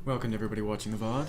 Welcome to everybody watching the VOD.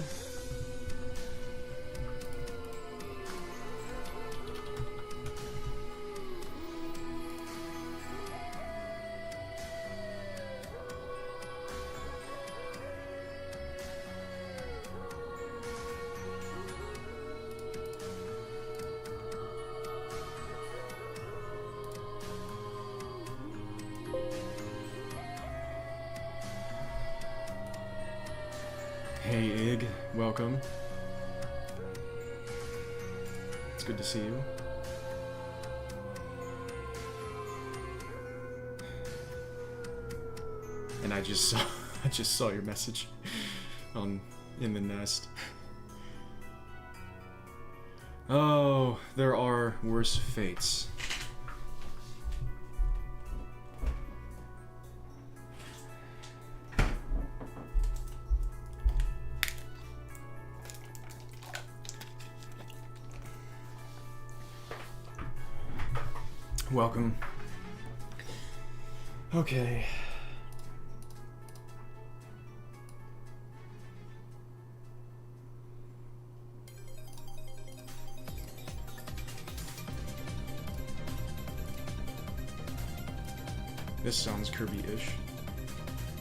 Hey Ig, welcome. It's good to see you. And I just saw your message in the nest. Oh, there are worse fates. Welcome. Okay. This sounds Kirby-ish.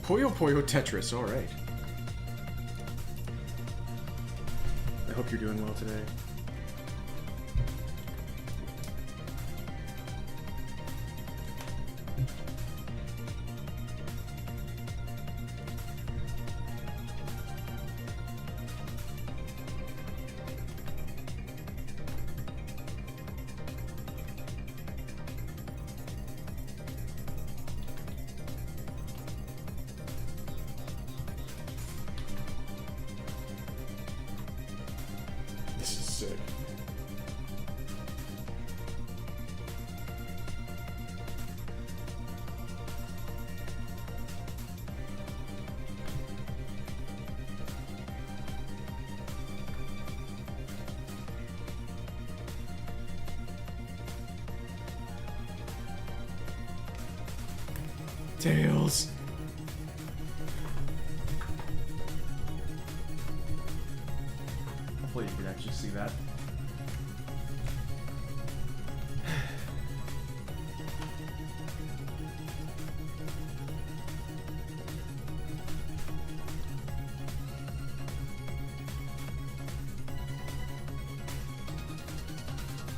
Puyo Puyo Tetris, alright. I hope you're doing well today. Sick. Tails. Hopefully you can actually see that.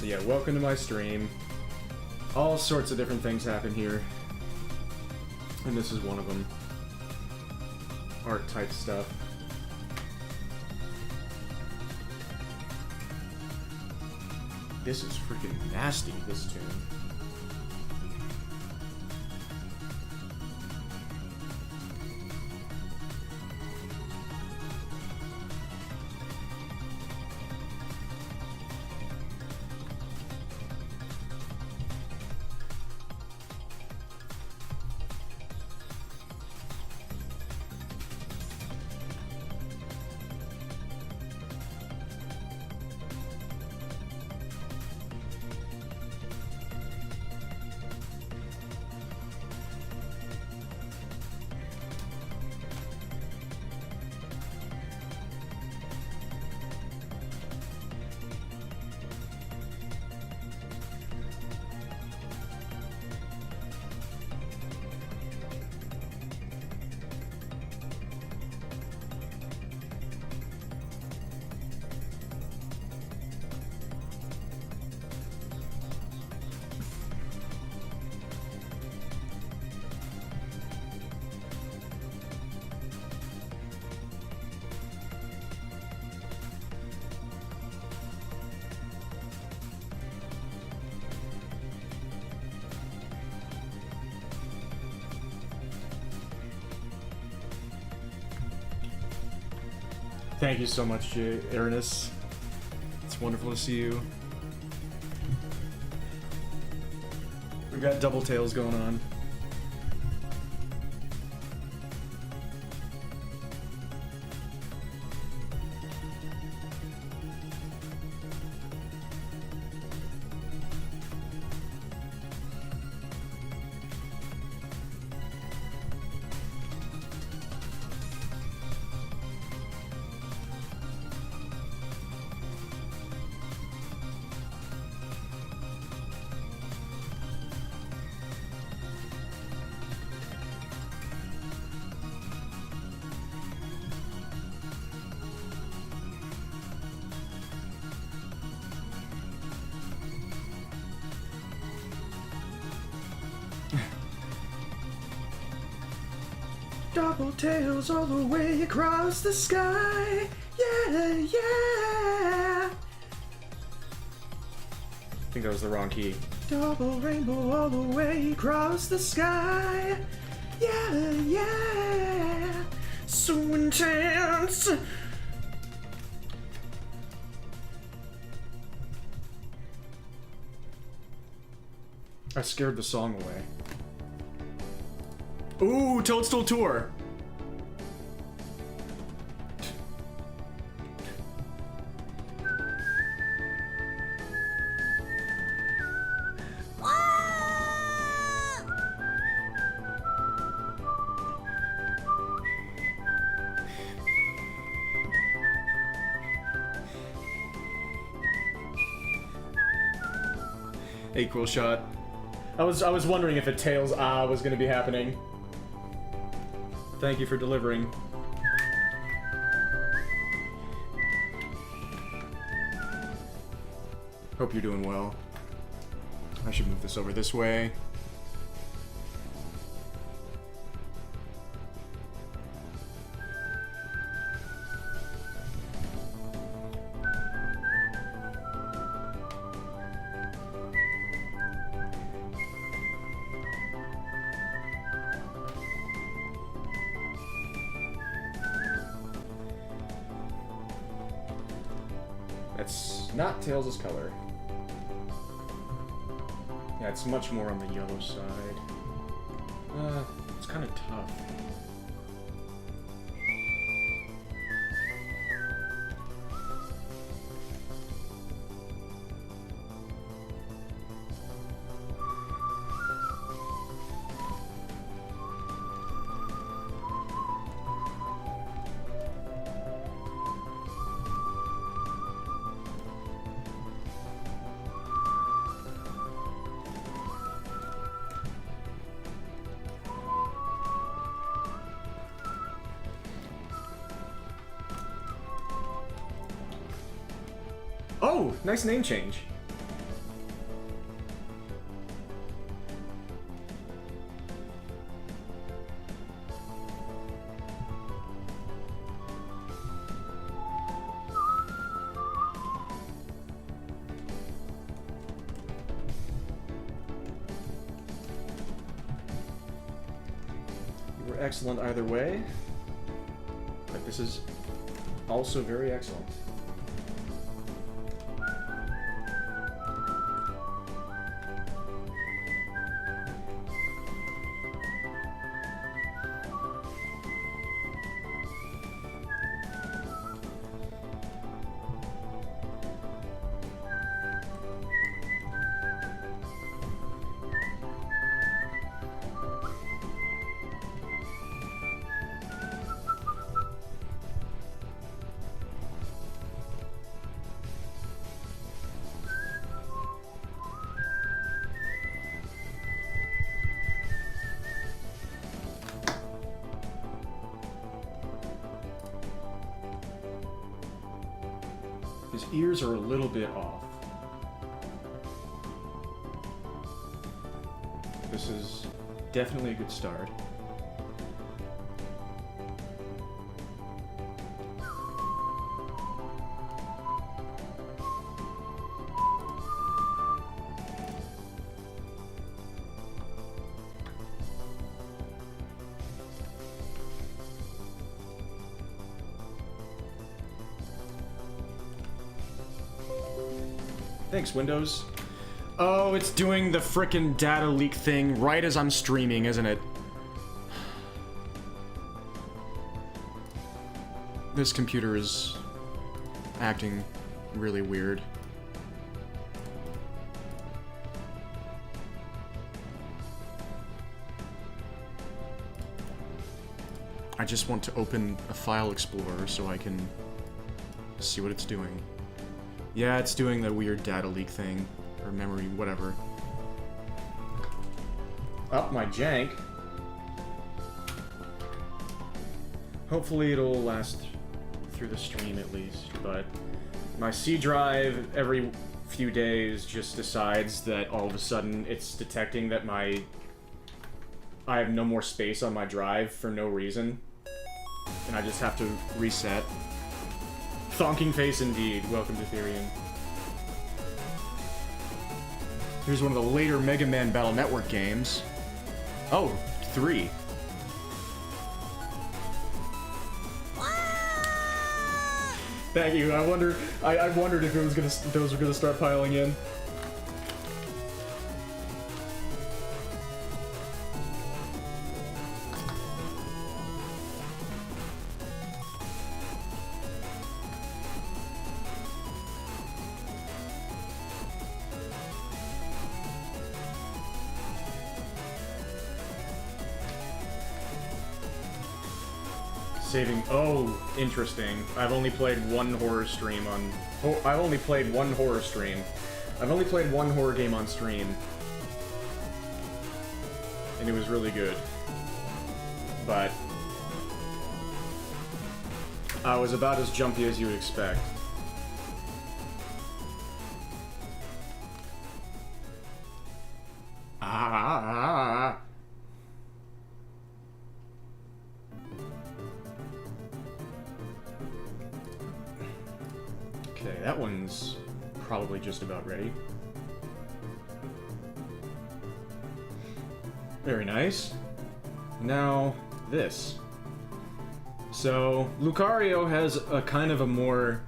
Yeah, welcome to my stream. All sorts of different things happen here. And this is one of them. Art type stuff. This is freaking nasty, this tune. Thank you so much, Aranus. It's wonderful to see you. We've got double tails going on. Double tails all the way across the sky. Yeah, yeah. I think that was the wrong key. Double rainbow all the way across the sky. Yeah, yeah. So intense. I scared the song away. Ooh, Toadstool Tour. Hey, cool shot. I was wondering if a Tails was gonna be happening. Thank you for delivering. Hope you're doing well. I should move this over this way. That's not Tails' color. Yeah, it's much more on the yellow side. It's kind of tough. Oh, nice name change. You were excellent either way, but this is also very excellent. His ears are a little bit off. This is definitely a good start. Thanks, Windows. Oh, it's doing the frickin' data leak thing right as I'm streaming, isn't it? This computer is acting really weird. I just want to open a file explorer so I can see what it's doing. Yeah, it's doing the weird data leak thing, or memory, whatever. Up my jank. Hopefully it'll last through the stream at least, but my C drive every few days just decides that all of a sudden it's detecting that my I have no more space on my drive for no reason. And I just have to reset. Thonking face indeed. Welcome to Therian. Here's one of the later Mega Man Battle Network games. Oh, 3. Thank you. I wondered if those were gonna start piling in. Saving. Oh, interesting. I've only played one horror stream on. I've only played one horror stream. I've only played one horror game on stream, and it was really good. But I was about as jumpy as you would expect. Okay, that one's probably just about ready. Very nice. Now, this. So, Lucario has a kind of a more...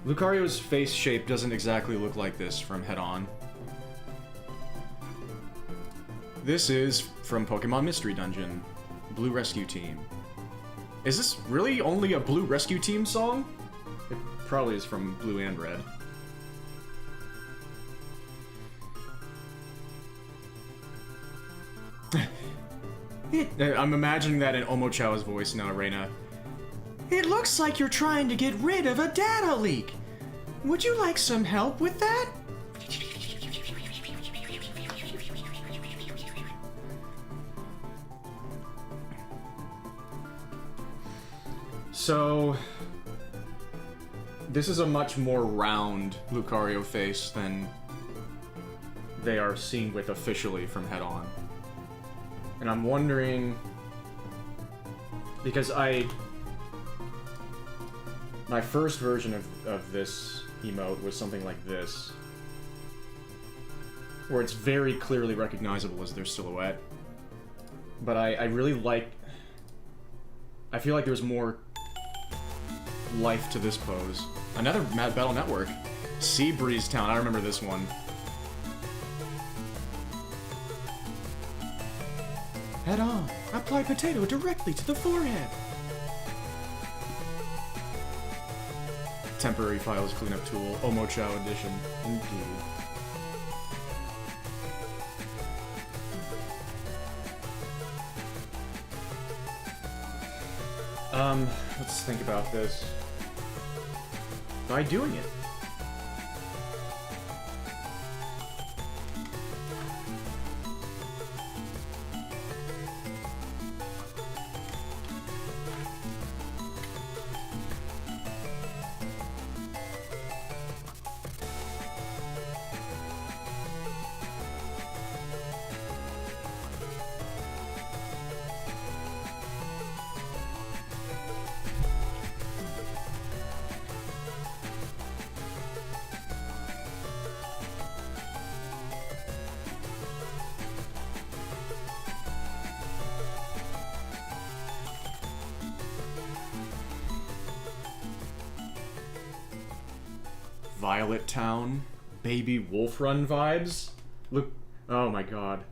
Lucario's face shape doesn't exactly look like this from head-on. This is from Pokemon Mystery Dungeon, Blue Rescue Team. Is this really only a Blue Rescue Team song? It probably is from Blue and Red. I'm imagining that in Omochao's voice now, Reina. It looks like you're trying to get rid of a data leak. Would you like some help with that? So, this is a much more round Lucario face than they are seen with officially from head on. And I'm wondering, because my first version of this emote was something like this, where it's very clearly recognizable as their silhouette. But I really like, I feel like there's more life to this pose. Another Battle Network. Sea Breeze Town, I remember this one. Head on. Apply potato directly to the forehead. Temporary files cleanup tool. Omochao edition. Indeed. Let's think about this. By doing it. Violet Town, Baby Wolf Run vibes. Look, oh my god.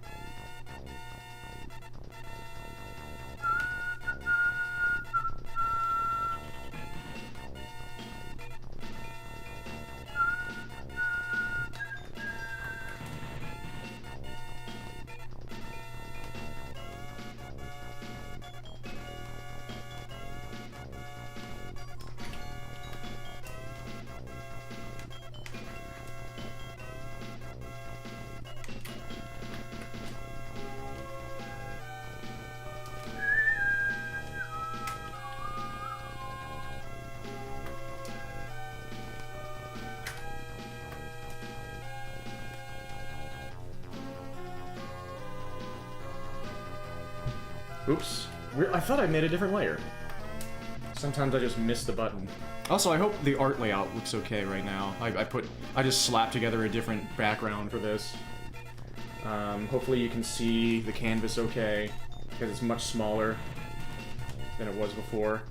Oops. I thought I made a different layer. Sometimes I just miss the button. Also, I hope the art layout looks okay right now. I just slapped together a different background for this. Hopefully you can see the canvas okay, because it's much smaller than it was before.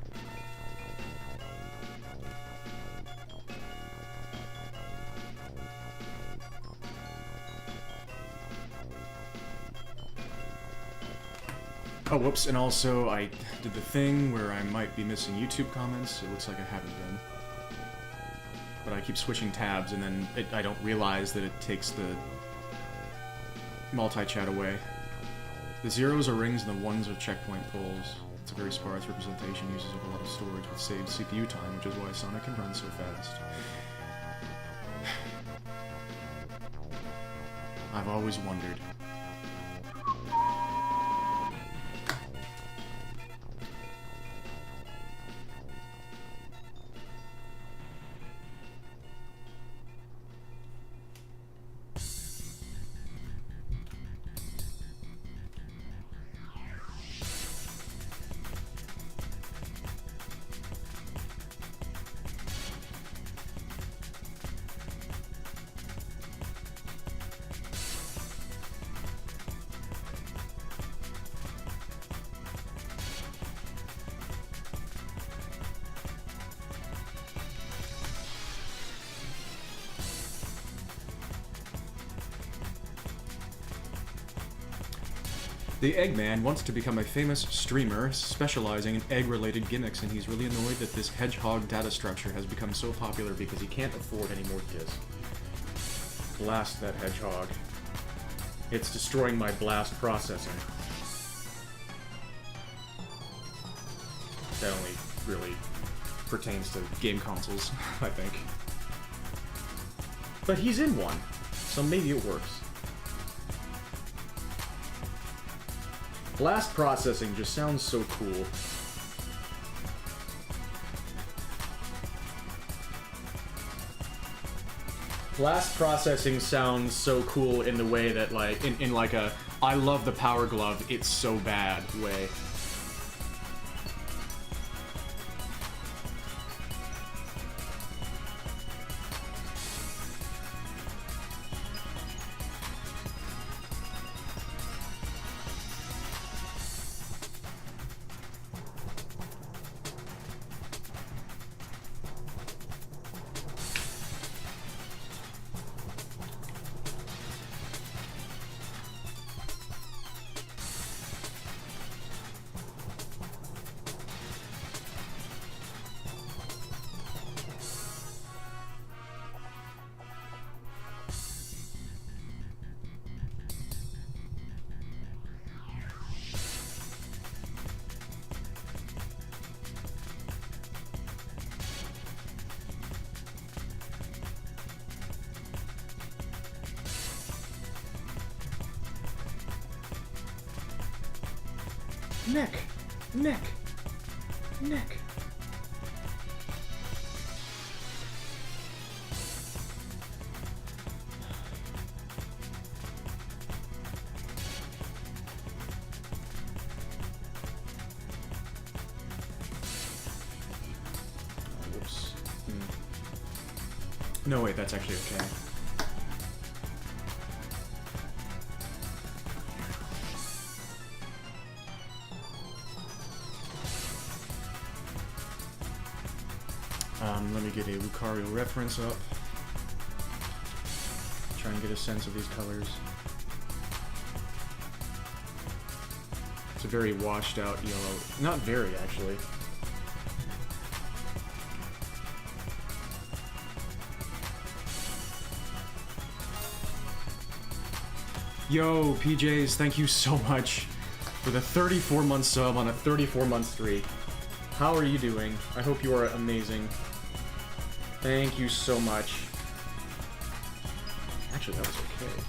Oh, whoops, and also I did the thing where I might be missing YouTube comments. It looks like I haven't been. But I keep switching tabs, and then I don't realize that it takes the multi-chat away. The zeros are rings, and the ones are checkpoint pulls. It's a very sparse representation, uses up a lot of storage with saved CPU time, which is why Sonic can run so fast. I've always wondered. The Eggman wants to become a famous streamer specializing in egg-related gimmicks, and he's really annoyed that this hedgehog data structure has become so popular because he can't afford any more disks. Blast that hedgehog. It's destroying my blast processing. That only really pertains to game consoles, I think. But he's in one, so maybe it works. Blast processing just sounds so cool. Blast processing sounds so cool in the way that, like, in like a I love the Power Glove, it's so bad way. Neck! Neck! Neck! Whoops. No, wait, that's actually okay. Let me get a Lucario reference up. Try and get a sense of these colors. It's a very washed out yellow. Not very, actually. Yo, PJs, thank you so much for the 34-month sub on a 34-month streak. How are you doing? I hope you are amazing. Thank you so much. Actually, that was okay.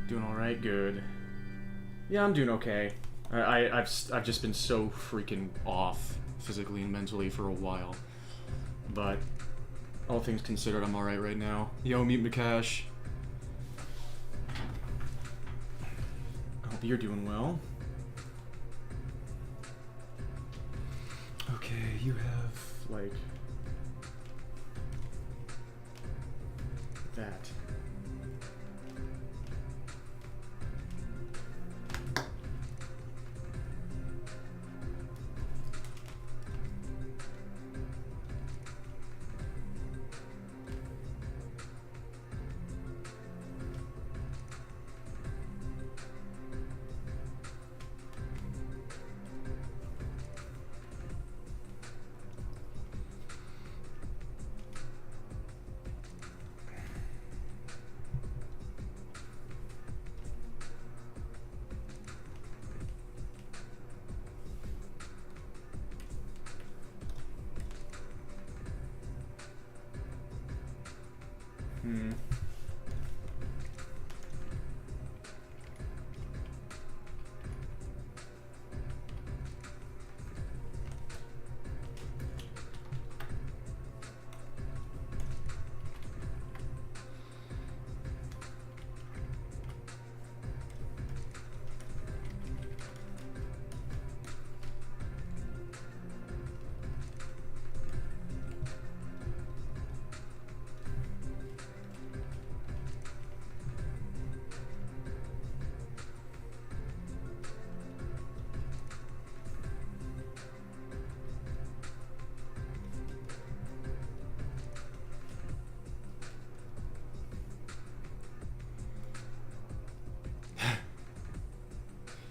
Doing all right, good. Yeah, I'm doing okay. I've just been so freaking off physically and mentally for a while, but all things considered, I'm all right now. Yo, Mute Makash. I hope you're doing well. Okay, you have like that.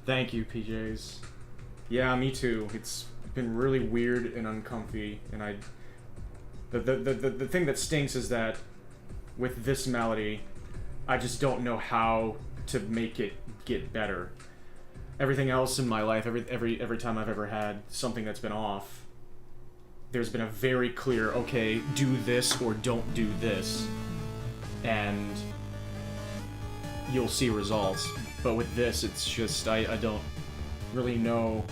Thank you, PJs. Yeah, me too. It's been really weird and uncomfy, and the thing that stinks is that with this malady, I just don't know how to make it get better. Everything else in my life, every time I've ever had something that's been off, there's been a very clear, okay, do this or don't do this, and you'll see results. But with this, it's just, I don't really know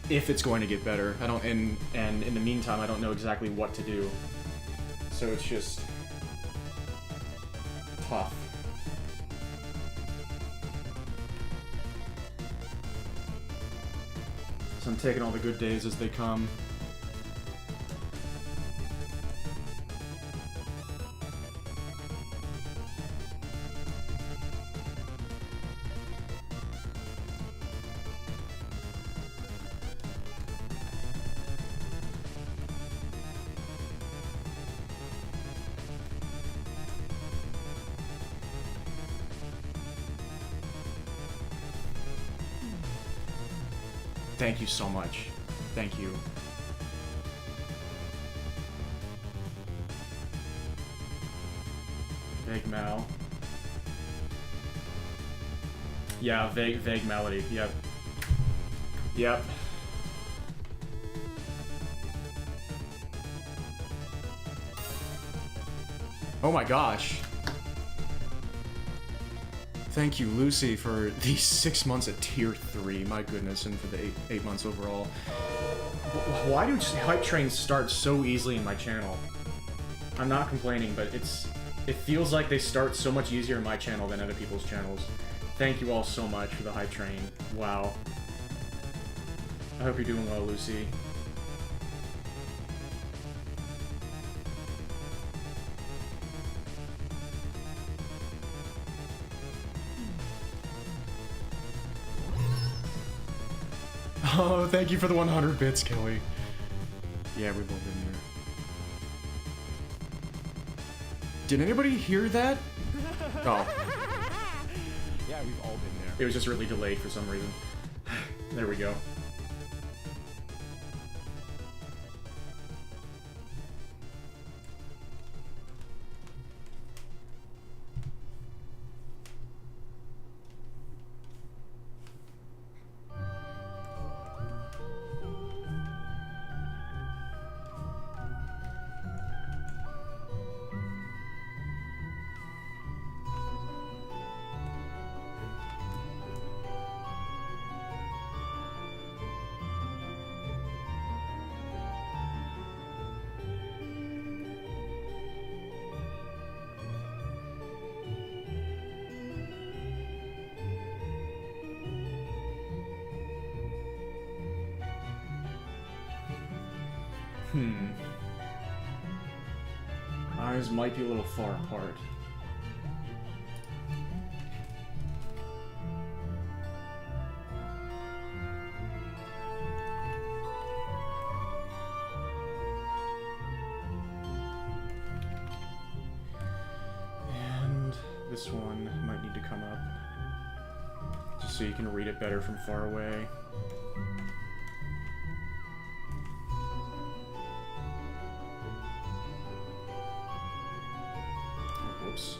if it's going to get better. I don't, and in the meantime, I don't know exactly what to do. So it's just tough. So I'm taking all the good days as they come. Thank you so much. Thank you. Vague Mal. Yeah, vague melody. Yep. Yep. Oh my gosh. Thank you, Lucy, for these 6 months at tier 3. My goodness, and for the eight months overall. Why do hype trains start so easily in my channel? I'm not complaining, but it feels like they start so much easier in my channel than other people's channels. Thank you all so much for the hype train. Wow. I hope you're doing well, Lucy. Oh, thank you for the 100 bits, Kelly. Yeah, we've all been there. Did anybody hear that? Oh. Yeah, we've all been there. It was just really delayed for some reason. There we go. Eyes might be a little far apart. And this one might need to come up, just so you can read it better from far away. Whoops.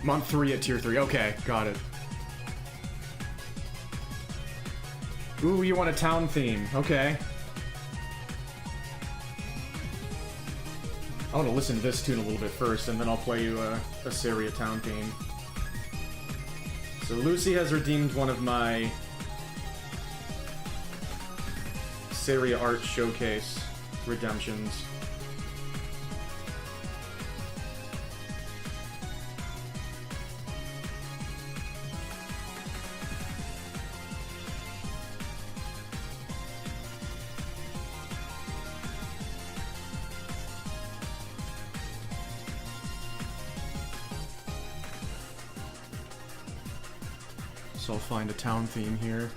I'm on 3 at tier 3. Okay, got it. Ooh, you want a town theme. Okay. I want to listen to this tune a little bit first, and then I'll play you a Syria town theme. So Lucy has redeemed one of my Syria art showcase redemptions. So I'll find a town theme here.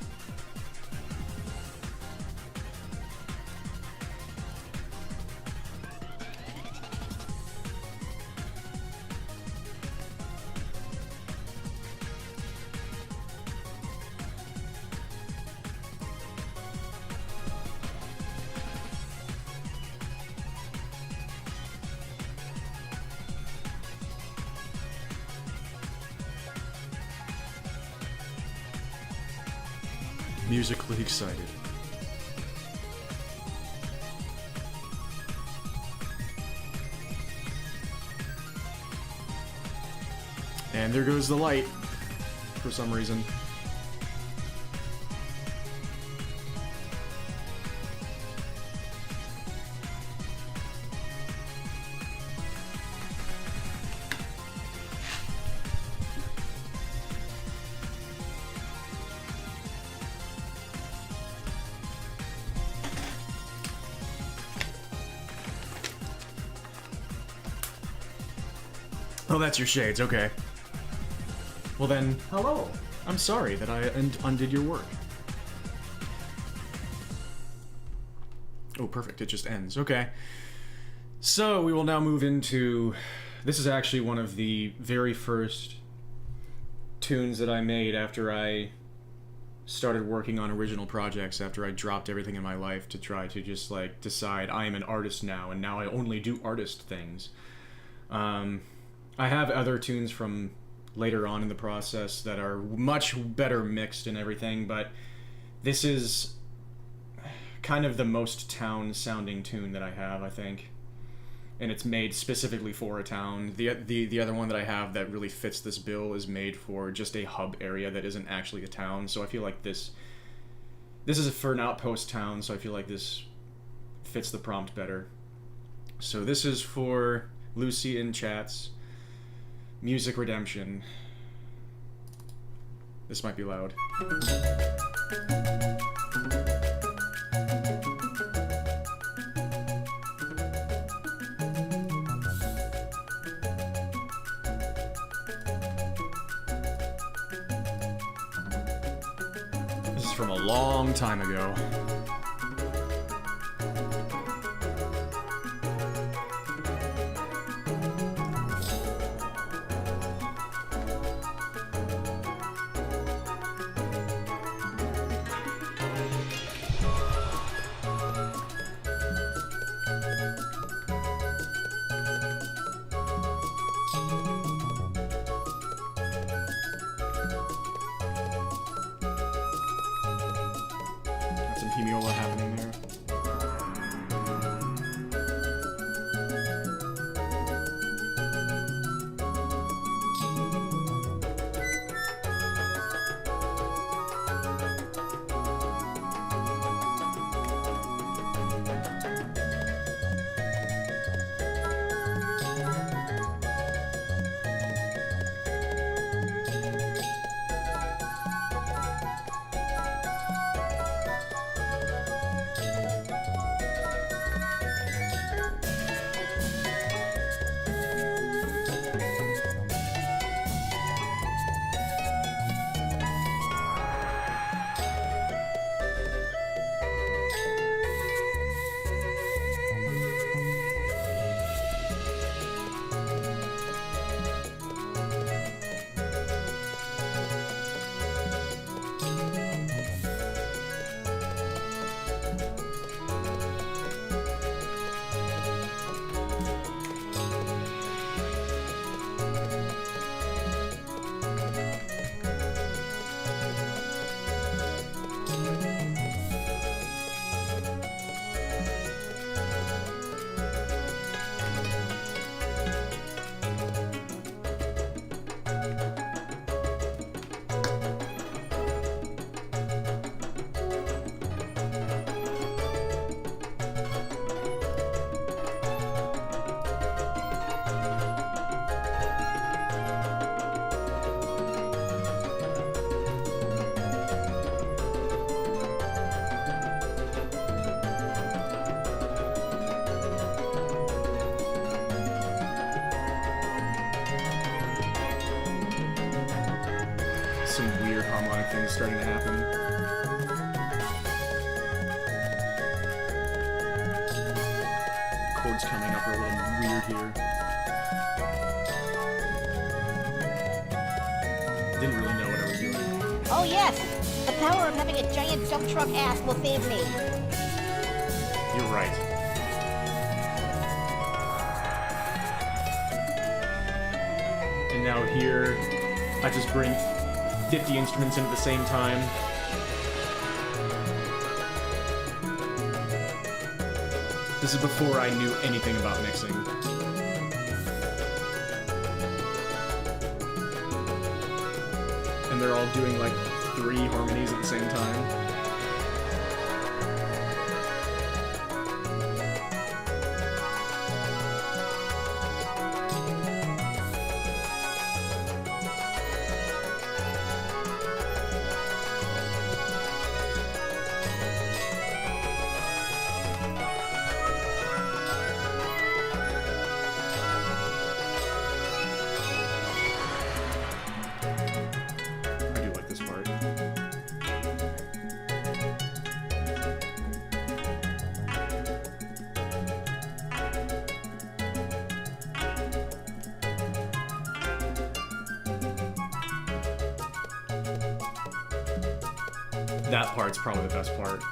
Musically excited. And there goes the light, for some reason. Oh, that's your shades, okay. Well then, hello. I'm sorry that I undid your work. Oh, perfect, it just ends, okay. So, we will now move into... This is actually one of the very first tunes that I made after I started working on original projects, after I dropped everything in my life to try to just, like, decide I am an artist now, and now I only do artist things. I have other tunes from later on in the process that are much better mixed and everything, but this is kind of the most town-sounding tune that I have, I think. And it's made specifically for a town. The other one that I have that really fits this bill is made for just a hub area that isn't actually a town, so I feel like this is for an outpost town, so I feel like this fits the prompt better. So this is for Lucy in chats. Music Redemption. This might be loud. from a long time ago. Got some Hemiola happening there. Some weird harmonic things starting to happen. Chords coming up are a little weird here. Didn't really know what I was doing. Oh yes! The power of having a giant dump truck ass will save me. You're right. And now here, I just bring 50 instruments in at the same time. This is before I knew anything about mixing. And they're all doing like 3 harmonies at the same time. I do like this part. That part's probably the best part.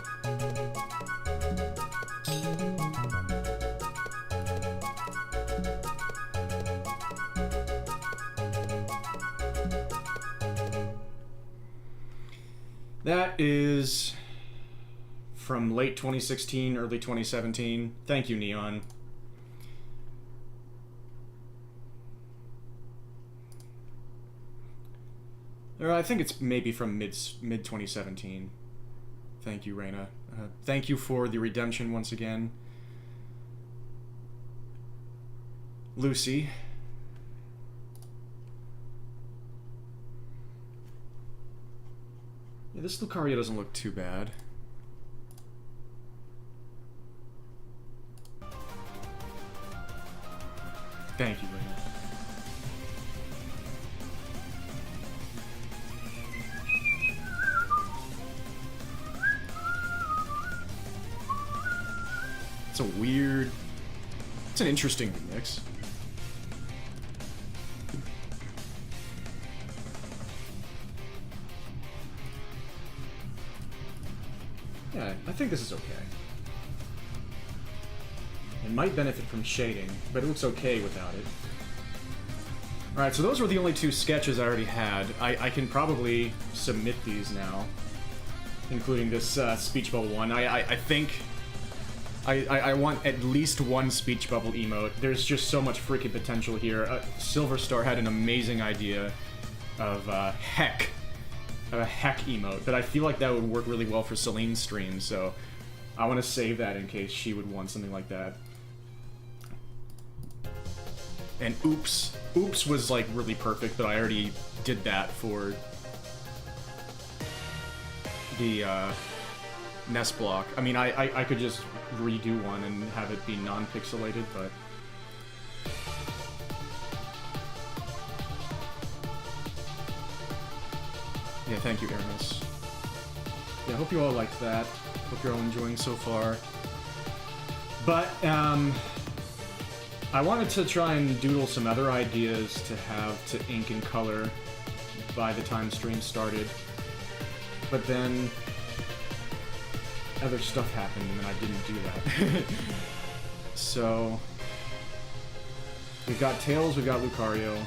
That is from late 2016, early 2017. Thank you, Neon. Or I think it's maybe from mid 2017. Thank you, Reina. Thank you for the redemption once again. Lucy. Yeah, this Lucario doesn't look too bad. Thank you, Reina. It's a weird... It's an interesting remix. Yeah, I think this is okay. It might benefit from shading, but it looks okay without it. Alright, so those were the only two sketches I already had. I can probably submit these now, including this speech bubble one. I think I want at least one speech bubble emote. There's just so much freaking potential here. Silver Star had an amazing idea of a heck emote, but I feel like that would work really well for Celine's stream, so I want to save that in case she would want something like that. And oops was like really perfect, but I already did that for the nest block. I mean, I could just redo one and have it be non-pixelated, but yeah, thank you, Aramis. Yeah, I hope you all liked that. Hope you're all enjoying so far. But, I wanted to try and doodle some other ideas to have to ink and color by the time stream started. But then other stuff happened and then I didn't do that. So we've got Tails, we've got Lucario.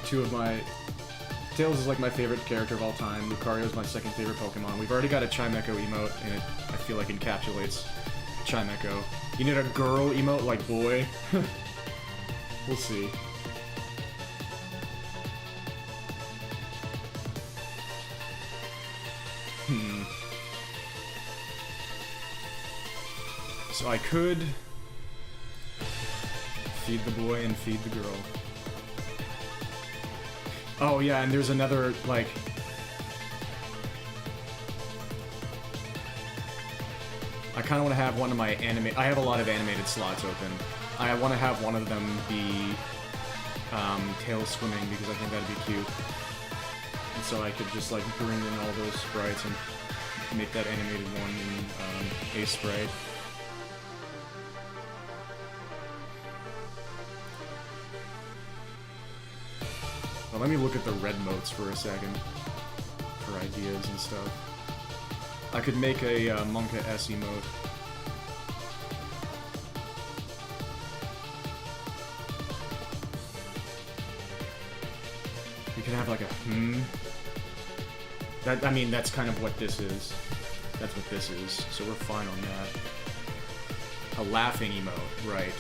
Two of my... Tails is like my favorite character of all time. Lucario is my second favorite Pokemon. We've already got a Chimecho emote, and it, I feel like, encapsulates Chimecho. You need a girl emote like boy? We'll see. So I could feed the boy and feed the girl. Oh yeah, and there's another, like... I kind of want to have one of my I have a lot of animated slots open. I want to have one of them be Tails swimming because I think that'd be cute. And so I could just like bring in all those sprites and make that animated one in a sprite. Well, let me look at the red motes for a second for ideas and stuff. I could make a Monka S emote. We can have like a That, I mean, that's kind of what this is. That's what this is, so we're fine on that. A laughing emote, right.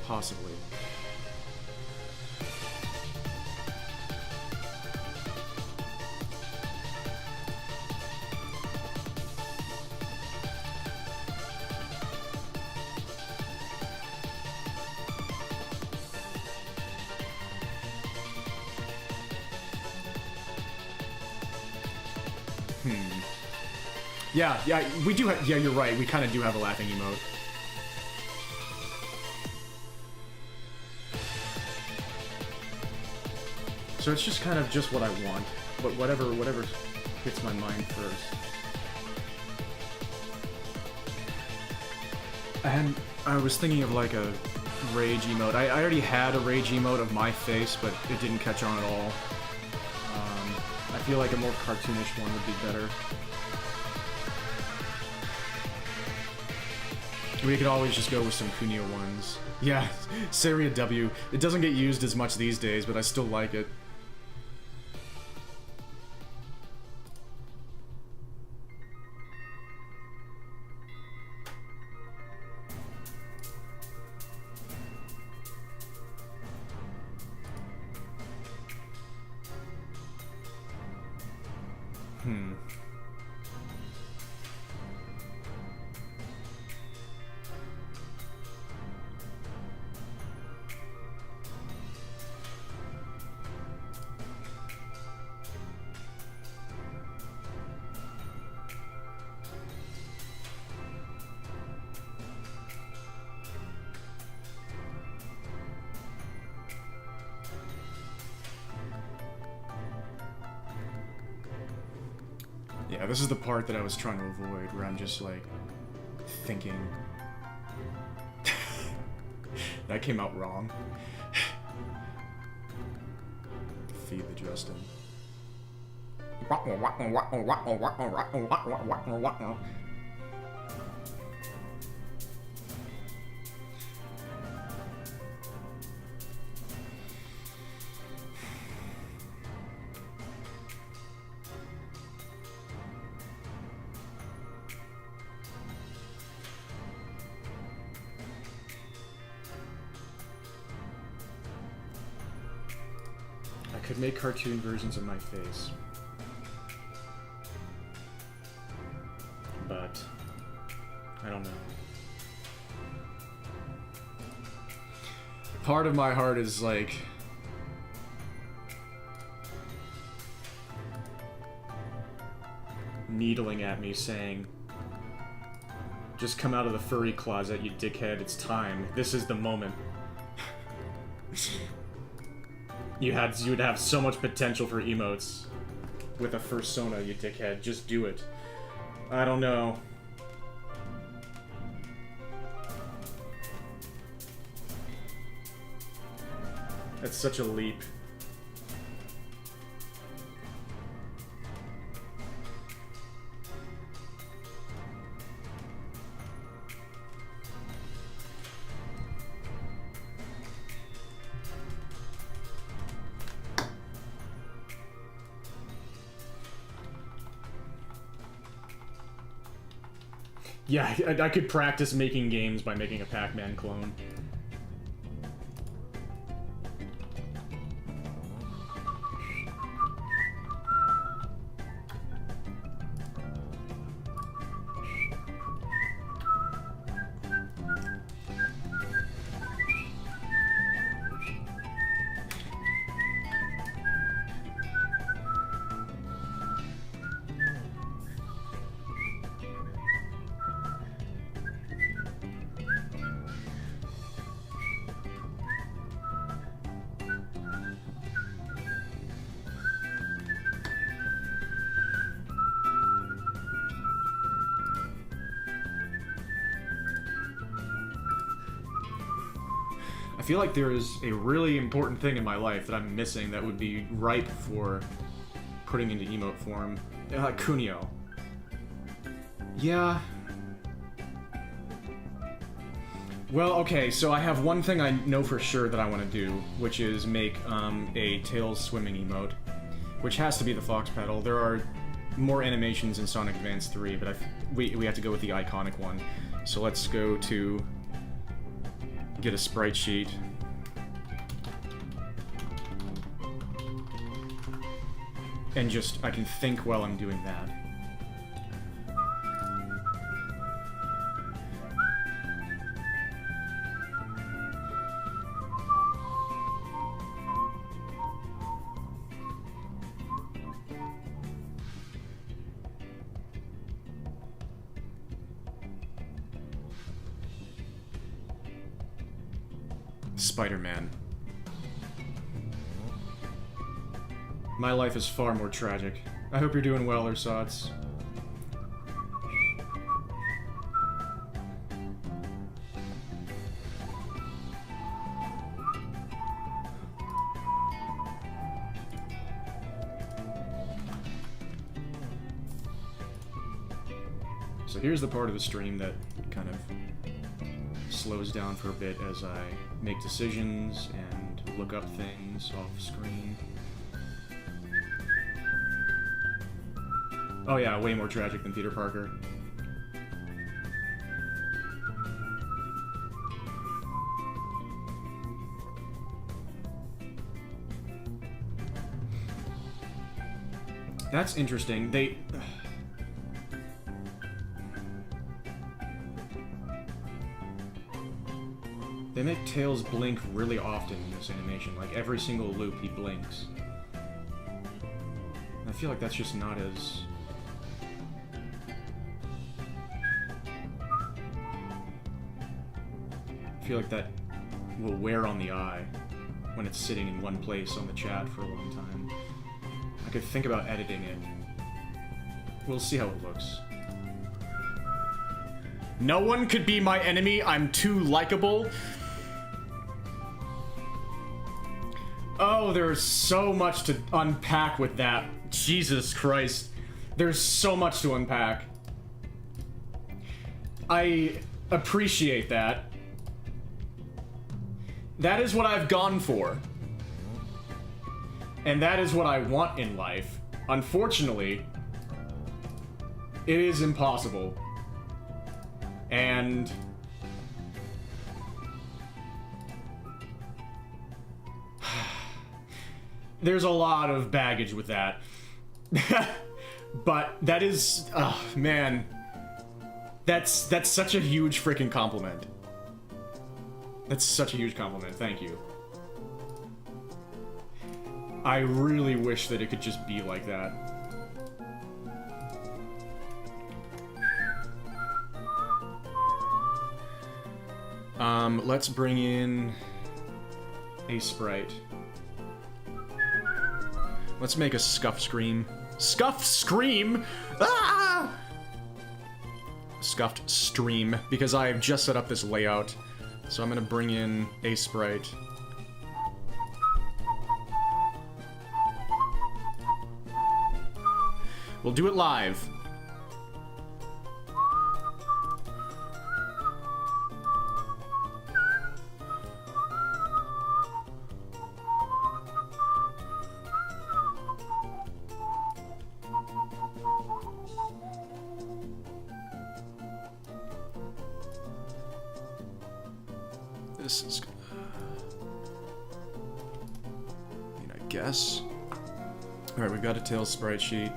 Possibly. Yeah, we do have, yeah, you're right, we kind of do have a laughing emote. So it's just kind of just what I want, but whatever hits my mind first. And I was thinking of like a rage emote. I already had a rage emote of my face, but it didn't catch on at all. I feel like a more cartoonish one would be better. We could always just go with some Kunio ones. Yeah, Saria W. It doesn't get used as much these days, but I still like it. Yeah, this is the part that I was trying to avoid, where I'm just like thinking? That came out wrong. Feed the Justin. I could make cartoon versions of my face. But I don't know. Part of my heart is like needling at me saying, just come out of the furry closet, you dickhead, it's time. This is the moment. You would have so much potential for emotes with a fursona, you dickhead. Just do it. I don't know. That's such a leap. Yeah, I could practice making games by making a Pac-Man clone. I feel like there is a really important thing in my life that I'm missing that would be ripe for putting into emote form. Kunio. Yeah. Well, okay, so I have one thing I know for sure that I want to do, which is make a Tails swimming emote, which has to be the fox pedal. There are more animations in Sonic Advance 3, but we have to go with the iconic one. So let's go to get a sprite sheet. And just, I can think while I'm doing that. Spider-Man. My life is far more tragic. I hope you're doing well, Ersatz. So here's the part of the stream that kind of slows down for a bit as I make decisions and look up things off screen. Oh yeah, way more tragic than Peter Parker. That's interesting. They make Tails blink really often in this animation. Like, every single loop he blinks. I feel like that's just not as... I feel like that will wear on the eye when it's sitting in one place on the chat for a long time. I could think about editing it. We'll see how it looks. No one could be my enemy. I'm too likable. Oh, there's so much to unpack with that. Jesus Christ. There's so much to unpack. I appreciate that. That is what I've gone for. And that is what I want in life. Unfortunately, it is impossible. And there's a lot of baggage with that. But that is, oh man, that's such a huge freaking compliment. That's such a huge compliment. Thank you. I really wish that it could just be like that. Let's bring in a sprite. Let's make a scuff scream. Scuff scream! Ah! Scuffed stream, because I have just set up this layout. So I'm gonna bring in a sprite. We'll do it live. This is... I guess. Alright, we've got a tail sprite sheet.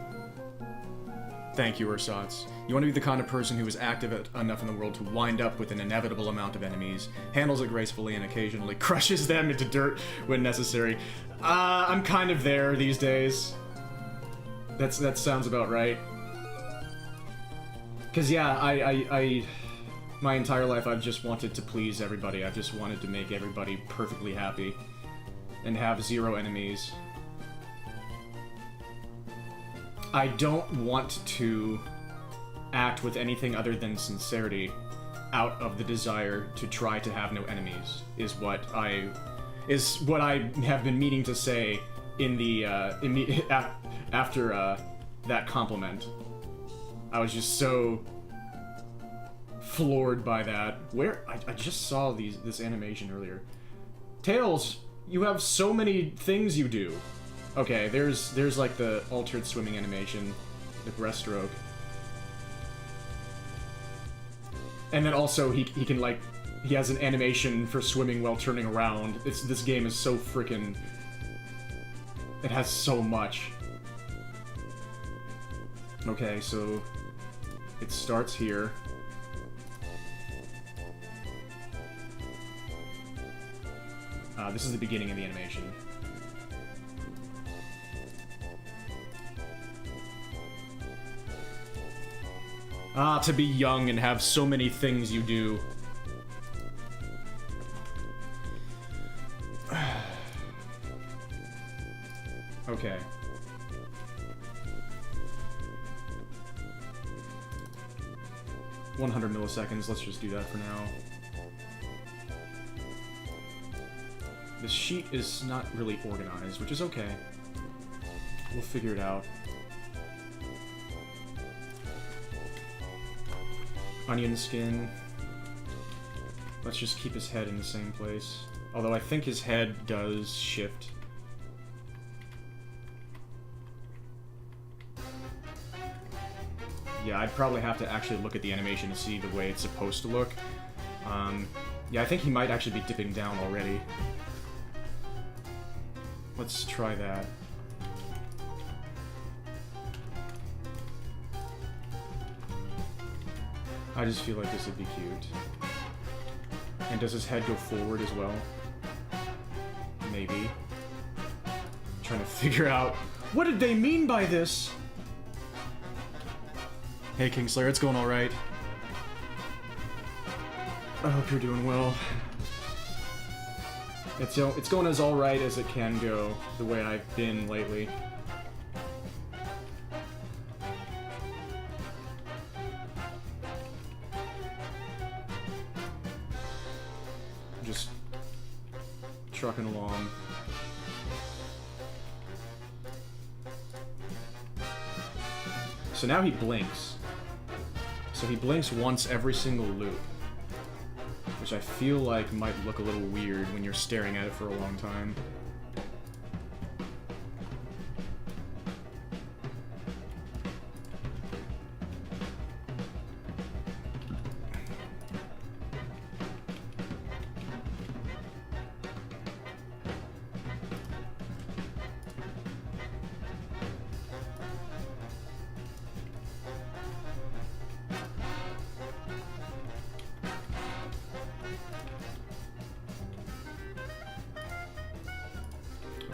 Thank you, Ursats. You want to be the kind of person who is active enough in the world to wind up with an inevitable amount of enemies, handles it gracefully, and occasionally crushes them into dirt when necessary. I'm kind of there these days. That sounds about right. Cause yeah, I my entire life I've just wanted to please everybody. I've just wanted to make everybody perfectly happy and have zero enemies. I don't want to act with anything other than sincerity out of the desire to try to have no enemies, is what I have been meaning to say in the after that compliment. I was just so floored by that. Where I just saw this animation earlier. Tails, you have so many things you do. Okay, there's like the altered swimming animation, the breaststroke. And then also he can like, he has an animation for swimming while turning around. This game is so freaking, it has so much. Okay, so it starts here. This is the beginning of the animation. Ah, to be young and have so many things you do. Okay. $100 milliseconds, let's just do that for now. This sheet is not really organized, which is okay. We'll figure it out. Onion skin. Let's just keep his head in the same place. Although I think his head does shift. Yeah, I'd probably have to actually look at the animation to see the way it's supposed to look. Yeah, I think he might actually be dipping down already. Let's try that. I just feel like this would be cute. And does his head go forward as well? Maybe. I'm trying to figure out, what did they mean by this? Hey Kingslayer, it's going alright. I hope you're doing well. It's going as alright as it can go, the way I've been lately. trucking along. So now he blinks. So he blinks once every single loop. Which I feel like might look a little weird when you're staring at it for a long time.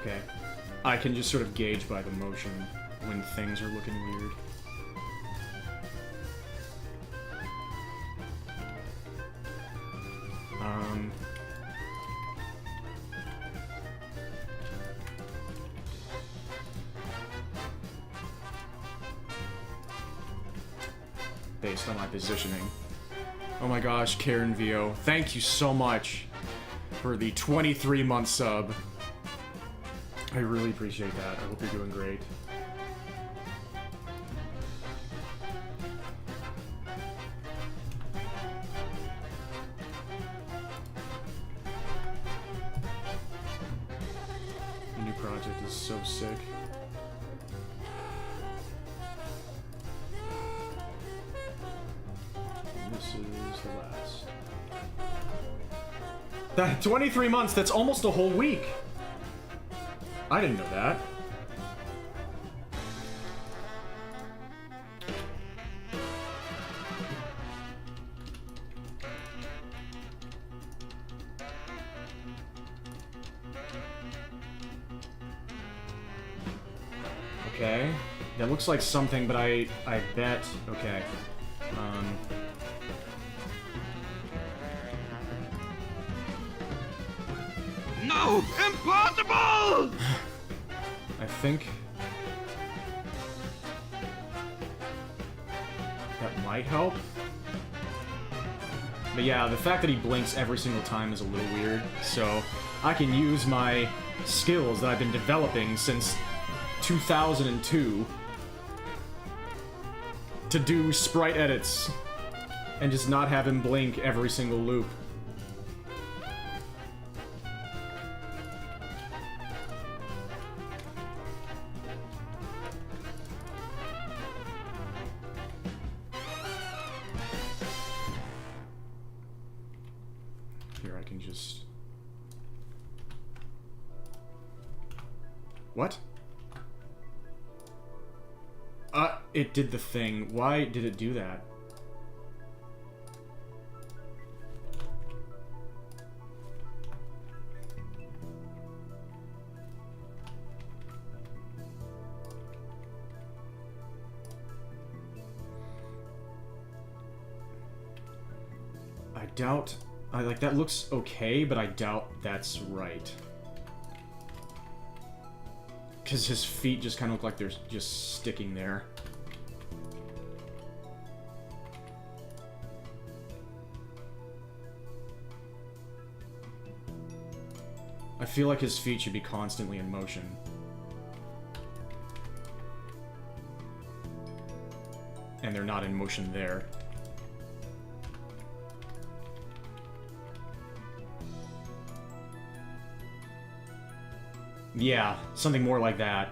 Okay. I can just sort of gauge by the motion when things are looking weird. Based on my positioning. Oh my gosh, Karen VO, thank you so much for the 23-month sub. I really appreciate that. I hope you're doing great. The new project is so sick. And this is the last. That 23 months, that's almost a whole week! I didn't know that. Okay. That looks like something, but I bet... Okay. No! Impossible! I think... that might help. But yeah, the fact that he blinks every single time is a little weird, so I can use my skills that I've been developing since 2002 to do sprite edits and just not have him blink every single loop. Here, I can just... What? It did the thing. Why did it do that? I doubt... like, that looks okay, but I doubt that's right. Because his feet just kind of look like they're just sticking there. I feel like his feet should be constantly in motion. And they're not in motion there. Yeah, something more like that,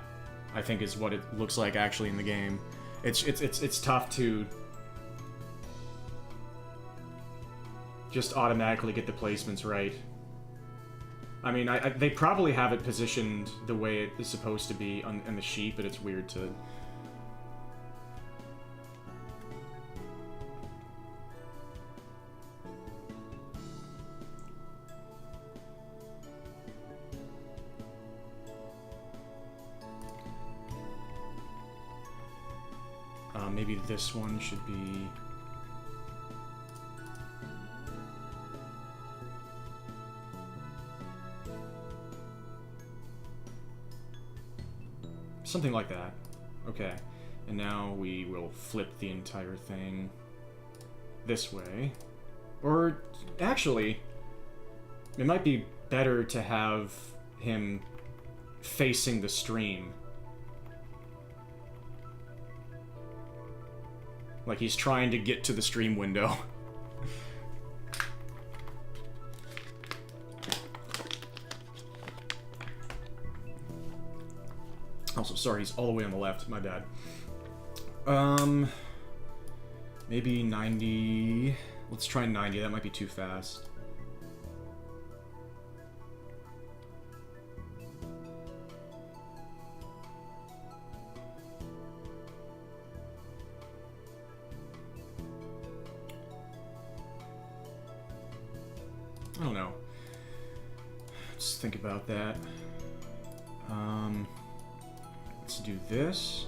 I think, is what it looks like actually in the game. It's tough to just automatically get the placements right. I mean, they probably have it positioned the way it is supposed to be on the sheet, but it's weird to... Maybe this one should be... something like that. Okay. And now we will flip the entire thing this way. Or, actually, it might be better to have him facing the stream. Like he's trying to get to the stream window. Also, sorry, he's all the way on the left. My bad. Maybe 90... Let's try 90. That might be too fast. I don't know. Let's think about that. Let's do this.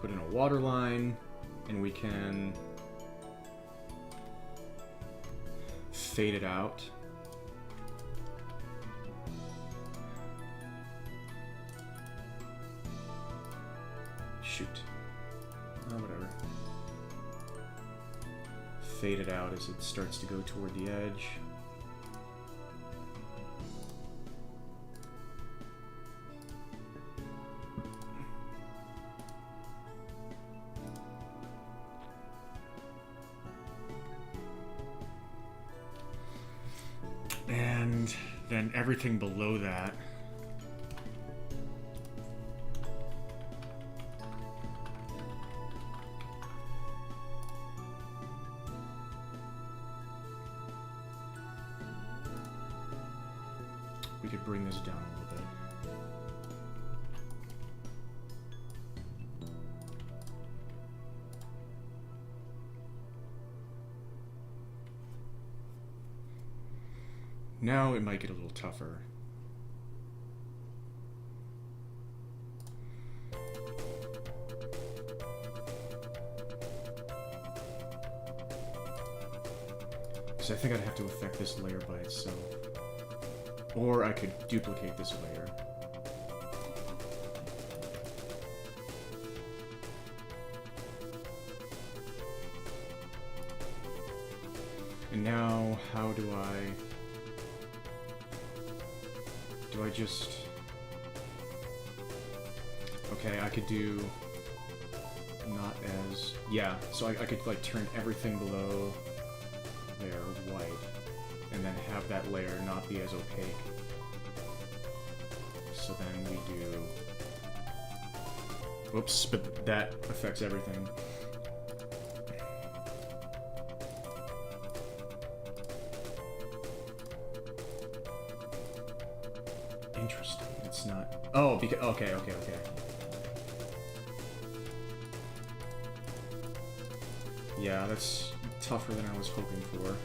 Put in a water line, and we can fade it out. Shoot. Whatever. Fade it out as it starts to go toward the edge. And then everything below that. We could bring this down a little bit. Now it might get a little tougher. Because I think I'd have to affect this layer by itself. Or I could duplicate this layer. And now, how do I... Do I just... Okay, I could do... Not as... Yeah, so I could, like, turn everything below there white. And then have that layer not be as opaque. So then we do... Whoops, but that affects everything. Interesting. It's not... Oh, because... Okay. Yeah, that's tougher than I was hoping for.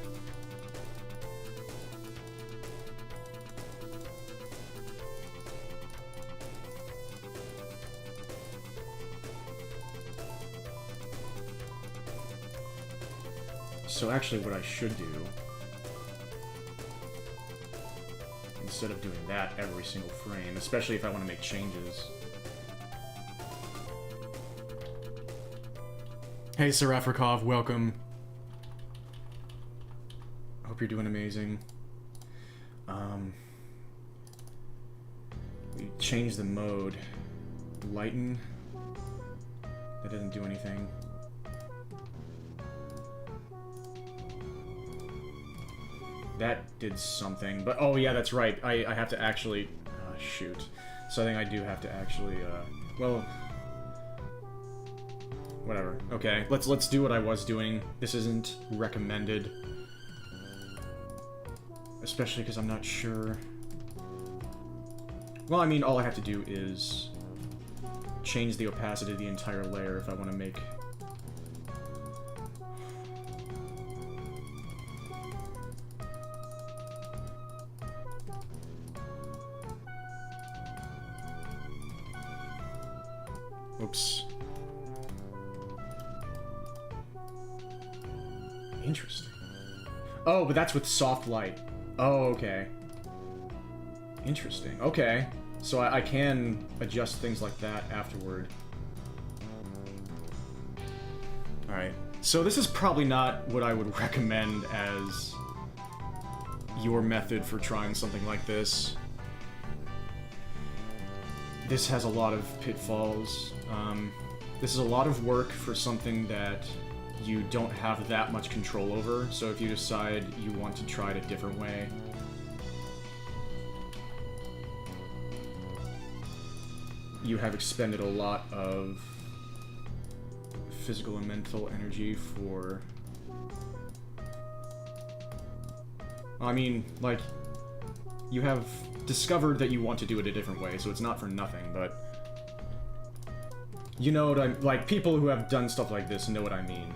So actually what I should do, instead of doing that every single frame, especially if I want to make changes. Hey Serafrikov, welcome. Hope you're doing amazing. We change the mode. Lighten. That doesn't do anything. That did something, but oh yeah, that's right. I have to actually shoot. So I think I do have to actually well, whatever. Okay, let's do what I was doing. This isn't recommended, especially because I'm not sure. Well, I mean, all I have to do is change the opacity of the entire layer if I want to make. Oops. Interesting. Oh, but that's with soft light. Oh, okay. Interesting. Okay. So I can adjust things like that afterward. Alright. So this is probably not what I would recommend as your method for trying something like this. This has a lot of pitfalls. This is a lot of work for something that you don't have that much control over, so if you decide you want to try it a different way, you have expended a lot of physical and mental energy for... I mean, like, you have discovered that you want to do it a different way, so it's not for nothing, but... You know what I'm... Like, people who have done stuff like this know what I mean.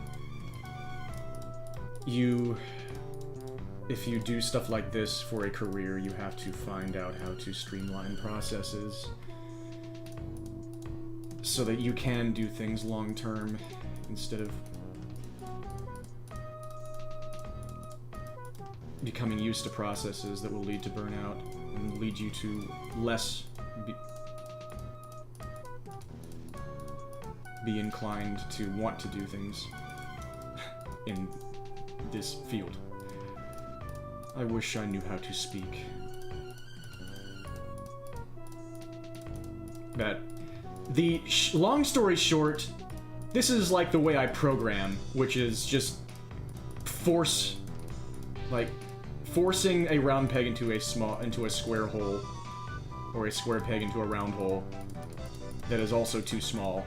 If you do stuff like this for a career, you have to find out how to streamline processes so that you can do things long-term instead of becoming used to processes that will lead to burnout and lead you to less be inclined to want to do things in this field. I wish I knew how to speak. But the long story short, this is like the way I program, which is just forcing a round peg into a square hole, or a square peg into a round hole that is also too small.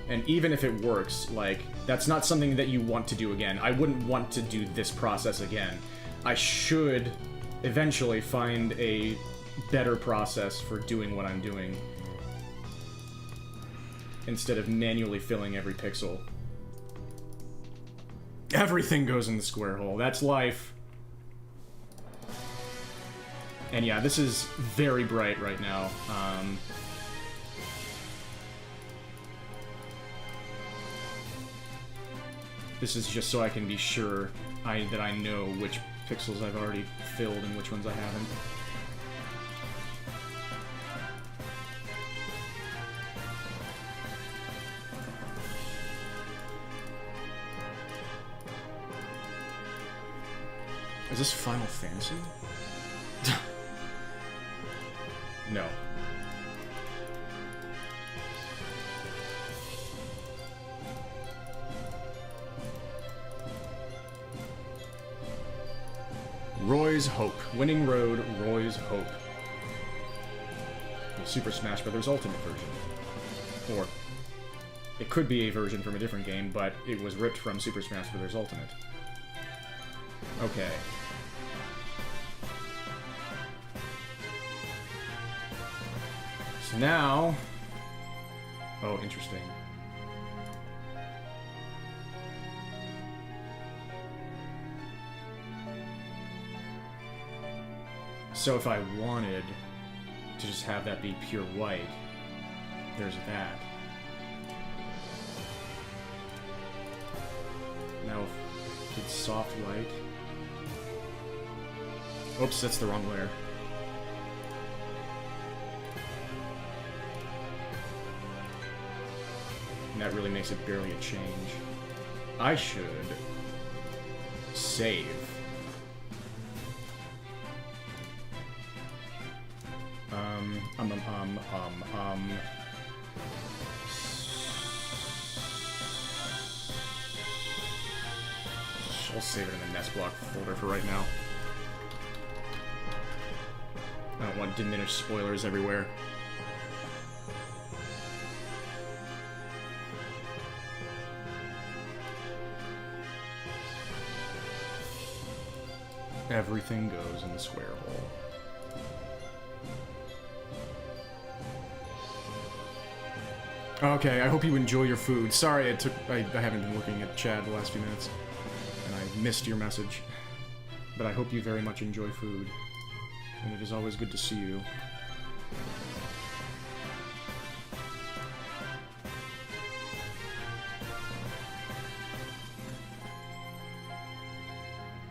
And even if it works, like, that's not something that you want to do again. I wouldn't want to do this process again. I should eventually find a better process for doing what I'm doing, instead of manually filling every pixel. Everything goes in the square hole. That's life. And yeah, this is very bright right now. This is just so I can be sure that I know which pixels I've already filled and which ones I haven't. Is this Final Fantasy? No. Roy's Hope. Winning Road, Roy's Hope. The Super Smash Bros. Ultimate version. Or, it could be a version from a different game, but it was ripped from Super Smash Bros. Ultimate. Okay. So now... Oh, interesting. So if I wanted to just have that be pure white, there's that. Now, did soft light... Oops, that's the wrong layer. And that really makes it barely a change. I should save. I'll save it in the nest block folder for right now. I don't want diminished spoilers everywhere. Everything goes in the square hole. Okay, I hope you enjoy your food. Sorry, I haven't been looking at Chad the last few minutes, and I missed your message. But I hope you very much enjoy food, and it is always good to see you.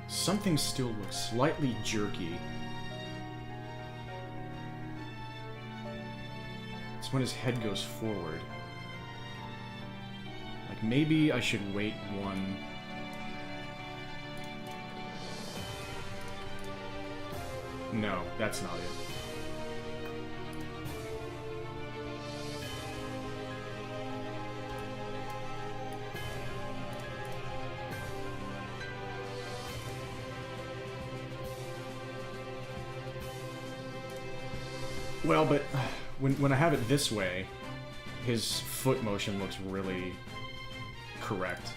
Something still looks slightly jerky. It's when his head goes forward. Like, maybe I should wait one No, that's not it. Well, but when I have it this way, his foot motion looks really correct.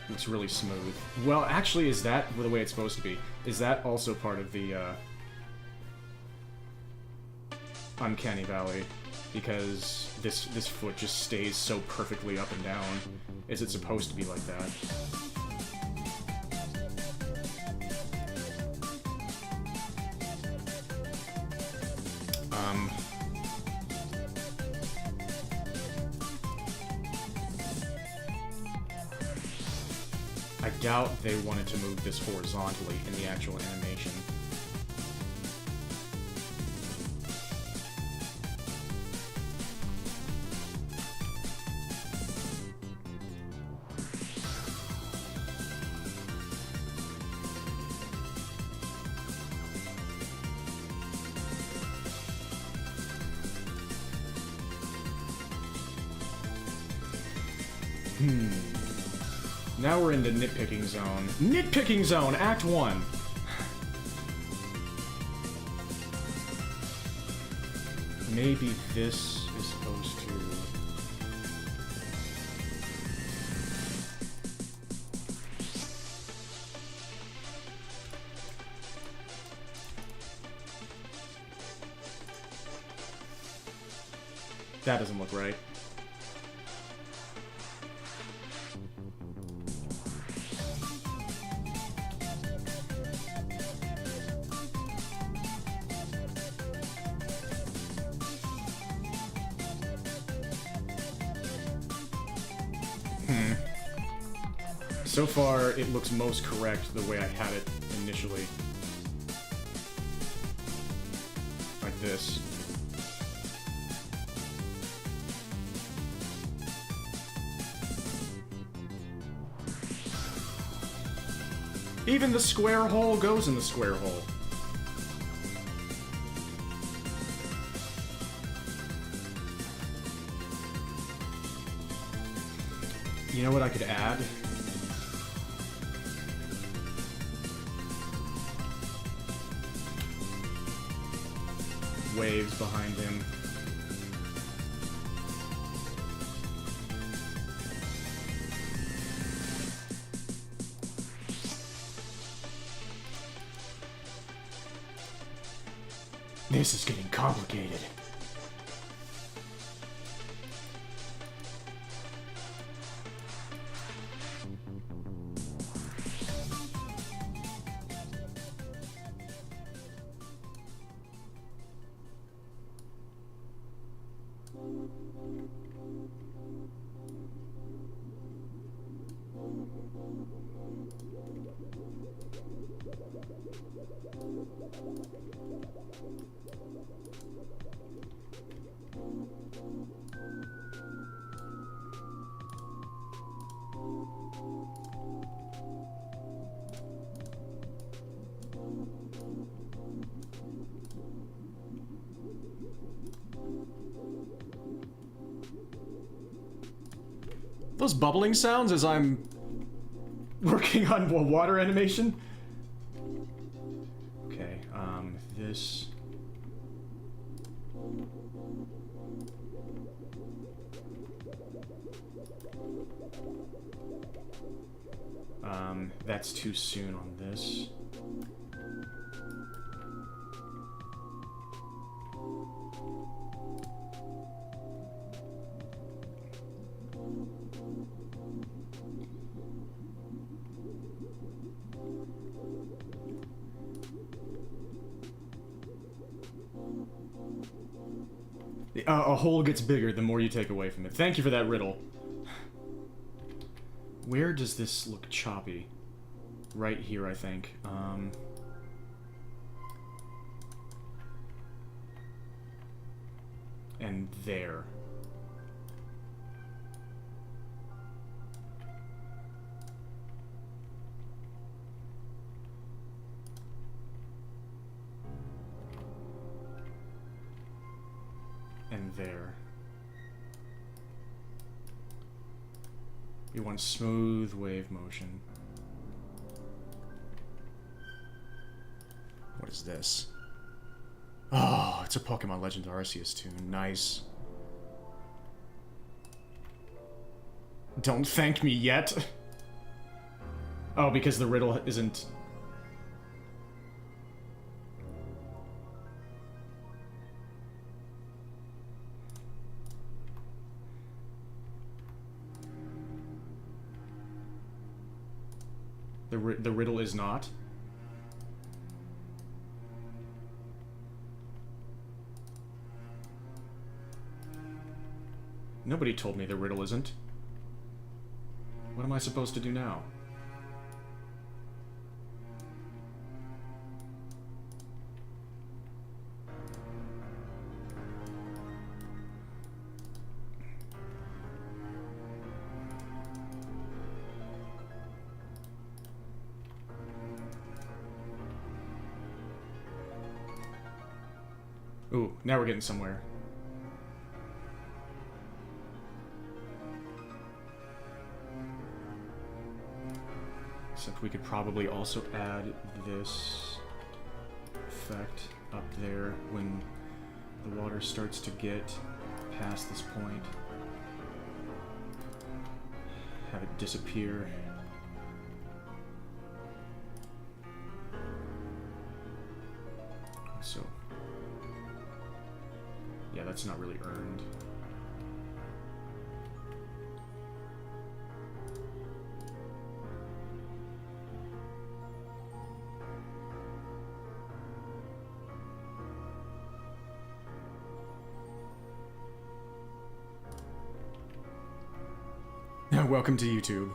Looks really smooth. Well, actually, is that the way it's supposed to be? Is that also part of the Uncanny Valley? Because this foot just stays so perfectly up and down. Is it supposed to be like that? I doubt they wanted to move this horizontally in the actual animation. Now we're into nitpicking zone. Nitpicking zone, Act 1! Maybe this is supposed to... That doesn't look right. So far, it looks most correct the way I had it initially. Like this. Even the square hole goes in the square hole. You know what I could add? Waves behind him. This is getting complicated. Those bubbling sounds as I'm working on a water animation? Okay, this... that's too soon on this. A hole gets bigger the more you take away from it. Thank you for that riddle. Where does this look choppy? Right here, I think. And there. going there. We want smooth wave motion. What is this? Oh, it's a Pokemon Legends Arceus tune. Nice. Don't thank me yet. Oh, because the riddle isn't... The riddle is not? Nobody told me the riddle isn't. What am I supposed to do now? Ooh, now we're getting somewhere. Except we could probably also add this effect up there when the water starts to get past this point. Have it disappear. So... yeah, that's not really earned. Welcome to YouTube.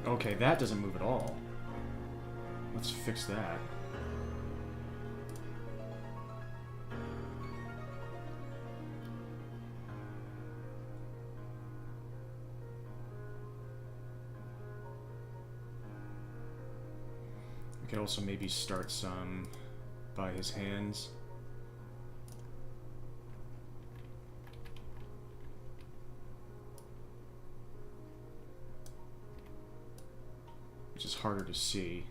Okay, that doesn't move at all. Let's fix that. We could also maybe start some by his hands. Which is harder to see.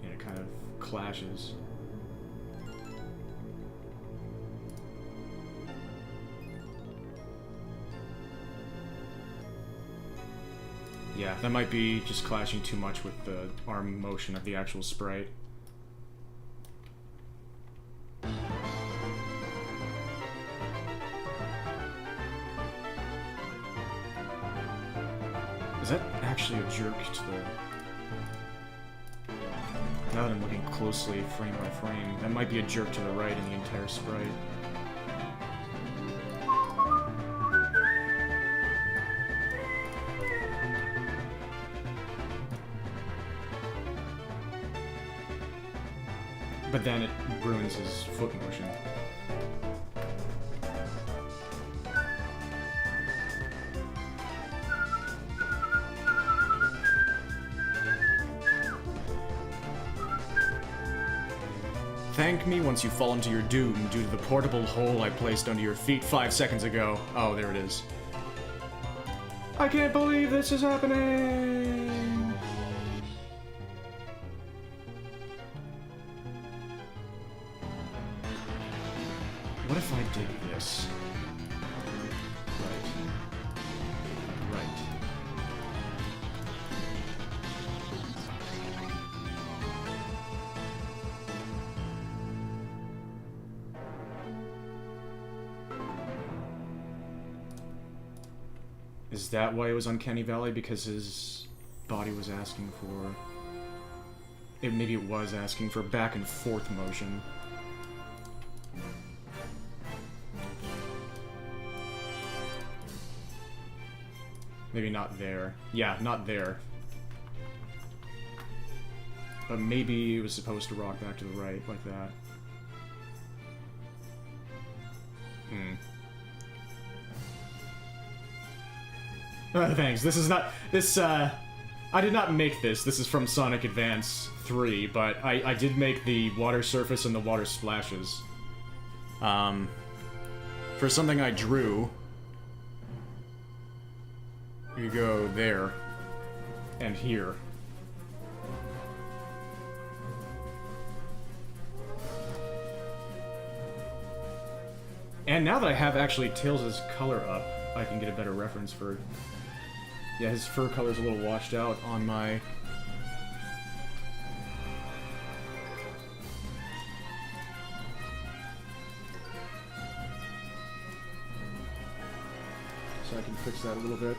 And it kind of clashes. Yeah, that might be just clashing too much with the arm motion of the actual sprite. Is that actually a jerk to the... Now that I'm looking closely, frame by frame, that might be a jerk to the right in the entire sprite. But then it ruins his foot motion. Thank me once you fall into your doom due to the portable hole I placed under your feet 5 seconds ago. Oh, there it is. I can't believe this is happening! What if I did this? Right. Is that why it was Uncanny Valley? Because his body was asking for... maybe it was asking for back and forth motion. Maybe not there. Yeah, not there. But maybe it was supposed to rock back to the right, like that. Thanks. This is not... This, I did not make this. This is from Sonic Advance 3, but I did make the water surface and the water splashes. For something I drew... You go there. And here. And now that I have actually Tails' color up, I can get a better reference for... Yeah, his fur color's a little washed out on my... So I can fix that a little bit.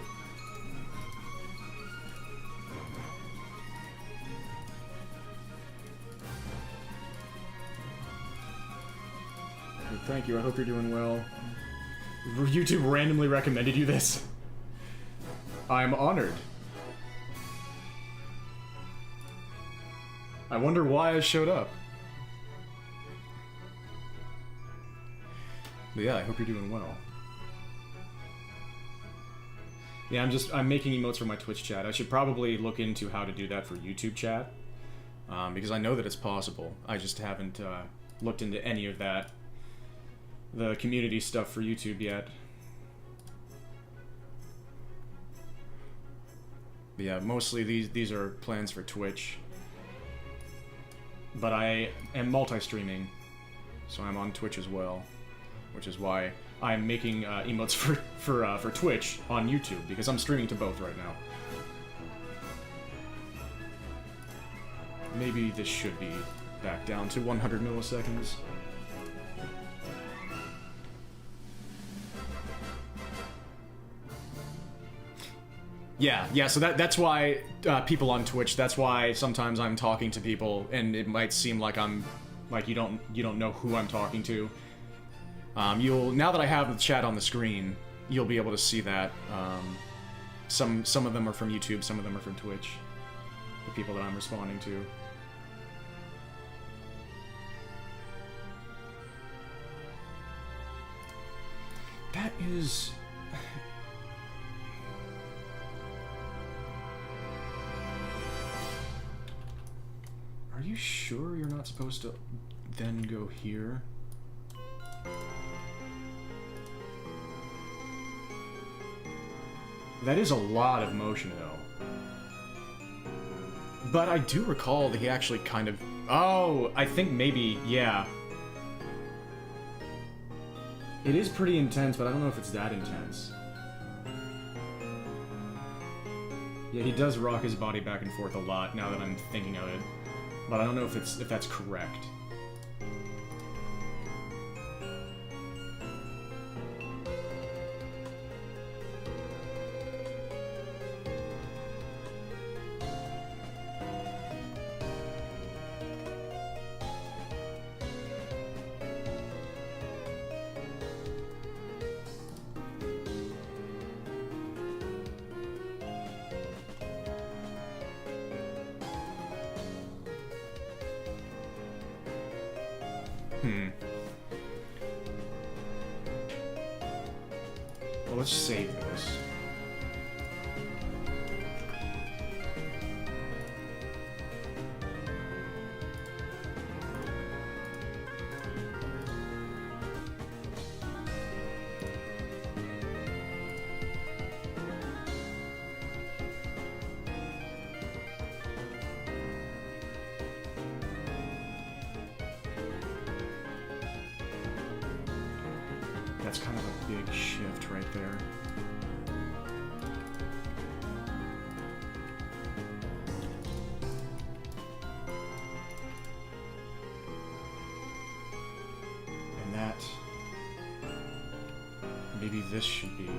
Thank you, I hope you're doing well. YouTube randomly recommended you this. I'm honored. I wonder why I showed up. But yeah, I hope you're doing well. Yeah, I'm making emotes for my Twitch chat. I should probably look into how to do that for YouTube chat. Because I know that it's possible. I just haven't looked into any of that. The community stuff for YouTube yet. But yeah, mostly these are plans for Twitch. But I am multi-streaming, so I'm on Twitch as well, which is why I'm making emotes for Twitch on YouTube, because I'm streaming to both right now. Maybe this should be back down to 100 milliseconds. Yeah, so that's why people on Twitch, that's why sometimes I'm talking to people and it might seem like you don't know who I'm talking to. Now that I have the chat on the screen, you'll be able to see that. Some of them are from YouTube, some of them are from Twitch. The people that I'm responding to. That is... Are you sure you're not supposed to then go here? That is a lot of motion, though. But I do recall that he actually kind of... Oh, I think maybe, yeah. It is pretty intense, but I don't know if it's that intense. Yeah, he does rock his body back and forth a lot, now that I'm thinking of it. But I don't know if that's correct. Well, let's save this. That's kind of a big shift right there. And that... Maybe this should be...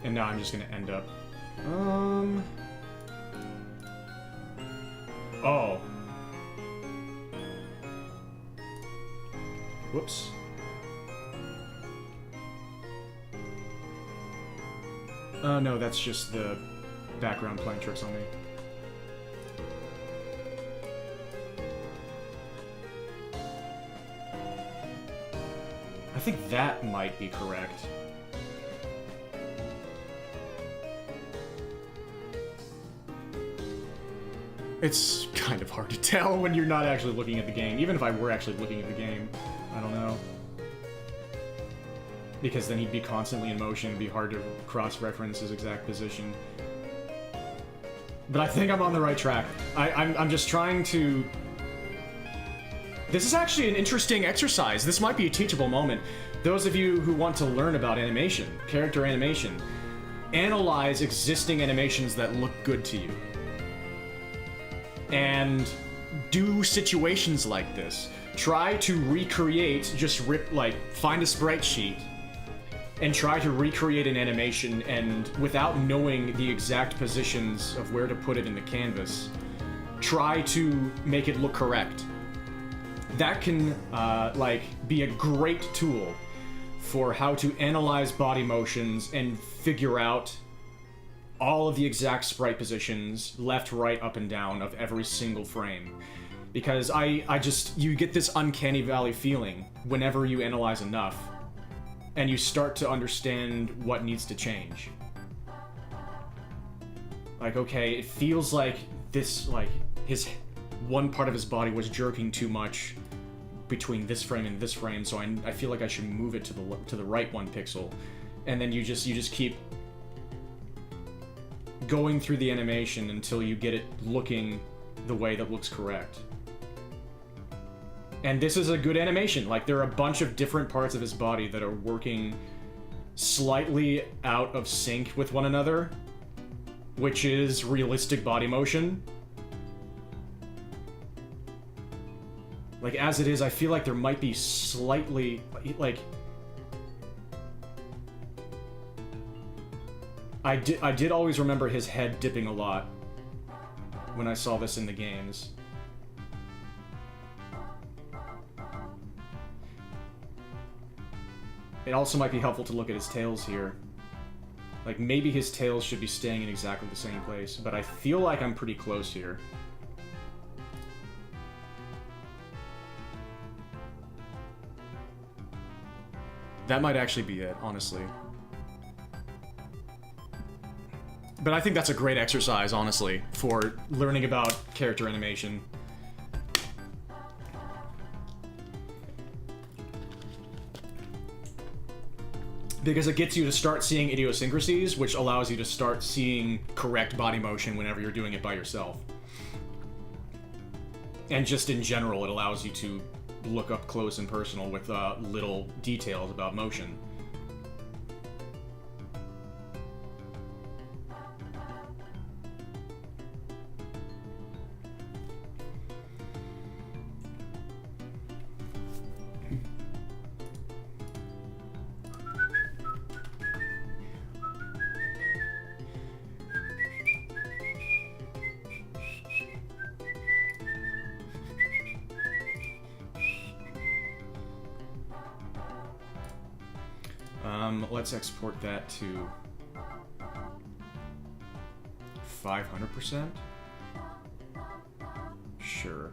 And now I'm just gonna end up... Oh. Whoops. No, that's just the background playing tricks on me. I think that might be correct. It's kind of hard to tell when you're not actually looking at the game. Even if I were actually looking at the game, I don't know. Because then he'd be constantly in motion, it'd be hard to cross-reference his exact position. But I think I'm on the right track. I'm just trying to... This is actually an interesting exercise. This might be a teachable moment. Those of you who want to learn about animation, character animation, analyze existing animations that look good to you. And do situations like this. Try to recreate, find a sprite sheet and try to recreate an animation, and without knowing the exact positions of where to put it in the canvas, try to make it look correct. That can, be a great tool for how to analyze body motions and figure out all of the exact sprite positions, left, right, up, and down of every single frame. Because you get this uncanny valley feeling whenever you analyze enough, and you start to understand what needs to change. Like, okay, it feels like one part of his body was jerking too much between this frame and this frame, so I feel like I should move it to the right 1 pixel. And then you just keep going through the animation until you get it looking the way that looks correct. And this is a good animation. Like, there are a bunch of different parts of his body that are working slightly out of sync with one another, which is realistic body motion. Like, as it is, I feel like there might be slightly, I did always remember his head dipping a lot when I saw this in the games. It also might be helpful to look at his tails here. Like, maybe his tails should be staying in exactly the same place, but I feel like I'm pretty close here. That might actually be it, honestly. But I think that's a great exercise, honestly, for learning about character animation. Because it gets you to start seeing idiosyncrasies, which allows you to start seeing correct body motion whenever you're doing it by yourself. And just in general, it allows you to look up close and personal with little details about motion. Let's export that to 500%. Sure.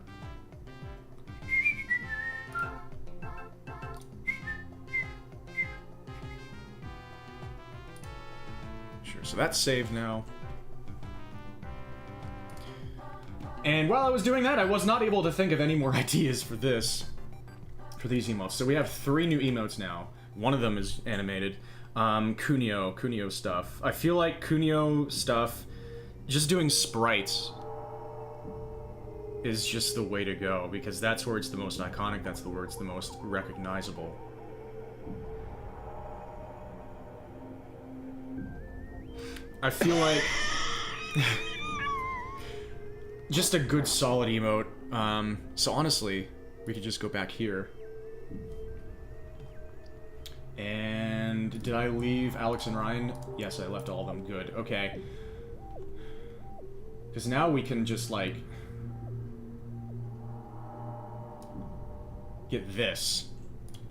Sure, so that's saved now. And while I was doing that, I was not able to think of any more ideas for these emotes. So we have 3 new emotes now. One of them is animated. Kunio stuff. I feel like Kunio stuff, just doing sprites is just the way to go, because that's where it's the most iconic, that's where it's the most recognizable. I feel like just a good solid emote. So honestly, we could just go back here. And And did I leave Alex and Ryan? Yes, I left all of them. Good. Okay. Because now we can just, like... get this.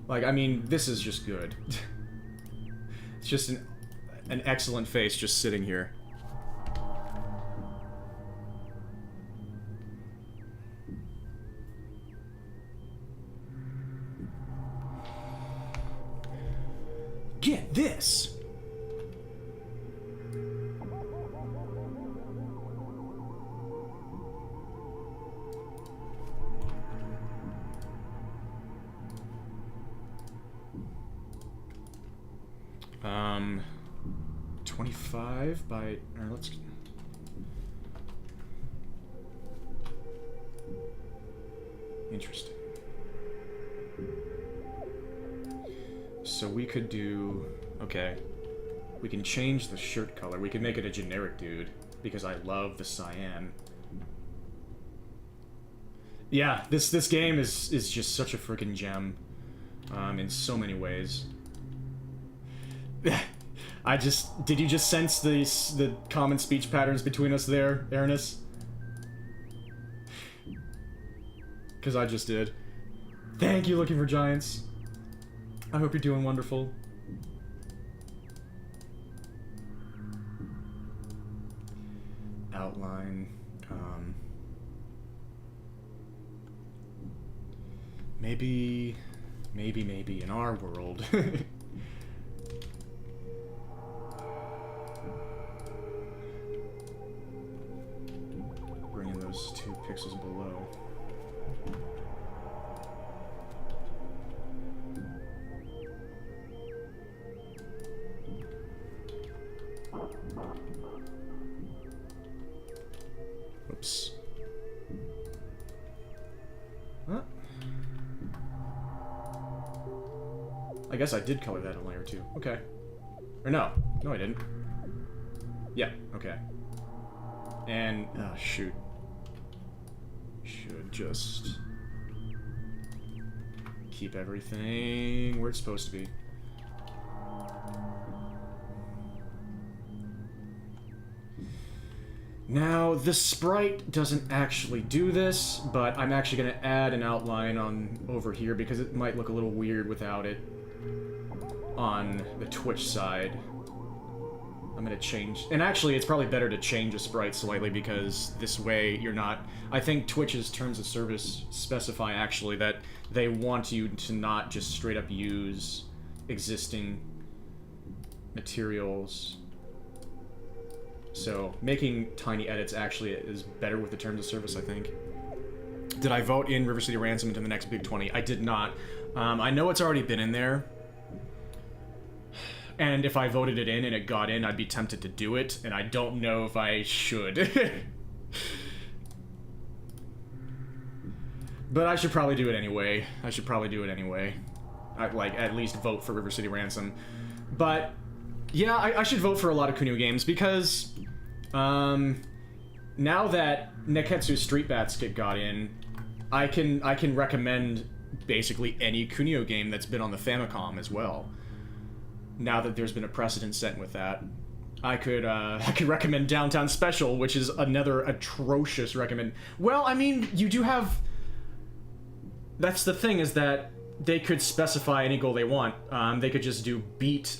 Like, I mean, this is just good. It's just an excellent face just sitting here. Get this! Um, 25 by, or let's... Interesting. So we could do... Okay. We can change the shirt color. We could make it a generic dude, because I love the cyan. Yeah, this game is just such a freaking gem. In so many ways. Did you just sense the common speech patterns between us there, Erinus? Because I just did. Thank you, Looking for Giants. I hope you're doing wonderful. Outline. Maybe in our world. Bring in those 2 pixels below. Oops. Huh? I guess I did color that a layer too. Okay. Or no. No, I didn't. Yeah, okay. And, oh, shoot. Should just keep everything where it's supposed to be. Now, the sprite doesn't actually do this, but I'm actually going to add an outline on over here because it might look a little weird without it on the Twitch side. I'm going to change... And actually, it's probably better to change a sprite slightly because this way you're not... I think Twitch's terms of service specify, actually, that they want you to not just straight up use existing materials. So, making tiny edits actually is better with the terms of service, I think. Did I vote in River City Ransom into the next Big 20? I did not. I know it's already been in there. And if I voted it in and it got in, I'd be tempted to do it, and I don't know if I should. But I should probably do it anyway. I'd, like, at least vote for River City Ransom. But, yeah, I should vote for a lot of Kunio games, because, now that Neketsu Street Basket got in, I can recommend basically any Kunio game that's been on the Famicom as well. Now that there's been a precedent set with that, I could recommend Downtown Special, which is another atrocious recommend. Well, I mean, you do have. That's the thing, is that they could specify any goal they want. They could just do beat.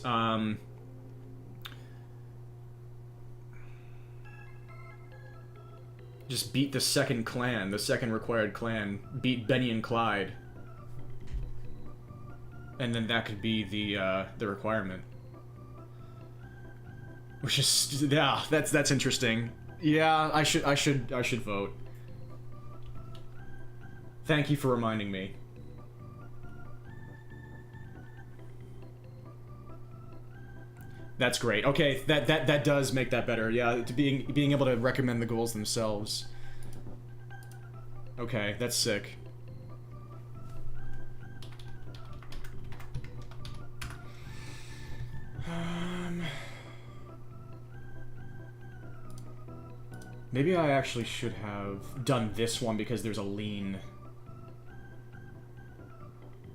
Just beat the second clan, the second required clan. Beat Benny and Clyde. And then that could be the requirement. Which is, yeah, that's interesting. Yeah, I should vote. Thank you for reminding me. That's great. Okay, that does make that better. Yeah, to being able to recommend the goals themselves. Okay, that's sick. Maybe I actually should have done this one because there's a lean.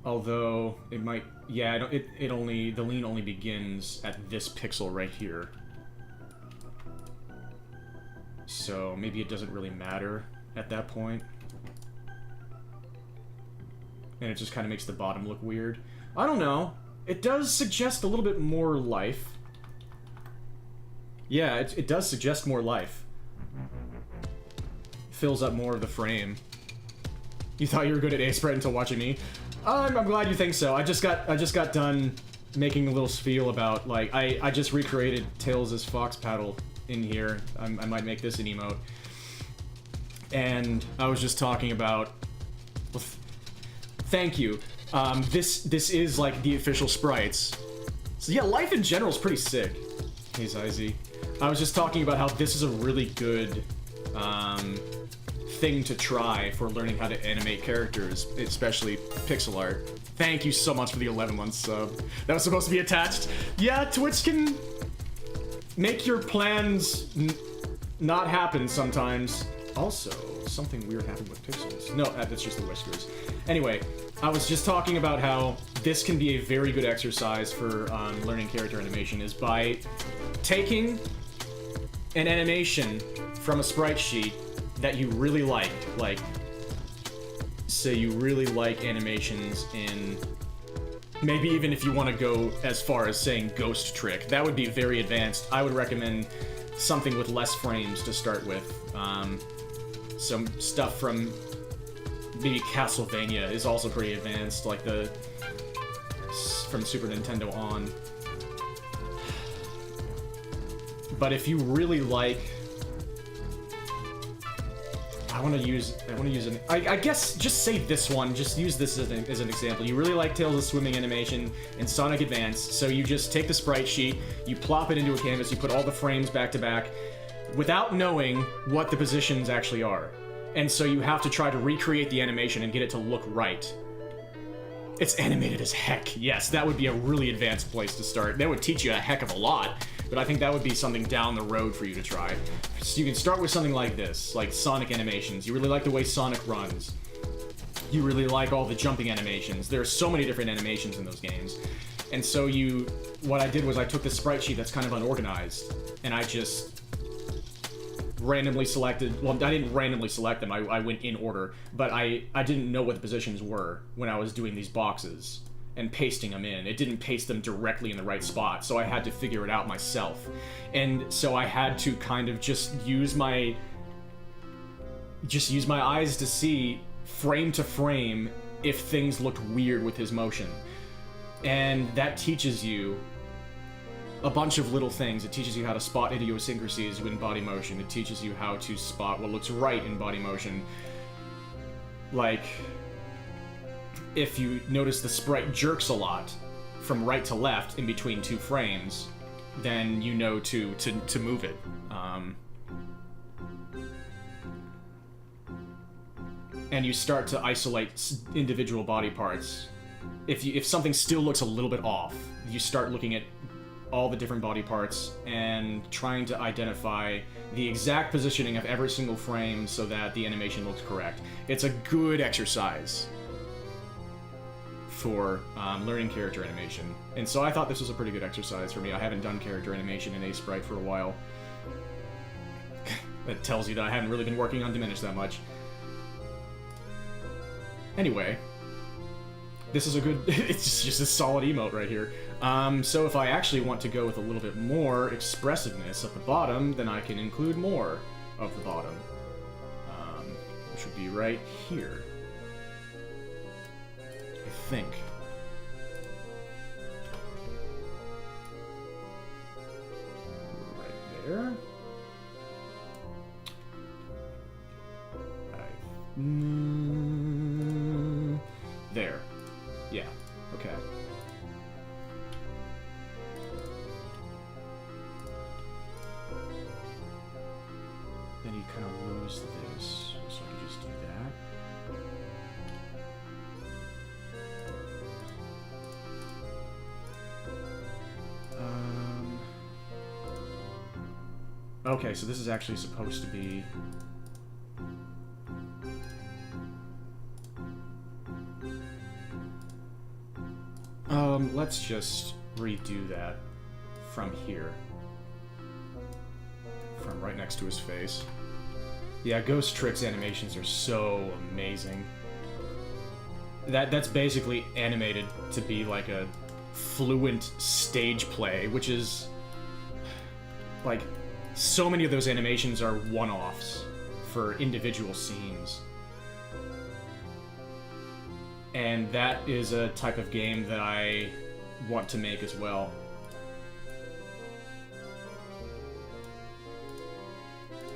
Although, it might... Yeah, it only... The lean only begins at this pixel right here. So, maybe it doesn't really matter at that point. And it just kind of makes the bottom look weird. I don't know. It does suggest a little bit more life. Yeah, it does suggest more life. Fills up more of the frame. You thought you were good at A-Sprite until watching me? I'm glad you think so. I just got done making a little spiel about, like, I just recreated Tails' Fox Paddle in here. I might make this an emote. And I was just talking about... Well, thank you. This is, like, the official sprites. So yeah, life in general is pretty sick. Hey, Zizy. I was just talking about how this is a really good, thing to try for learning how to animate characters, especially pixel art. Thank you so much for the 11-month sub. That was supposed to be attached. Yeah, Twitch can make your plans not happen sometimes. Also, something weird happened with pixels. No, that's just the whiskers. Anyway, I was just talking about how this can be a very good exercise for learning character animation, is by taking an animation from a sprite sheet that you really like, say you really like animations in, maybe even if you want to go as far as saying Ghost Trick, that would be very advanced. I would recommend something with less frames to start with. Some stuff from maybe Castlevania is also pretty advanced, like from Super Nintendo on. But if you really like, I want to use I guess just say this one, just use this as an example. You really like Tails' swimming animation in Sonic Advance, so you just take the sprite sheet, you plop it into a canvas, you put all the frames back to back, without knowing what the positions actually are. And so you have to try to recreate the animation and get it to look right. It's animated as heck. Yes, that would be a really advanced place to start. That would teach you a heck of a lot, but I think that would be something down the road for you to try. So you can start with something like this, like Sonic animations. You really like the way Sonic runs. You really like all the jumping animations. There are so many different animations in those games. And so what I did was I took this sprite sheet that's kind of unorganized, and I just randomly selected, well, I didn't randomly select them, I went in order, but I didn't know what the positions were when I was doing these boxes and pasting them in. It didn't paste them directly in the right spot, so I had to figure it out myself. And so I had to kind of just use my eyes to see frame to frame if things looked weird with his motion. And that teaches you a bunch of little things. It teaches you how to spot idiosyncrasies in body motion. It teaches you how to spot what looks right in body motion. Like, if you notice the sprite jerks a lot from right to left in between two frames, then you know to move it. And you start to isolate individual body parts. If something still looks a little bit off, you start looking at all the different body parts and trying to identify the exact positioning of every single frame so that the animation looks correct. It's a good exercise for learning character animation. And so I thought this was a pretty good exercise for me. I haven't done character animation in A-Sprite for a while. That tells you that I haven't really been working on Diminish that much. Anyway, this is a good, it's just a solid emote right here. So if I actually want to go with a little bit more expressiveness at the bottom, then I can include more of the bottom. Which would be right here. I think. Right there. There. Yeah. Okay. Then you kind of lose this, so I can just do that. Okay, so this is actually supposed to be... Let's just redo that from here. From right next to his face. Yeah, Ghost Trick's animations are so amazing. That's basically animated to be like a fluent stage play, which is... like, so many of those animations are one-offs for individual scenes. And that is a type of game that I want to make as well.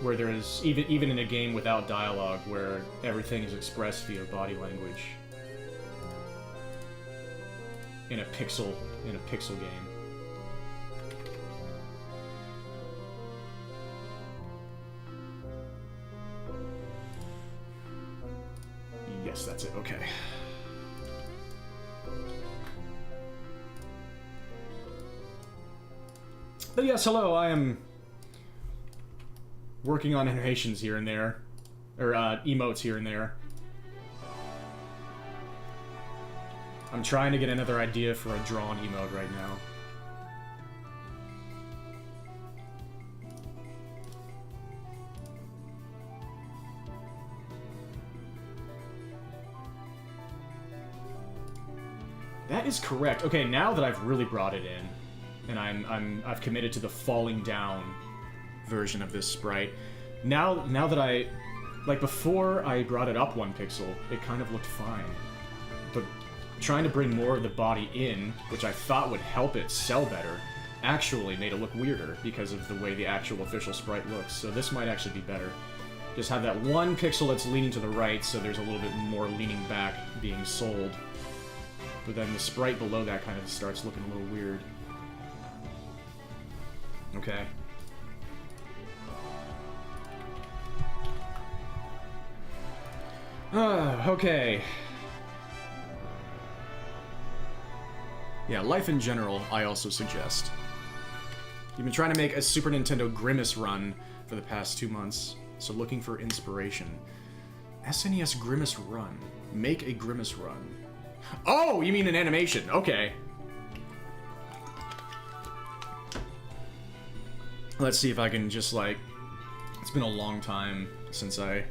Where there is, even in a game without dialogue, where everything is expressed via body language. In a pixel game. Yes, that's it, okay. But yes, hello, I am working on animations here and there. Or, emotes here and there. I'm trying to get another idea for a drawn emote right now. That is correct. Okay, now that I've really brought it in, and I've committed to the falling down version of this sprite. Now that I, like, before I brought it up 1 pixel, it kind of looked fine. But trying to bring more of the body in, which I thought would help it sell better, actually made it look weirder because of the way the actual official sprite looks. So this might actually be better. Just have that 1 pixel that's leaning to the right, so there's a little bit more leaning back being sold. But then the sprite below that kind of starts looking a little weird. Okay. Okay. Yeah, life in general, I also suggest. You've been trying to make a Super Nintendo Grimace run for the past 2 months, so looking for inspiration. SNES Grimace Run. Make a Grimace Run. Oh, you mean an animation. Okay. Let's see if I can just, like... It's been a long time since I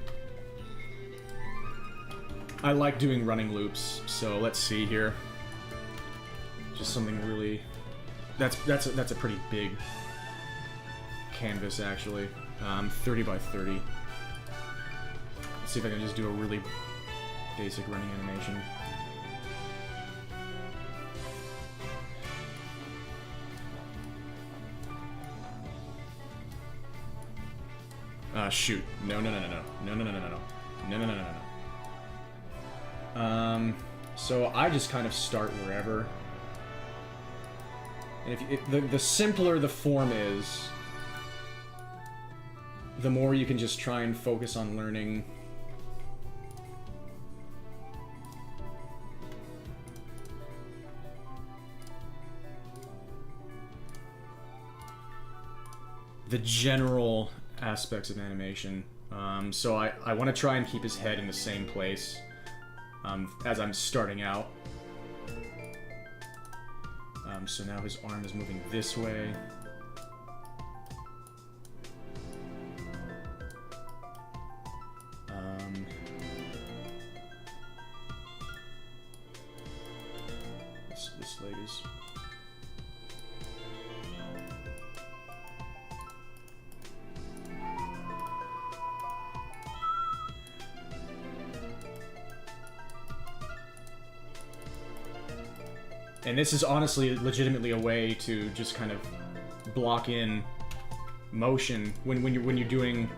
like doing running loops, so let's see here. Just something really... That's a pretty big canvas, actually. 30 by 30. Let's see if I can just do a really basic running animation. Shoot. No. So I just kind of start wherever. And if the simpler the form is, the more you can just try and focus on learning the general aspects of animation. So I want to try and keep his head in the same place as I'm starting out. So now his arm is moving this way. This leg is... And this is honestly, legitimately a way to just kind of block in motion when you're doing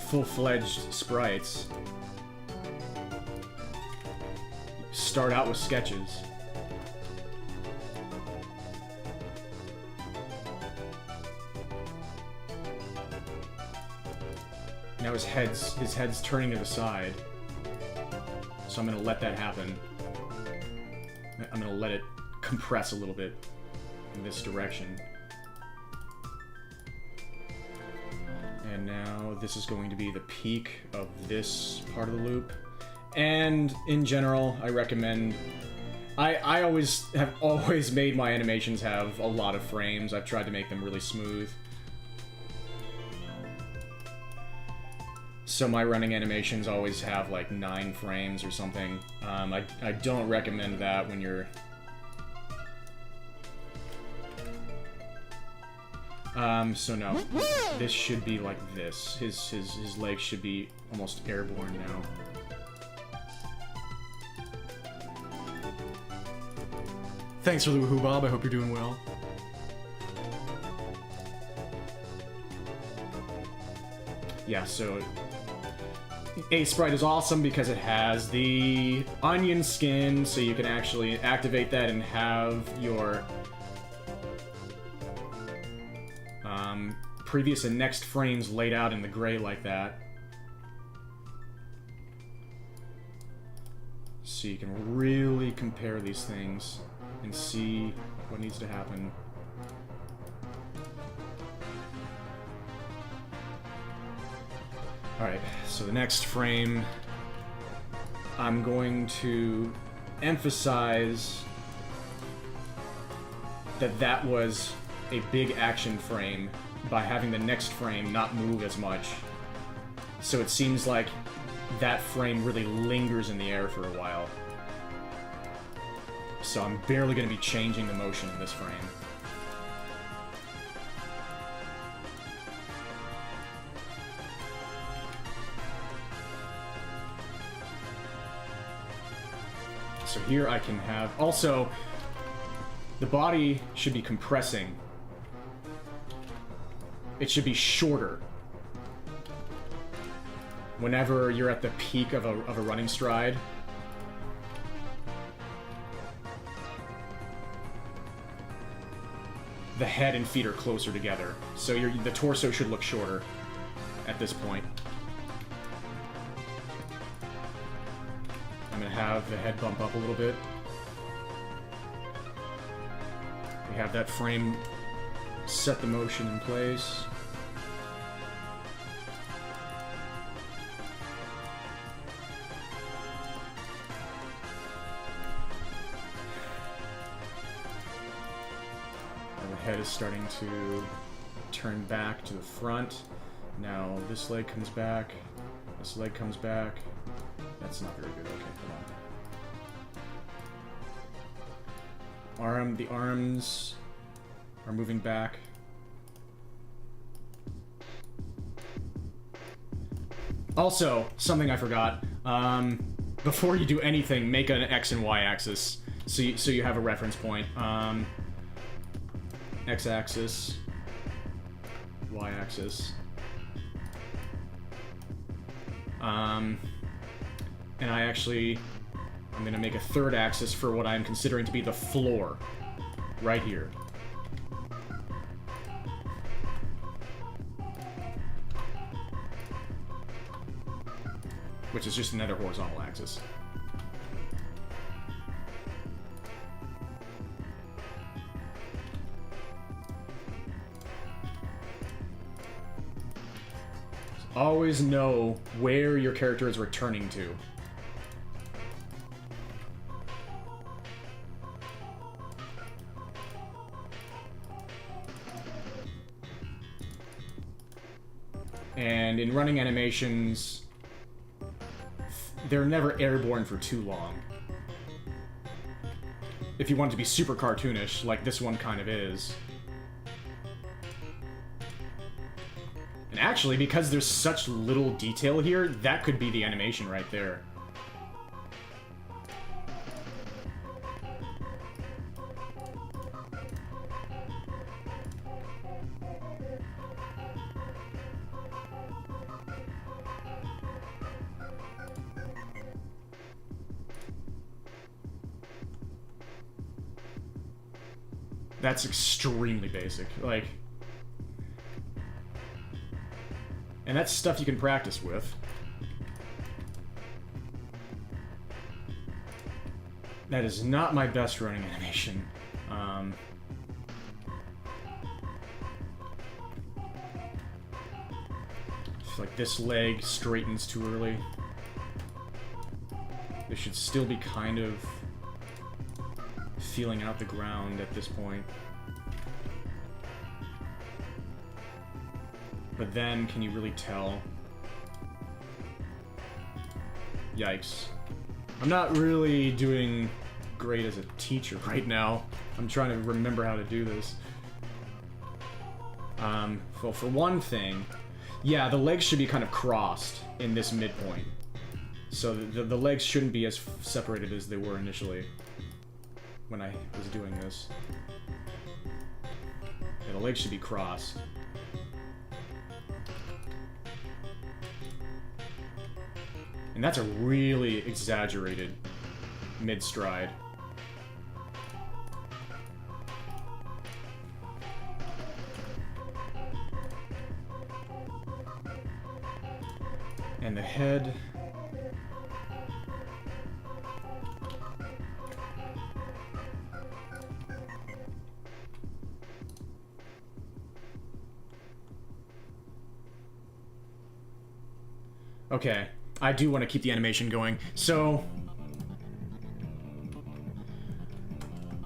full-fledged sprites. Start out with sketches. Now his head's turning to the side. So I'm gonna let that happen. I'm gonna let it compress a little bit in this direction. And now this is going to be the peak of this part of the loop. And in general, I recommend I have always made my animations have a lot of frames. I've tried to make them really smooth. So my running animations always have like 9 frames or something. I don't recommend that when you're... so no. This should be like this. His legs should be almost airborne now. Thanks for the woohoo, Bob. I hope you're doing well. Yeah, so... A-Sprite is awesome because it has the onion skin, so you can actually activate that and have your previous and next frames laid out in the gray like that. So you can really compare these things and see what needs to happen. Alright, so the next frame, I'm going to emphasize that that was a big action frame by having the next frame not move as much. So it seems like that frame really lingers in the air for a while. So I'm barely going to be changing the motion in this frame. So here I can have... Also, the body should be compressing. It should be shorter. Whenever you're at the peak of a running stride. The head and feet are closer together. So the torso should look shorter at this point. I'm gonna have the head bump up a little bit. We have that frame set the motion in place. And the head is starting to turn back to the front. Now this leg comes back. This leg comes back. That's not very good. Okay, hold on. The arms are moving back. Also, something I forgot. Before you do anything, make an X and Y axis, so you have a reference point. X axis, Y axis. And I'm gonna make a third axis for what I'm considering to be the floor, right here. Which is just another horizontal axis. Always know where your character is returning to. And in running animations, they're never airborne for too long. If you want it to be super cartoonish, like this one kind of is. And actually, because there's such little detail here, that could be the animation right there. That's extremely basic, like... And that's stuff you can practice with. That is not my best running animation. Like this leg straightens too early. This should still be kind of feeling out the ground at this point. But then, can you really tell? Yikes. I'm not really doing great as a teacher right now. I'm trying to remember how to do this. Well, for one thing, yeah, the legs should be kind of crossed in this midpoint. So the legs shouldn't be as separated as they were initially when I was doing this. Yeah, the legs should be crossed. And that's a really exaggerated mid-stride. And the head... Okay, I do want to keep the animation going. So,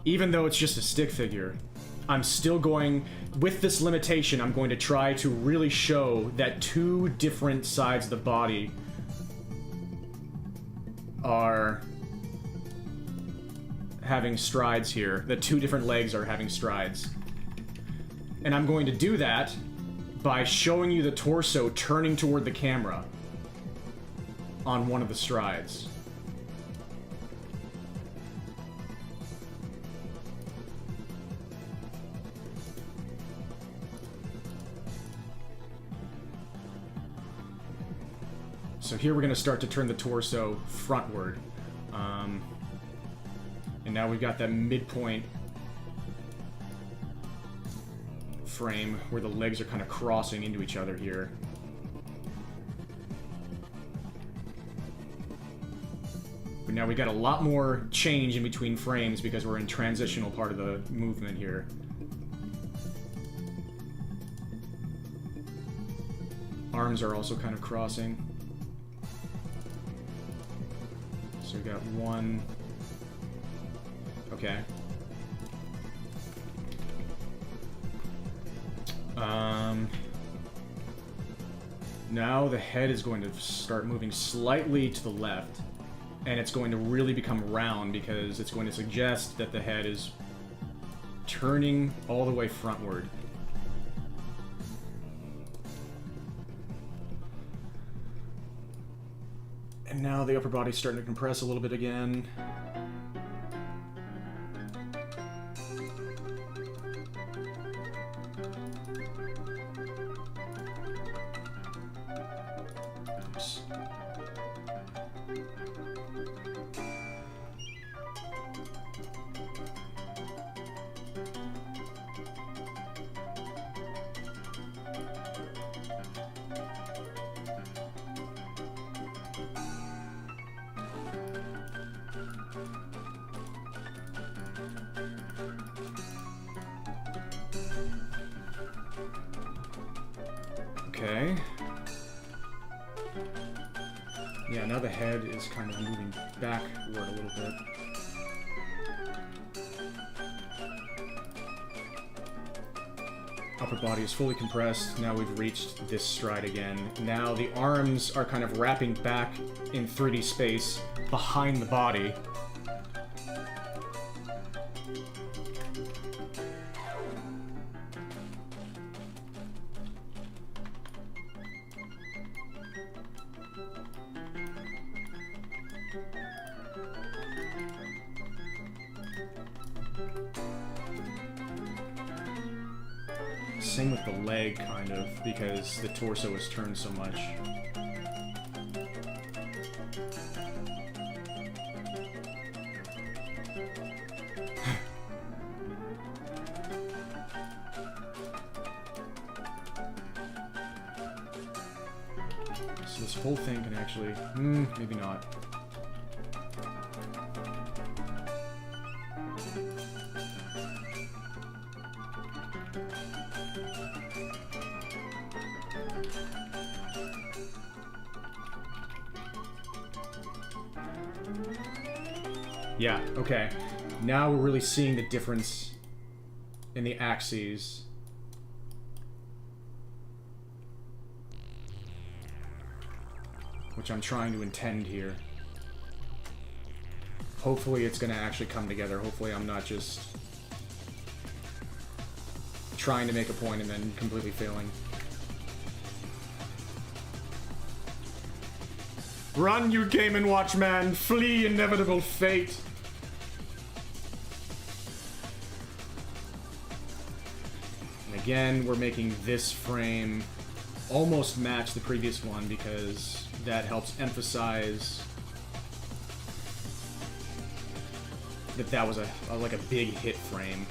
even though it's just a stick figure, I'm still going, with this limitation, I'm going to try to really show that two different sides of the body are having strides here. The two different legs are having strides. And I'm going to do that by showing you the torso turning toward the camera on one of the strides. So here we're going to start to turn the torso frontward. And now we've got that midpoint frame where the legs are kind of crossing into each other here. But now we got a lot more change in between frames because we're in transitional part of the movement here. Arms are also kind of crossing. So we got one... Okay. Now the head is going to start moving slightly to the left. And it's going to really become round because it's going to suggest that the head is turning all the way frontward. And now the upper body's starting to compress a little bit again. Oops. Okay. Yeah, now the head is kind of moving backward a little bit. Upper body is fully compressed. Now we've reached this stride again. Now the arms are kind of wrapping back in 3D space behind the body. Same with the leg, kind of, because the torso is turned so much. So this whole thing can actually... maybe not. Yeah, okay. Now we're really seeing the difference in the axes. Which I'm trying to intend here. Hopefully it's gonna actually come together. Hopefully I'm not just trying to make a point and then completely failing. Run, you Game & Watch man! Flee inevitable fate! And again, we're making this frame almost match the previous one because that helps emphasize that that was like a big hit frame.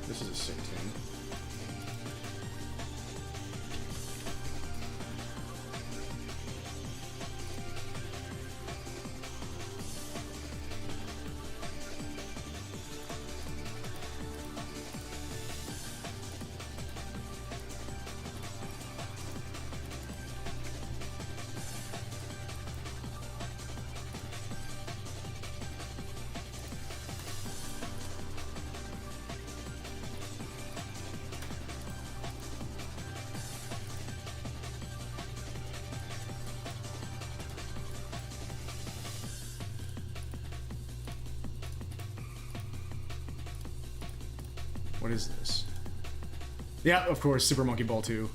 This is a sick tune. What is this? Yeah, of course, Super Monkey Ball 2.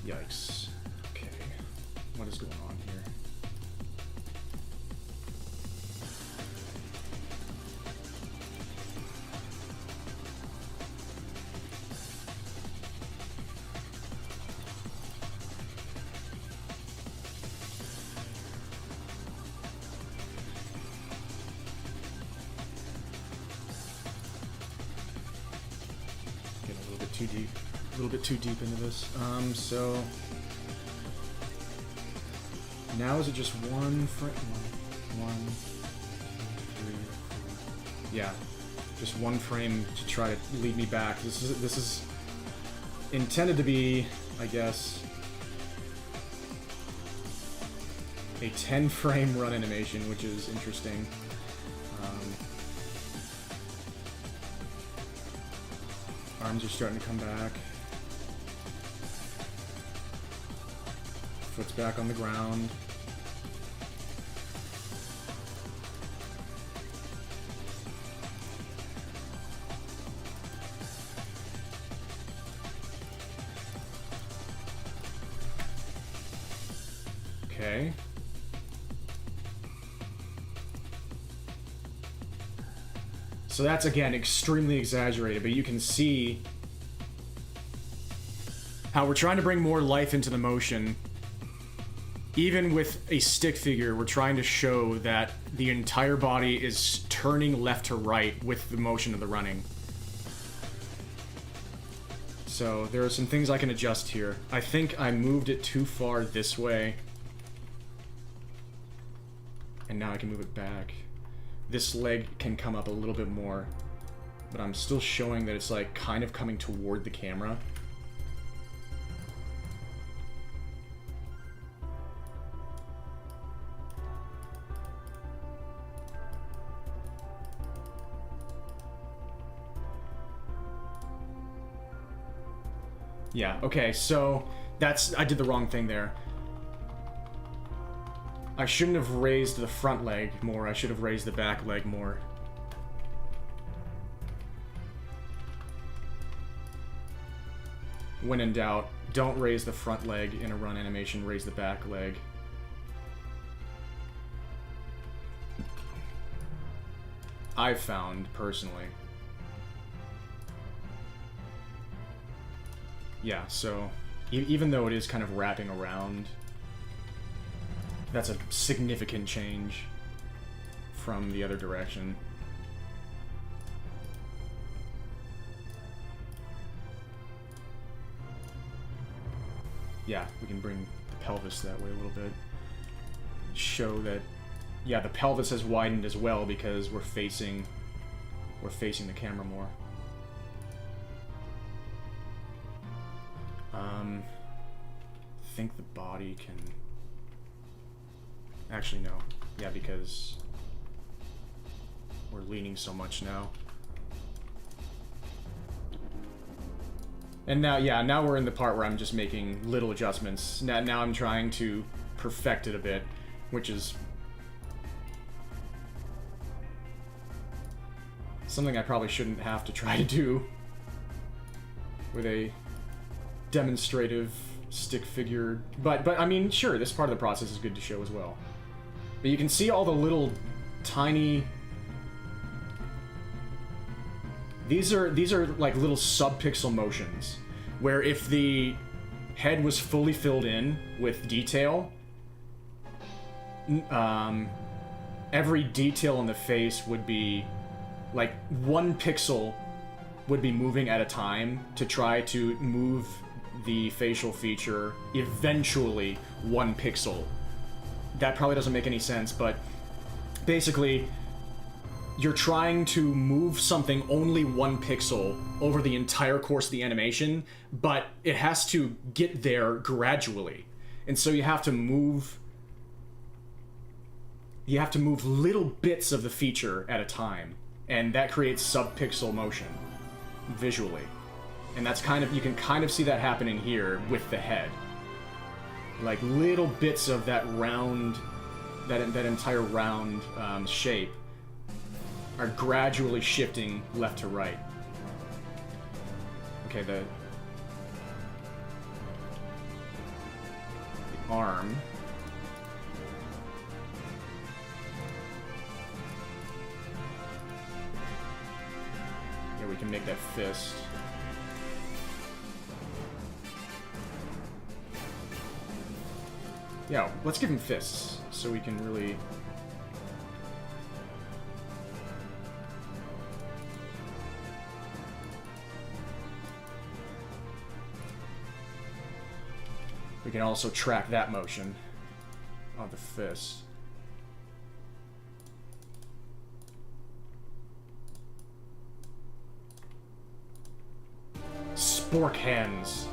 Yikes. Okay. What is going on here? Too deep, a little bit too deep into this. So now is it just one frame? One, two, three, four. Yeah, just one frame to try to lead me back. This is intended to be, I guess, a 10-frame run animation, which is interesting. Arms are starting to come back. Foot's back on the ground. Okay. So that's, again, extremely exaggerated, but you can see how we're trying to bring more life into the motion. Even with a stick figure, we're trying to show that the entire body is turning left to right with the motion of the running. So there are some things I can adjust here. I think I moved it too far this way. And now I can move it back. This leg can come up a little bit more, but I'm still showing that it's like kind of coming toward the camera. Yeah, okay, so I did the wrong thing there. I shouldn't have raised the front leg more, I should have raised the back leg more. When in doubt, don't raise the front leg in a run animation, raise the back leg. I've found, personally. Yeah, so even though it is kind of wrapping around, that's a significant change from the other direction. Yeah, we can bring the pelvis that way a little bit. Show that, yeah, the pelvis has widened as well because we're facing the camera more. Think the body can... Actually, no. Yeah, because we're leaning so much now. And now, yeah, now we're in the part where I'm just making little adjustments. Now I'm trying to perfect it a bit, which is something I probably shouldn't have to try to do with a demonstrative stick figure. But I mean, sure, this part of the process is good to show as well. But you can see all the little tiny... These are like little sub-pixel motions, where if the head was fully filled in with detail, every detail on the face would be like 1 pixel would be moving at a time to try to move the facial feature eventually 1 pixel. That probably doesn't make any sense, but basically you're trying to move something only 1 pixel over the entire course of the animation, but it has to get there gradually. And so you have to move little bits of the feature at a time, and that creates sub-pixel motion visually. And that's kind of, you can kind of see that happening here with the head. Like little bits of that round, that entire round shape are gradually shifting left to right. Okay, the arm. Yeah, we can make that fist. Yeah, let's give him fists so we can really... We can also track that motion of the fist. Spork hands.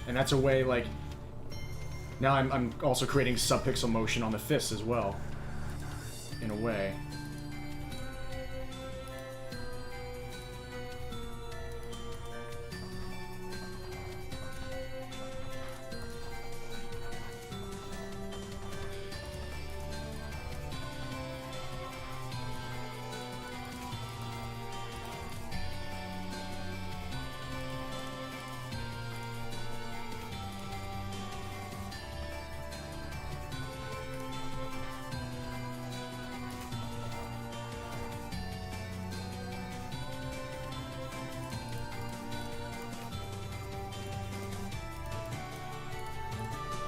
And that's a way, like... Now I'm also creating sub-pixel motion on the fists as well. In a way.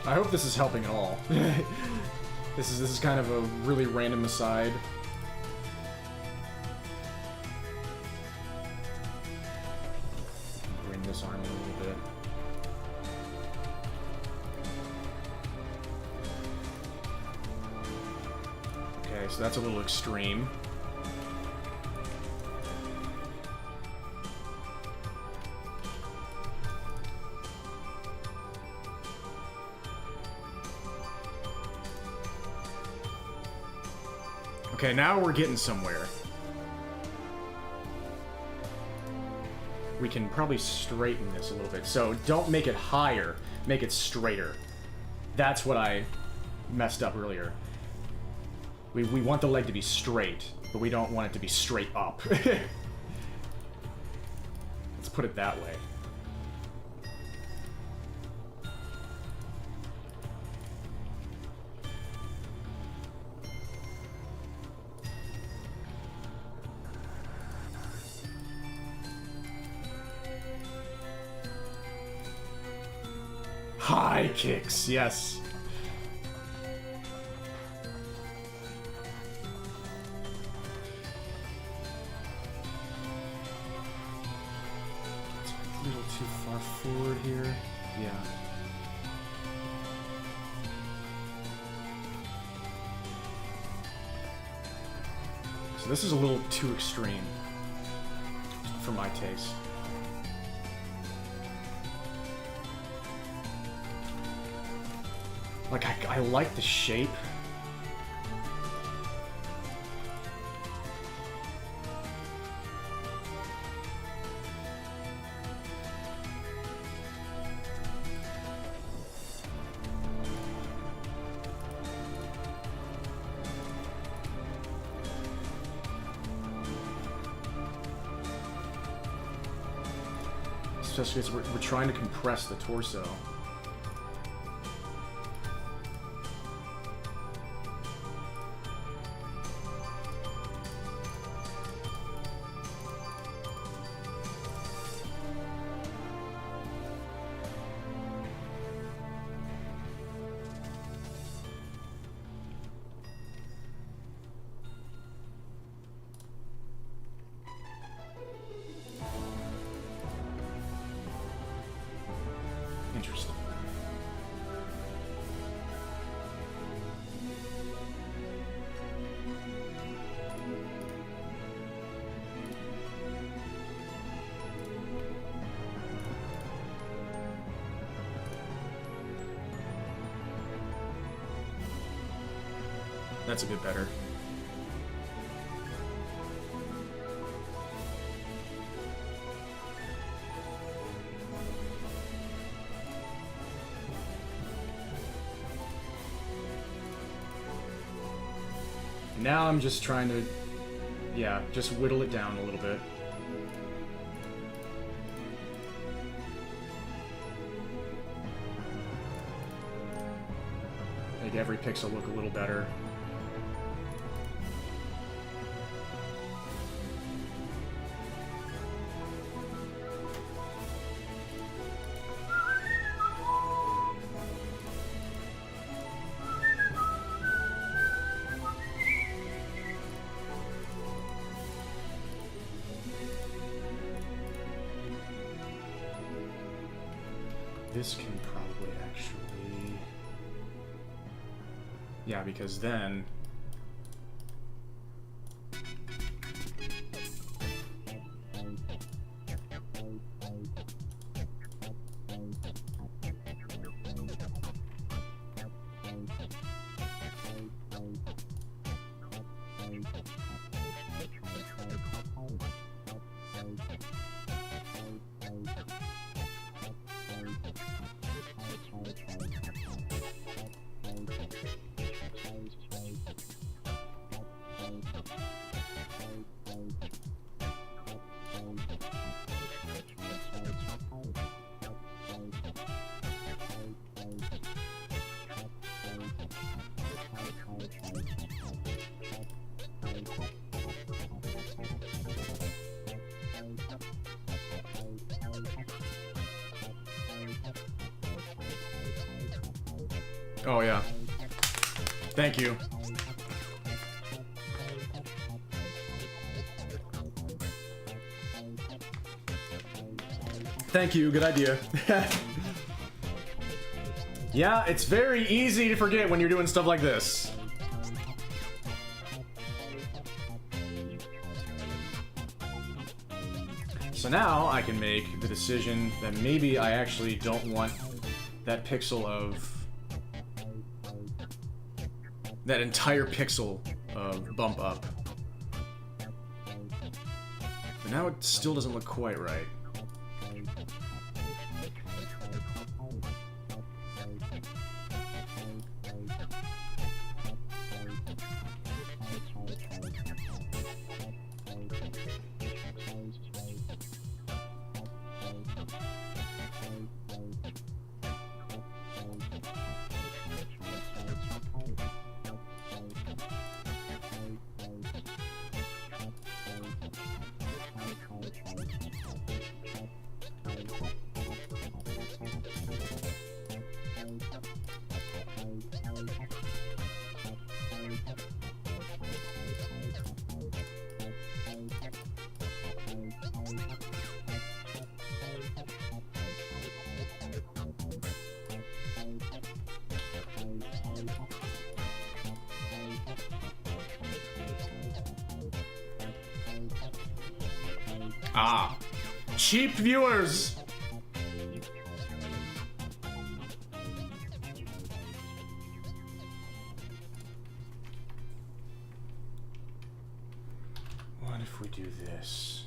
I hope this is helping at all. This is kind of a really random aside. Bring this arm a little bit. Okay, so that's a little extreme. Okay, now we're getting somewhere. We can probably straighten this a little bit. So don't make it higher, make it straighter. That's what I messed up earlier. We want the leg to be straight, but we don't want it to be straight up. Let's put it that way. High kicks, yes. too far forward here. Yeah. So this is a little too extreme for my taste. Like, I like the shape. Especially because we're trying to compress the torso. Interesting. That's a bit better. Now I'm just trying to, yeah, just whittle it down a little bit. Make every pixel look a little better. This can probably actually... Yeah, because then... Oh, yeah. Thank you. Thank you, good idea. Yeah, it's very easy to forget when you're doing stuff like this. So now I can make the decision that maybe I actually don't want that pixel of... that entire pixel of bump up. But now it still doesn't look quite right. Ah. Cheap viewers! What if we do this?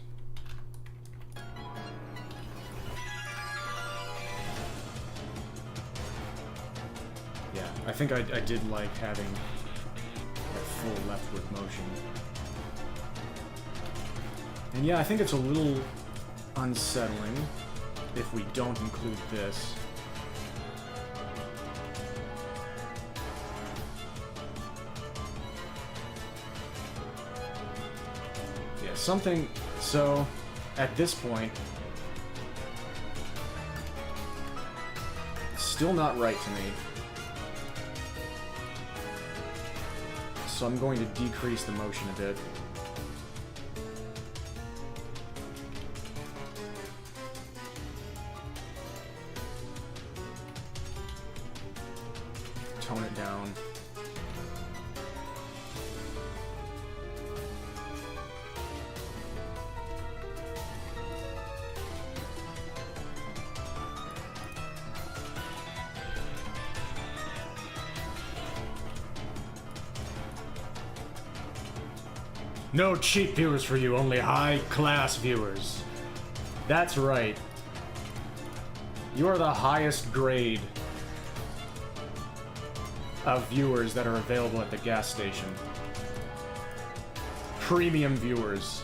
Yeah, I think I did like having that full leftward motion. And yeah, I think it's a little unsettling if we don't include this. Yeah, something... So, at this point... Still not right to me. So I'm going to decrease the motion a bit. Tone it down. No cheap viewers for you, only high-class viewers. That's right. You are the highest grade of viewers that are available at the gas station. Premium viewers.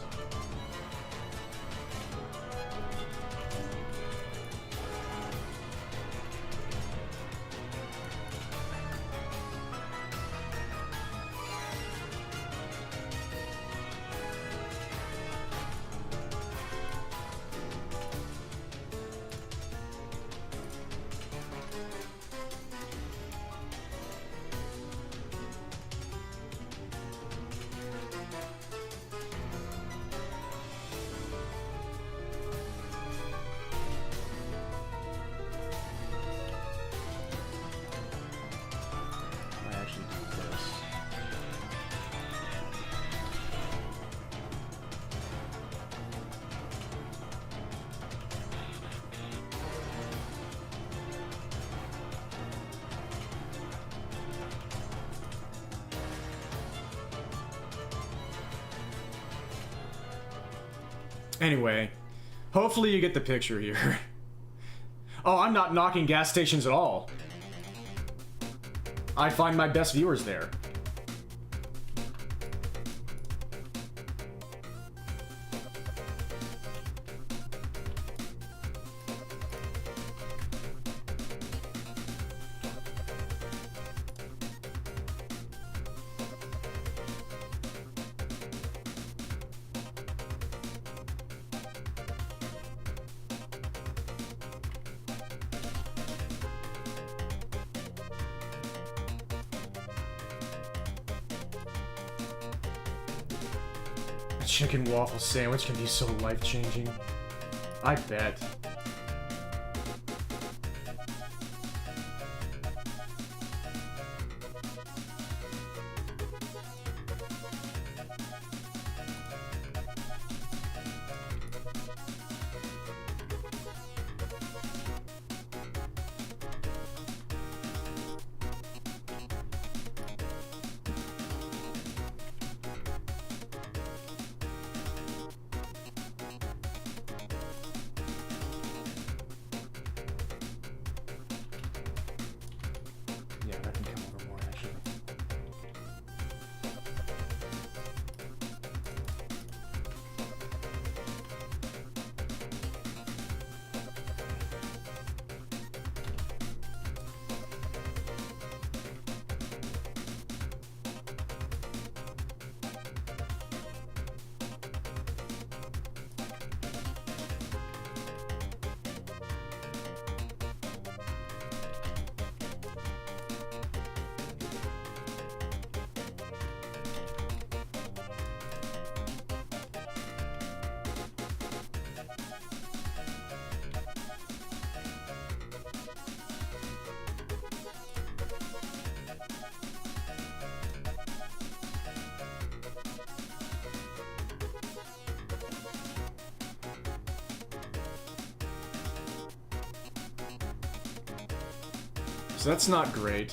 Anyway, hopefully you get the picture here. Oh, I'm not knocking gas stations at all. I find my best viewers there. A chicken waffle sandwich can be so life-changing. I bet. So that's not great.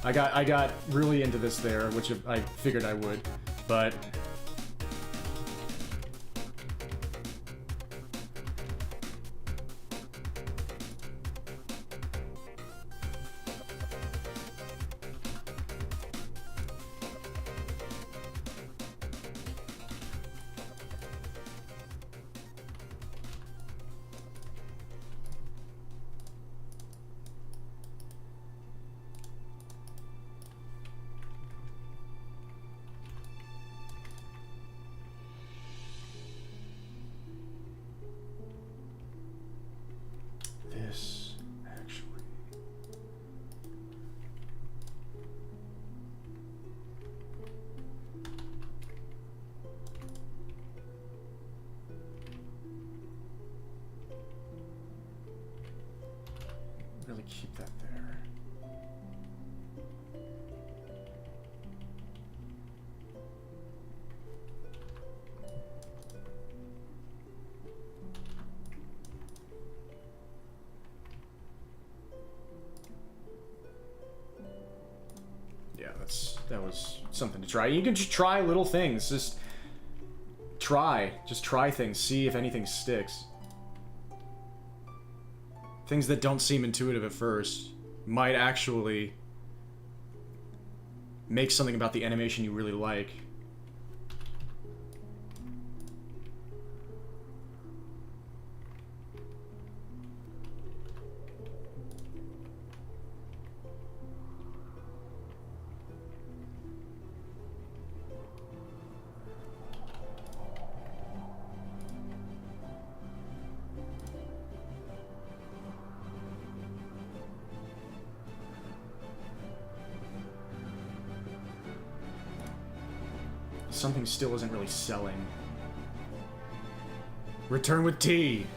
I got really into this there, which I figured I would, but this actually. Really keep that there. Yeah, that was something to try. You can just try little things. Just try things. See if anything sticks. Things that don't seem intuitive at first might actually make something about the animation you really like. Something still isn't really selling. Return with tea!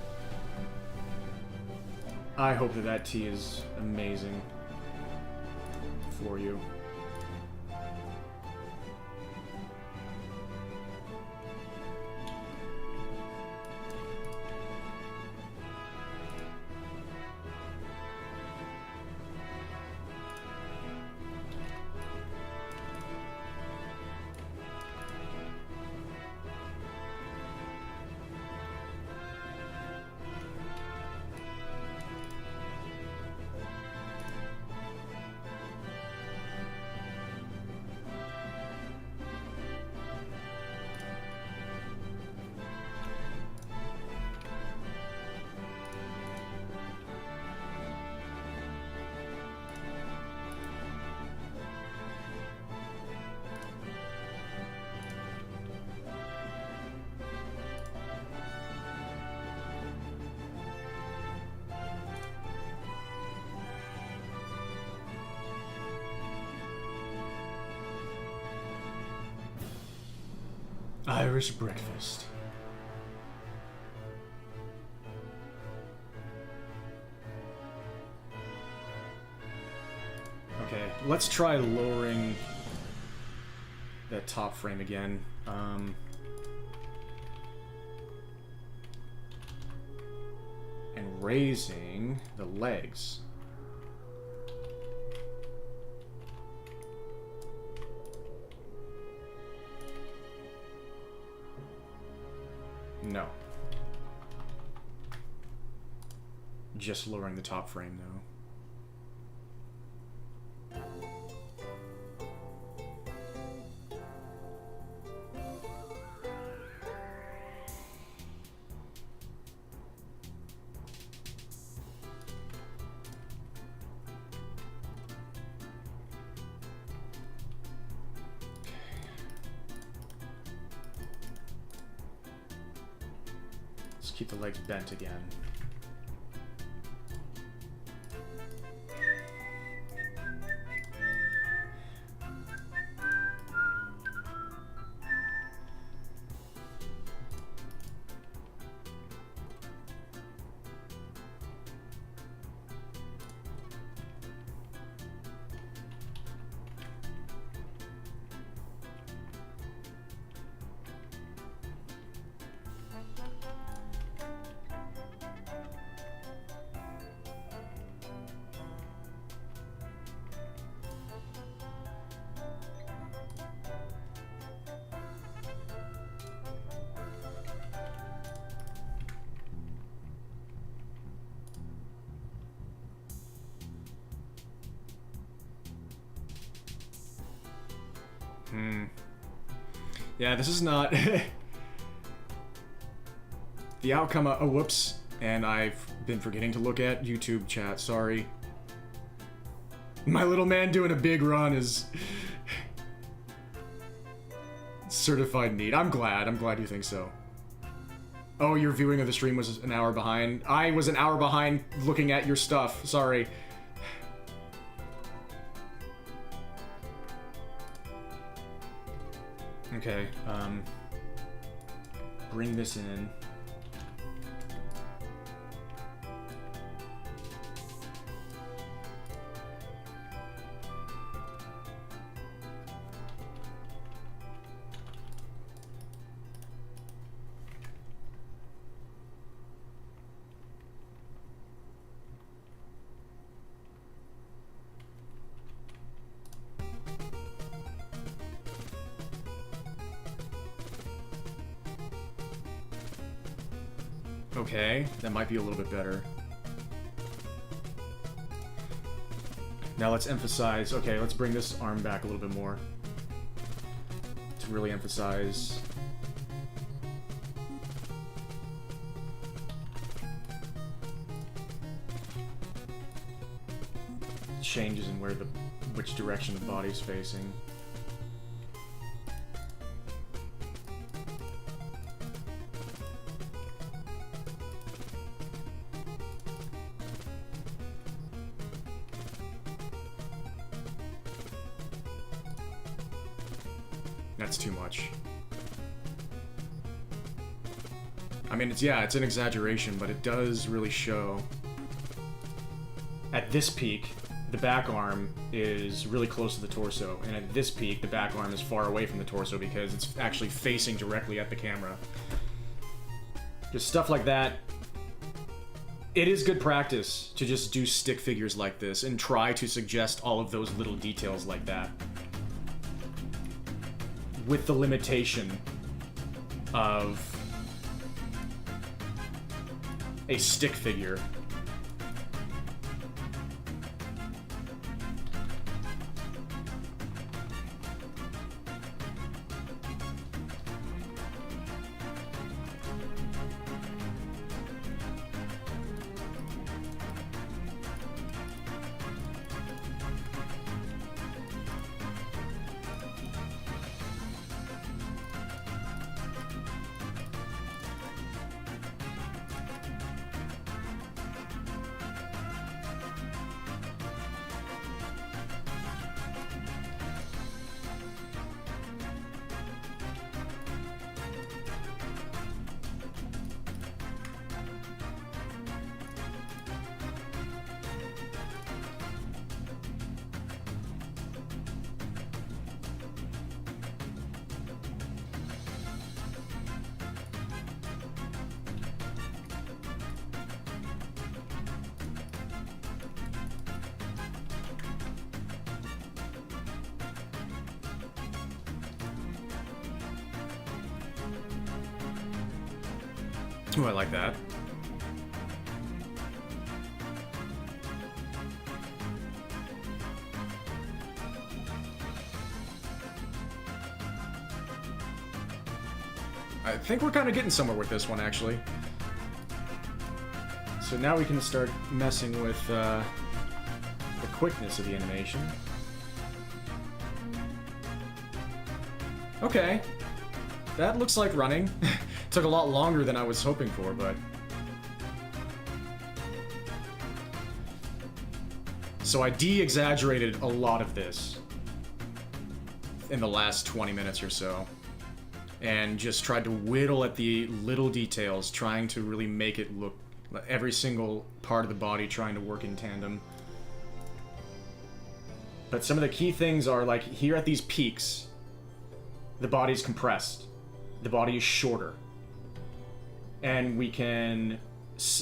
I hope that tea is amazing for you. Irish breakfast. Okay, let's try lowering that top frame again. And raising the legs. No. Just lowering the top frame, though. Let's keep the legs bent again. Yeah, this is not... the outcome... oh, whoops. And I've been forgetting to look at YouTube chat, sorry. My little man doing a big run is... certified neat. I'm glad you think so. Oh, your viewing of the stream was an hour behind. I was an hour behind looking at your stuff, sorry. Okay, bring this in. Okay, that might be a little bit better. Now let's emphasize... okay, let's bring this arm back a little bit more. To really emphasize... changes in where which direction the body's facing. That's too much. I mean, it's an exaggeration, but it does really show. At this peak, the back arm is really close to the torso, and at this peak, the back arm is far away from the torso because it's actually facing directly at the camera. Just stuff like that. It is good practice to just do stick figures like this and try to suggest all of those little details like that. With the limitation of a stick figure. Ooh, I like that. I think we're kind of getting somewhere with this one, actually. So now we can start messing with the quickness of the animation. Okay. That looks like running. Took a lot longer than I was hoping for, but... So I de-exaggerated a lot of this in the last 20 minutes or so. And just tried to whittle at the little details, trying to really make it look... every single part of the body trying to work in tandem. But some of the key things are, like, here at these peaks, the body's compressed. The body is shorter. And we can...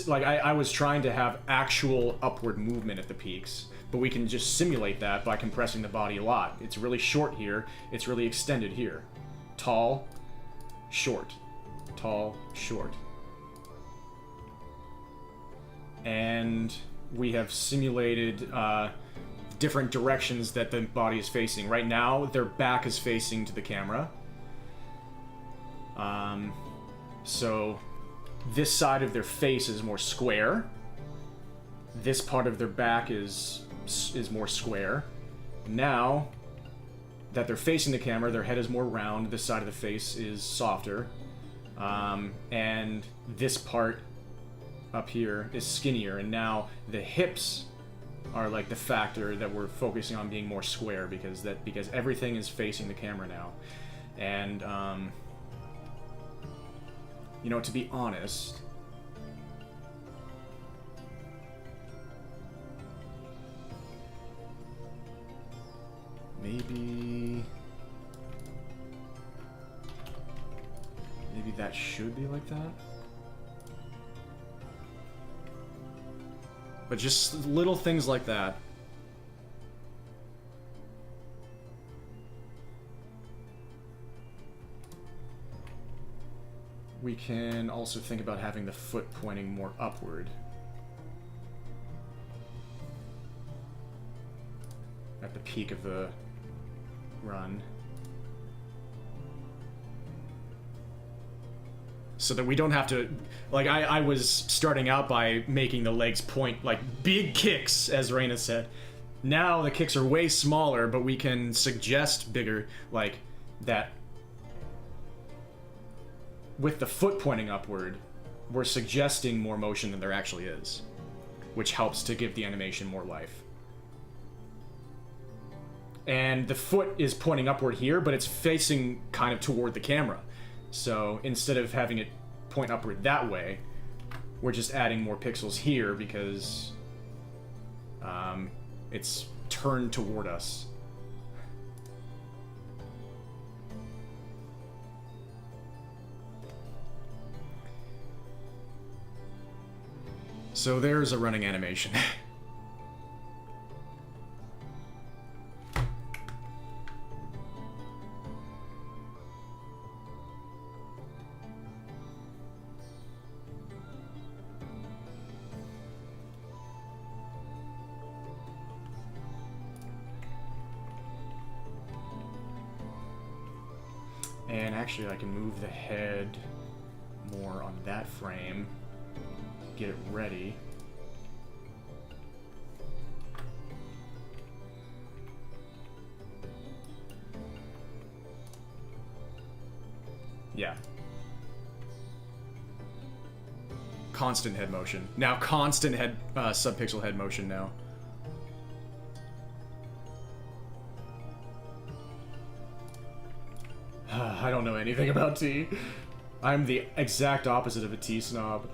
like, I was trying to have actual upward movement at the peaks, but we can just simulate that by compressing the body a lot. It's really short here. It's really extended here. Tall, short. Tall, short. And we have simulated different directions that the body is facing. Right now, their back is facing to the camera. So this side of their face is more square. This part of their back is more square. Now that they're facing the camera, their head is more round. This side of the face is softer. And this part up here is skinnier. And now the hips are like the factor that we're focusing on being more square because everything is facing the camera now. And you know, to be honest, maybe that should be like that. But just little things like that. We can also think about having the foot pointing more upward. At the peak of the run. So that we don't have to... Like, I was starting out by making the legs point, like, big kicks, as Reina said. Now the kicks are way smaller, but we can suggest bigger, like, that... With the foot pointing upward, we're suggesting more motion than there actually is. Which helps to give the animation more life. And the foot is pointing upward here, but it's facing kind of toward the camera. So instead of having it point upward that way, we're just adding more pixels here because it's turned toward us. So there's a running animation. And actually I can move the head more on that frame, get it ready. Yeah. Constant head motion. Now constant head, subpixel head motion now. I don't know anything about tea. I'm the exact opposite of a tea snob.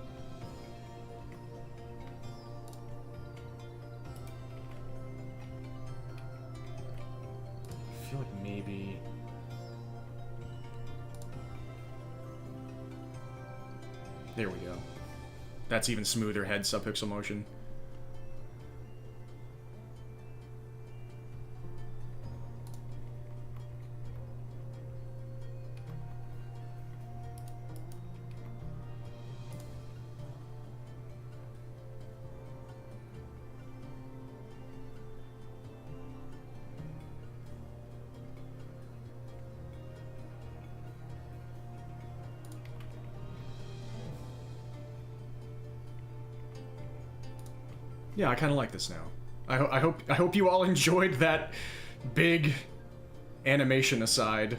I feel like maybe... There we go. That's even smoother head subpixel motion. Yeah, I kind of like this now. I hope you all enjoyed that big animation aside.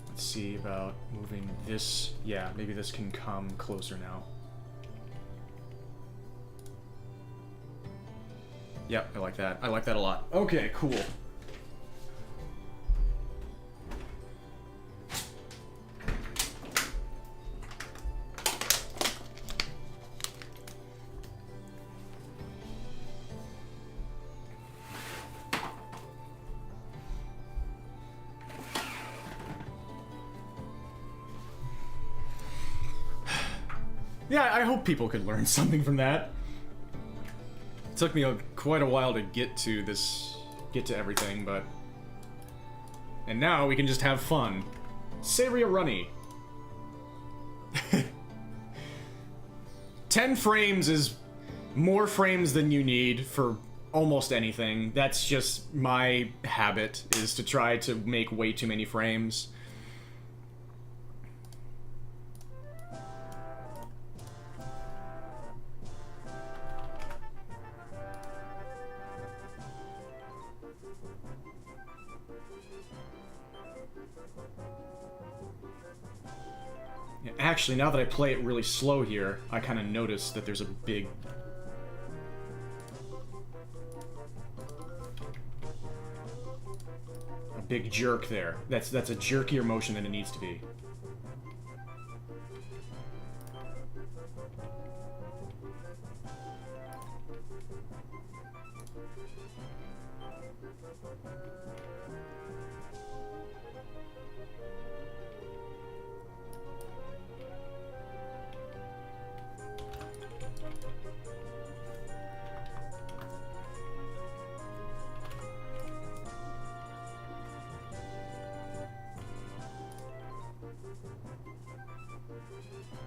Let's see about moving this. Yeah, maybe this can come closer now. Yep, I like that. I like that a lot. Okay, cool. Yeah, I hope people could learn something from that. It took me quite a while to get to everything, but... And now we can just have fun. Seiria Runny. 10 frames is more frames than you need for almost anything. That's just my habit, is to try to make way too many frames. Yeah, actually, now that I play it really slow here, I kind of notice that there's a big jerk there. That's a jerkier motion than it needs to be.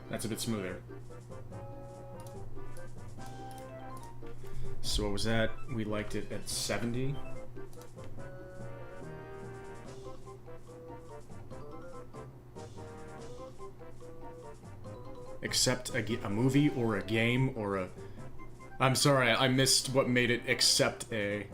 That's a bit smoother. So what was that? We liked it at 70. Except a movie or a game or a... I'm sorry, I missed what made it except a...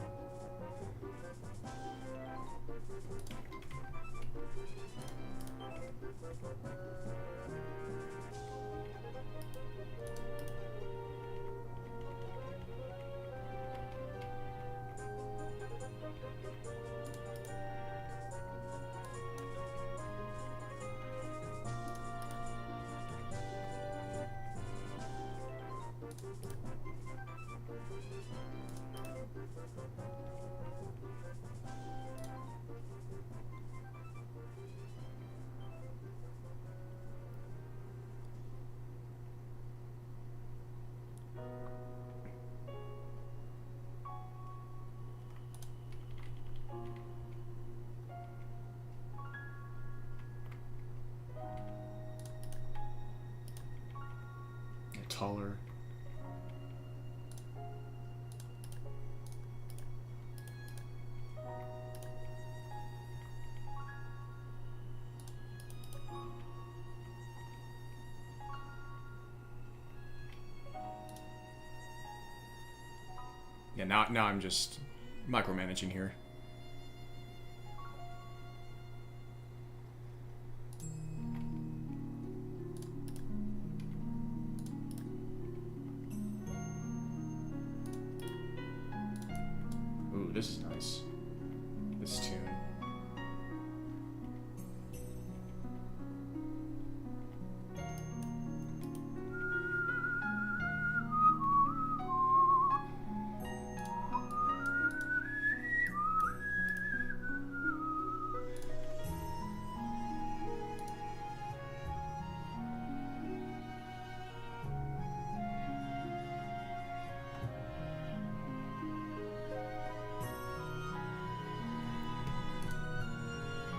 taller. Yeah, now I'm just micromanaging here. Ooh, this is nice. This tune.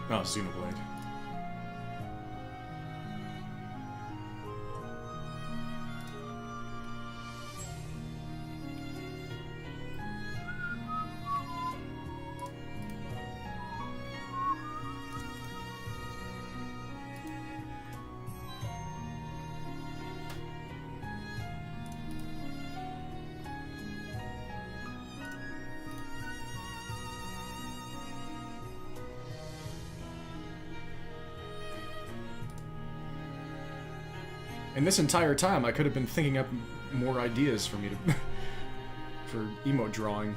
Oh, Xenoblade. And this entire time, I could have been thinking up more ideas for me to... for emote drawing.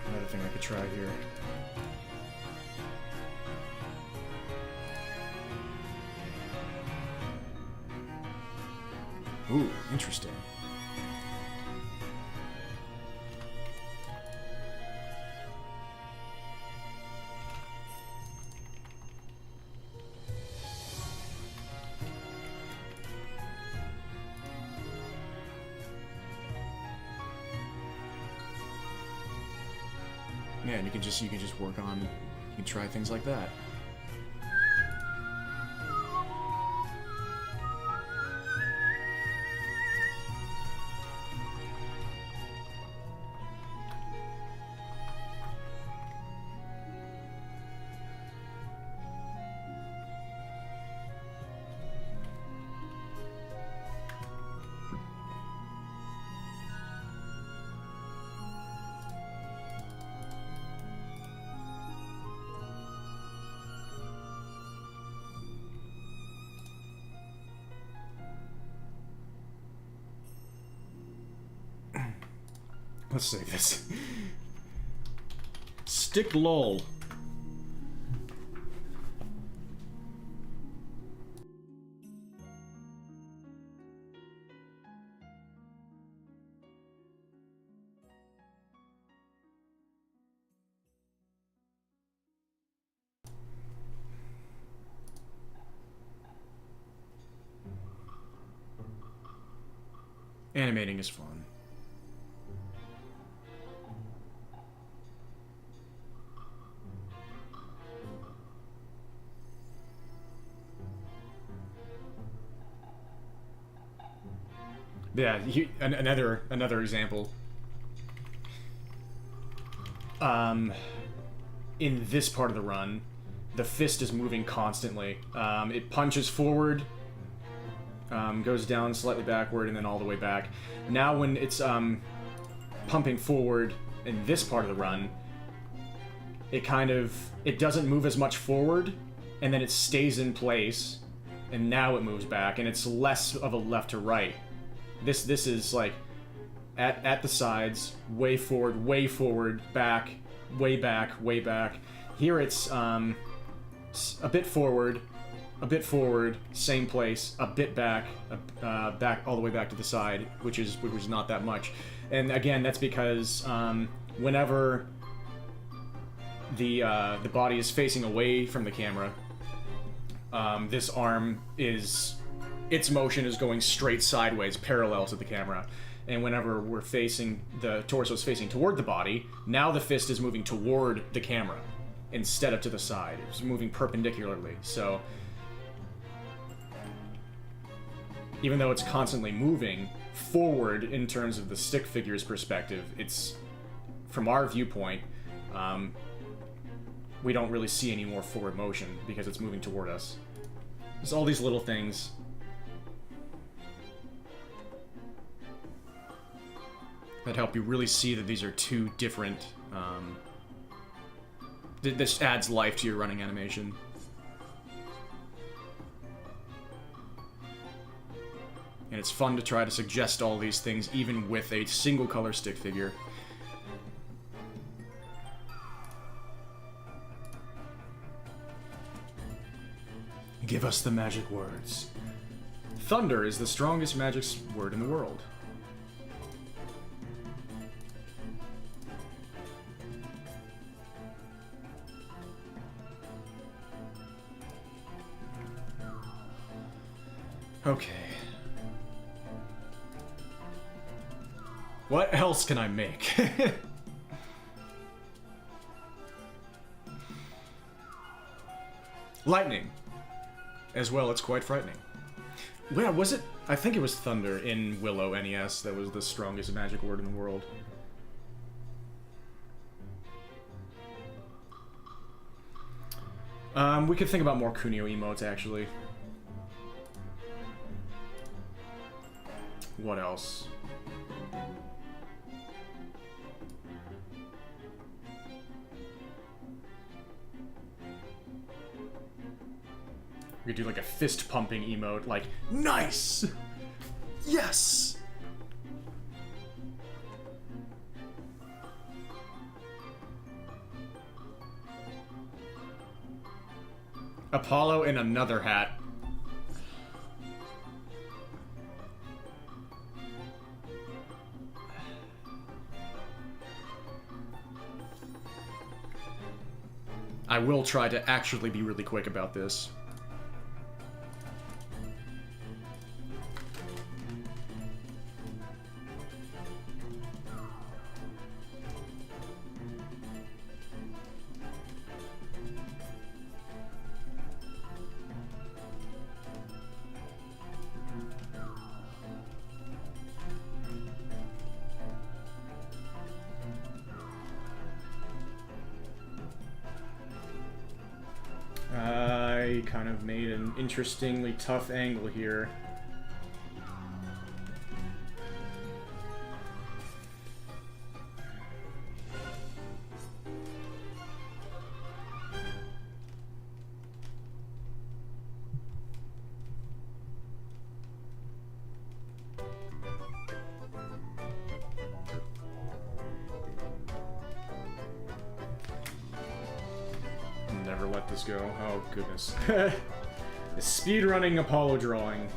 Another thing I could try here. Ooh, interesting. Yeah, and you can just work on, you can try things like that. Let's save this. Stick lol. Animating is fun. Yeah, another example. In this part of the run, the fist is moving constantly. It punches forward, goes down slightly backward, and then all the way back. Now when it's pumping forward in this part of the run, it doesn't move as much forward, and then it stays in place, and now it moves back, and it's less of a left to right. This is like at the sides, way forward, back, way back. Here it's a bit forward, same place, a bit back, back all the way back to the side, which is not that much. And again, that's because whenever the body is facing away from the camera, this arm its motion is going straight sideways, parallel to the camera. And whenever the torso is facing toward the body, now the fist is moving toward the camera instead of to the side. It's moving perpendicularly. So even though it's constantly moving forward in terms of the stick figure's perspective, it's, from our viewpoint, we don't really see any more forward motion because it's moving toward us. There's all these little things. That help you really see that these are two different, this adds life to your running animation. And it's fun to try to suggest all these things even with a single color stick figure. Give us the magic words. Thunder is the strongest magic word in the world. Okay. What else can I make? Lightning. As well, it's quite frightening. Where was it? I think it was thunder in Willow NES that was the strongest magic word in the world. We could think about more Kunio emotes, actually. What else? We could do like a fist pumping emote, like, nice! Yes! Apollo in another hat. I will try to actually be really quick about this. I've made an interestingly tough angle here. Never let this go. Oh, goodness. Speedrunning Apollo drawing.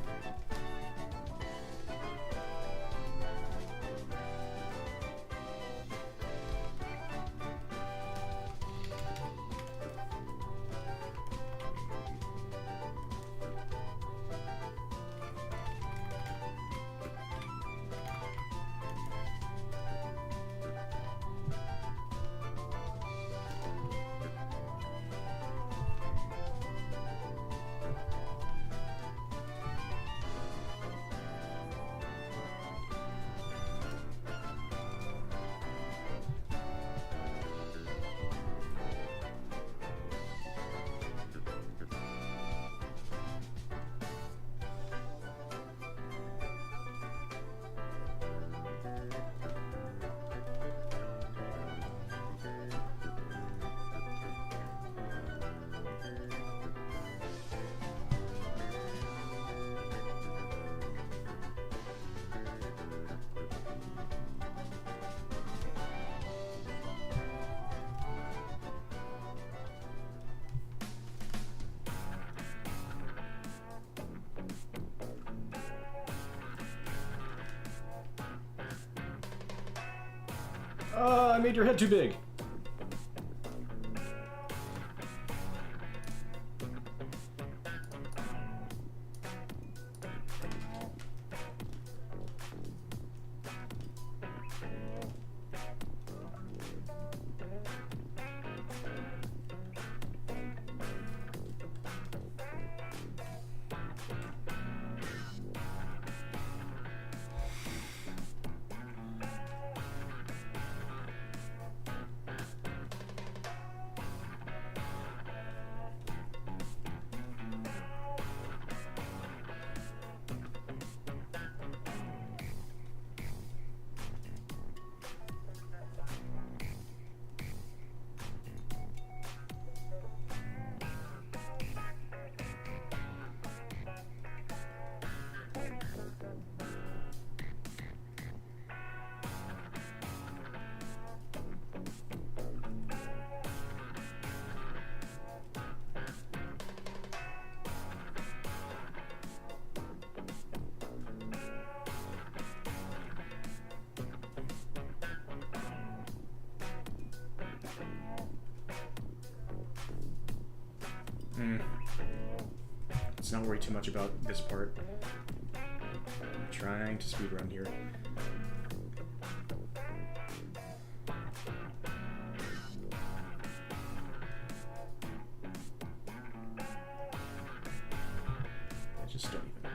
I made your head too big. Let's not worry too much about this part. I'm trying to speedrun here. I just don't even.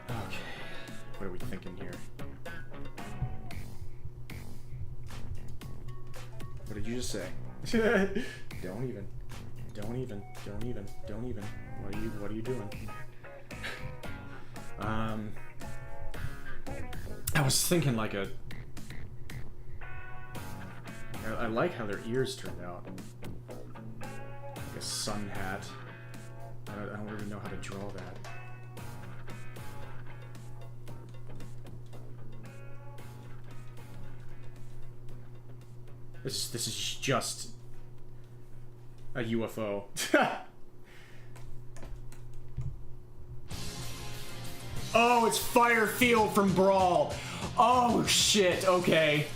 Okay, what are we thinking here? What did you just say? Don't even. Don't even. Don't even. Don't even. What are you doing? I was thinking like a... I like how their ears turned out. Like a sun hat. I don't really know how to draw that. This is just a UFO. Oh, it's Firefield from Brawl. Oh shit, okay.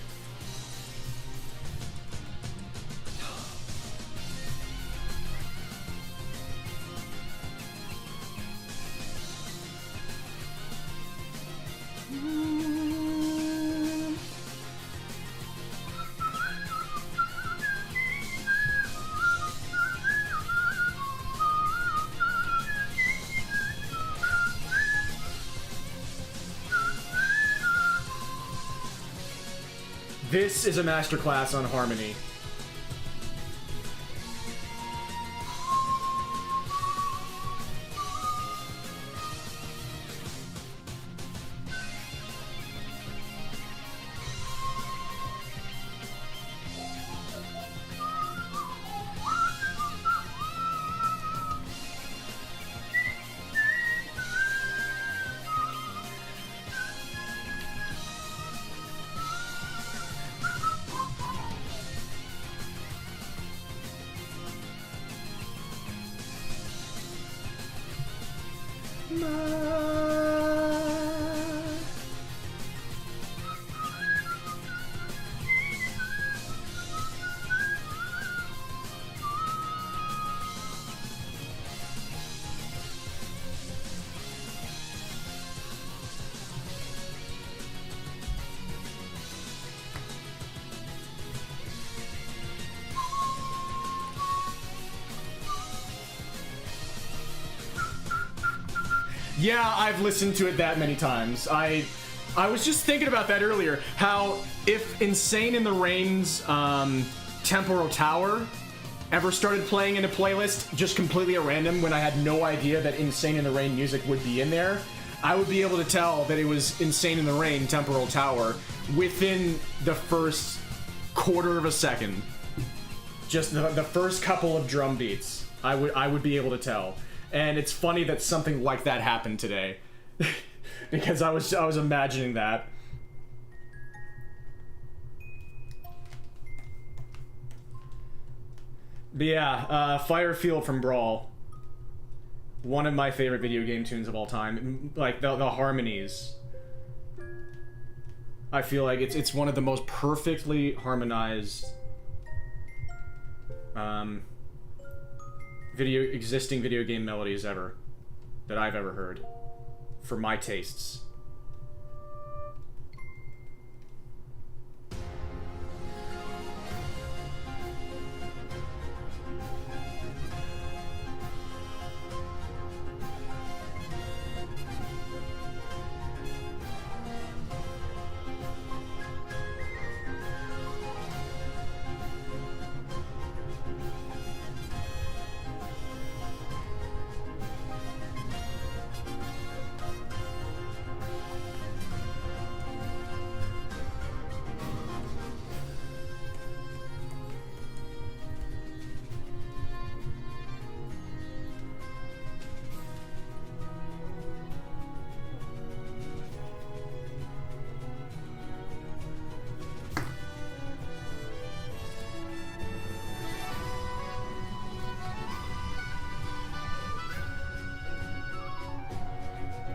This is a masterclass on harmony. Yeah, I've listened to it that many times. I was just thinking about that earlier, how if Insane in the Rain's Temporal Tower ever started playing in a playlist just completely at random when I had no idea that Insane in the Rain music would be in there, I would be able to tell that it was Insane in the Rain Temporal Tower within the first quarter of a second. Just the first couple of drum beats, I would be able to tell. And it's funny that something like that happened today. Because I was imagining that. But yeah, Firefield from Brawl. One of my favorite video game tunes of all time. Like, the harmonies. I feel like it's one of the most perfectly harmonized existing video game melodies ever that I've ever heard, for my tastes.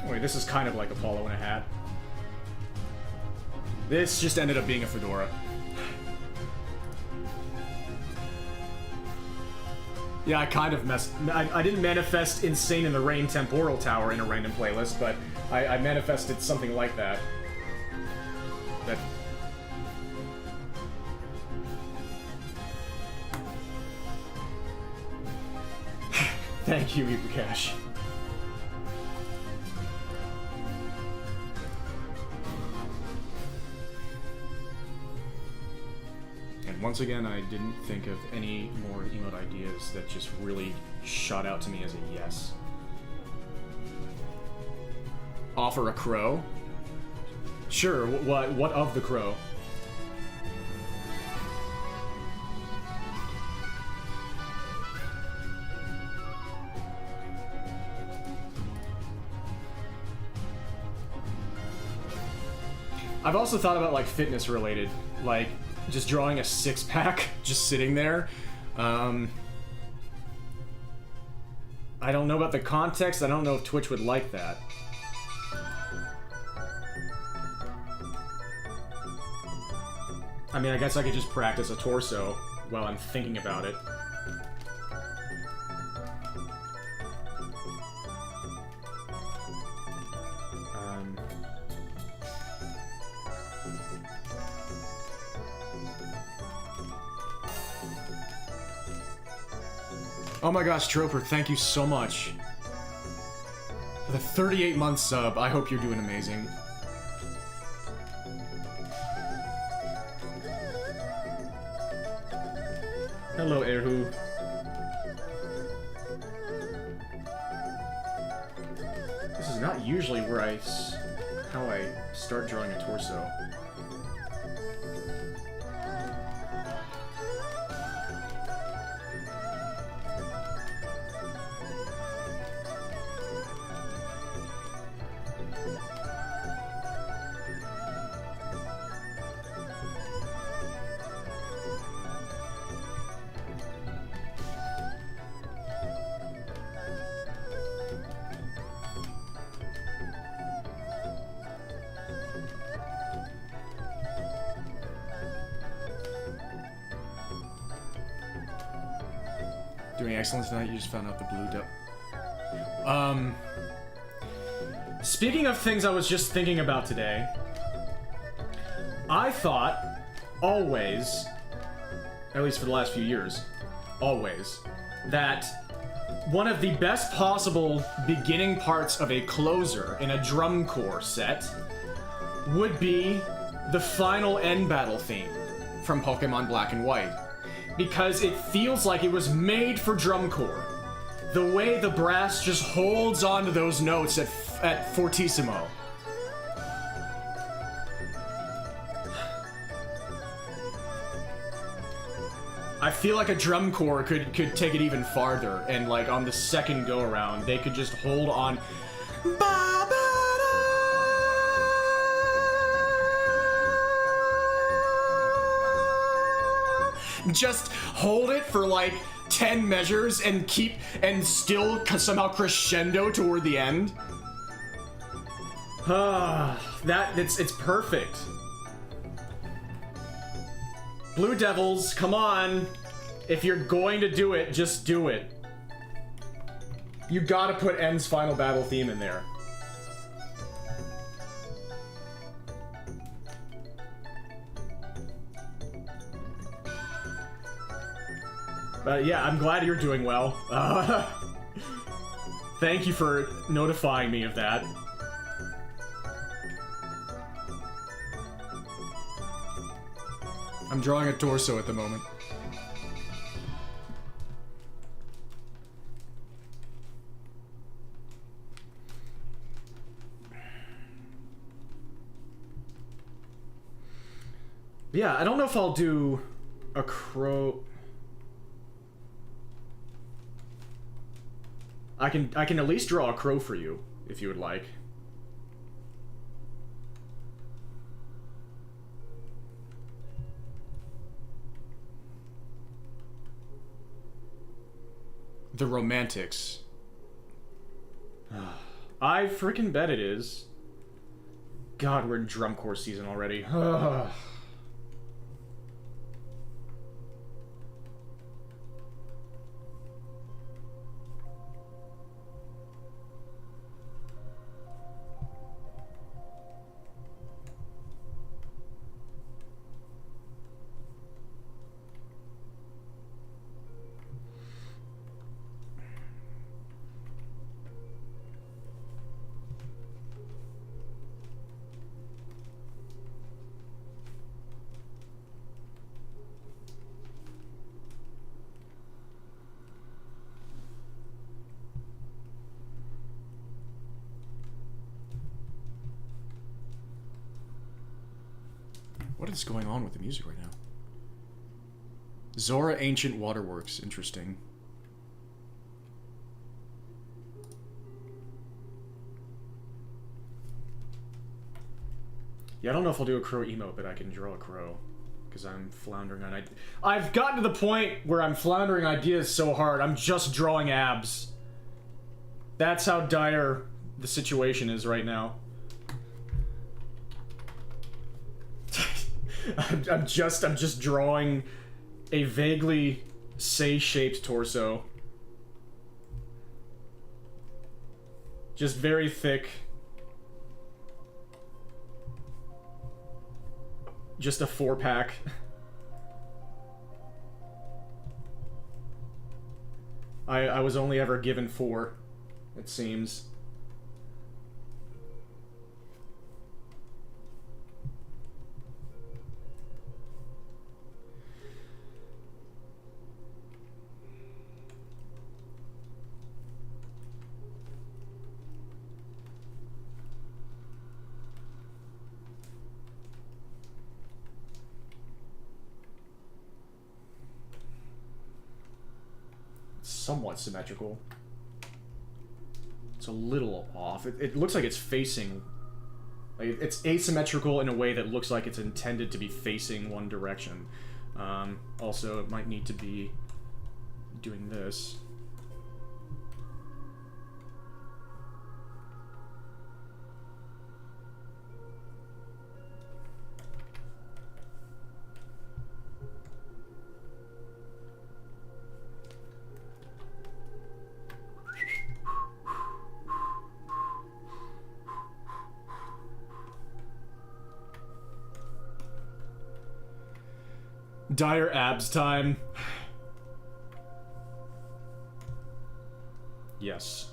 Wait, this is kind of like a polo in a hat. This just ended up being a fedora. Yeah, I kind of messed... I didn't manifest Insane in the Rain Temporal Tower in a random playlist, but I manifested something like that. That... Thank you, Ibukash. Once again, I didn't think of any more emote ideas that just really shot out to me as a yes. Offer a crow? Sure, what of the crow? I've also thought about, like, fitness related, like just drawing a six-pack, just sitting there. I don't know about the context. I don't know if Twitch would like that. I mean, I guess I could just practice a torso while I'm thinking about it. Oh my gosh, Troper, thank you so much. For the 38-month sub, I hope you're doing amazing. Hello, Erhu. This is not usually where how I start drawing a torso. Doing excellent tonight, you just found out the blue devil. Speaking of things I was just thinking about today, I thought, always, at least for the last few years, always, that one of the best possible beginning parts of a closer in a drum corps set would be the final end battle theme from Pokemon Black and White. Because it feels like it was made for drum corps. The way the brass just holds on to those notes at fortissimo. I feel like a drum corps could take it even farther, and like on the second go around, they could just hold on. Just hold it for like 10 measures and still somehow crescendo toward the end. It's perfect. Blue Devils, come on. If you're going to do it, just do it. You gotta put End's final battle theme in there. But yeah, I'm glad you're doing well. Thank you for notifying me of that. I'm drawing a torso at the moment. Yeah, I don't know if I'll do a crow. I can at least draw a crow for you, if you would like. The Romantics. I freaking bet it is. God, we're in drum corps season already. What is going on with the music right now? Zora Ancient Waterworks. Interesting. Yeah, I don't know if I'll do a crow emote, but I can draw a crow. Because I'm floundering on ideas. I've gotten to the point where I'm floundering ideas so hard, I'm just drawing abs. That's how dire the situation is right now. I'm just drawing a vaguely say-shaped torso. Just very thick. Just a 4-pack. I was only ever given 4, it seems. somewhat symmetrical. It's a little off. It looks like it's facing... Like, it's asymmetrical in a way that looks like it's intended to be facing one direction. Also, it might need to be doing this. Dire abs time. Yes.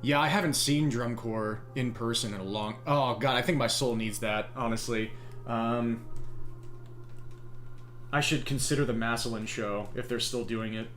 Yeah, I haven't seen drum corps in person in a long... Oh, God, I think my soul needs that, honestly. I should consider the Massillon show, if they're still doing it.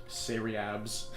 Seriabs.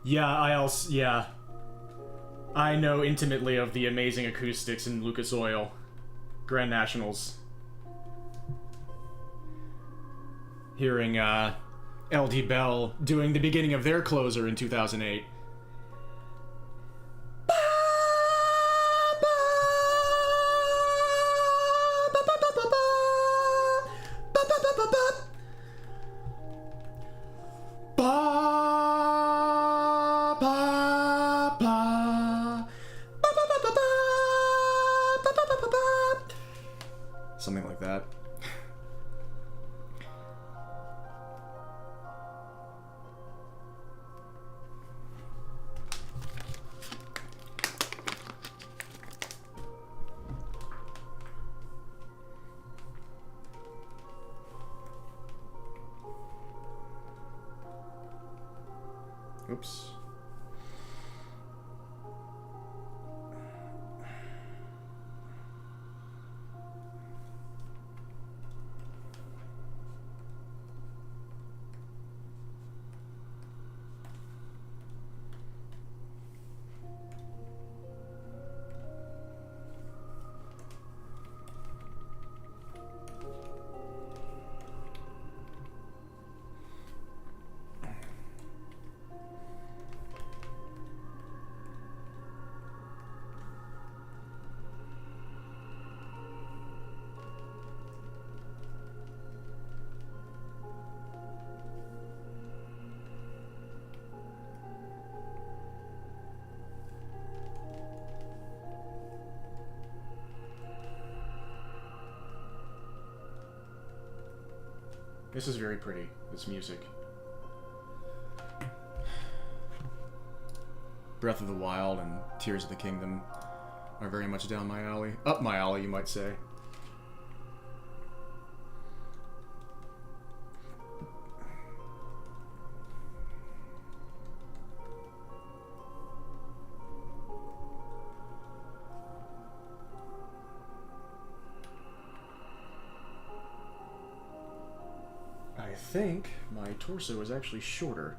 Yeah. I know intimately of the amazing acoustics in Lucas Oil. Grand Nationals. Hearing, LD Bell doing the beginning of their closer in 2008. Something like that. Oops. This is very pretty, this music. Breath of the Wild and Tears of the Kingdom are very much down my alley. Up my alley, you might say. I think my torso is actually shorter.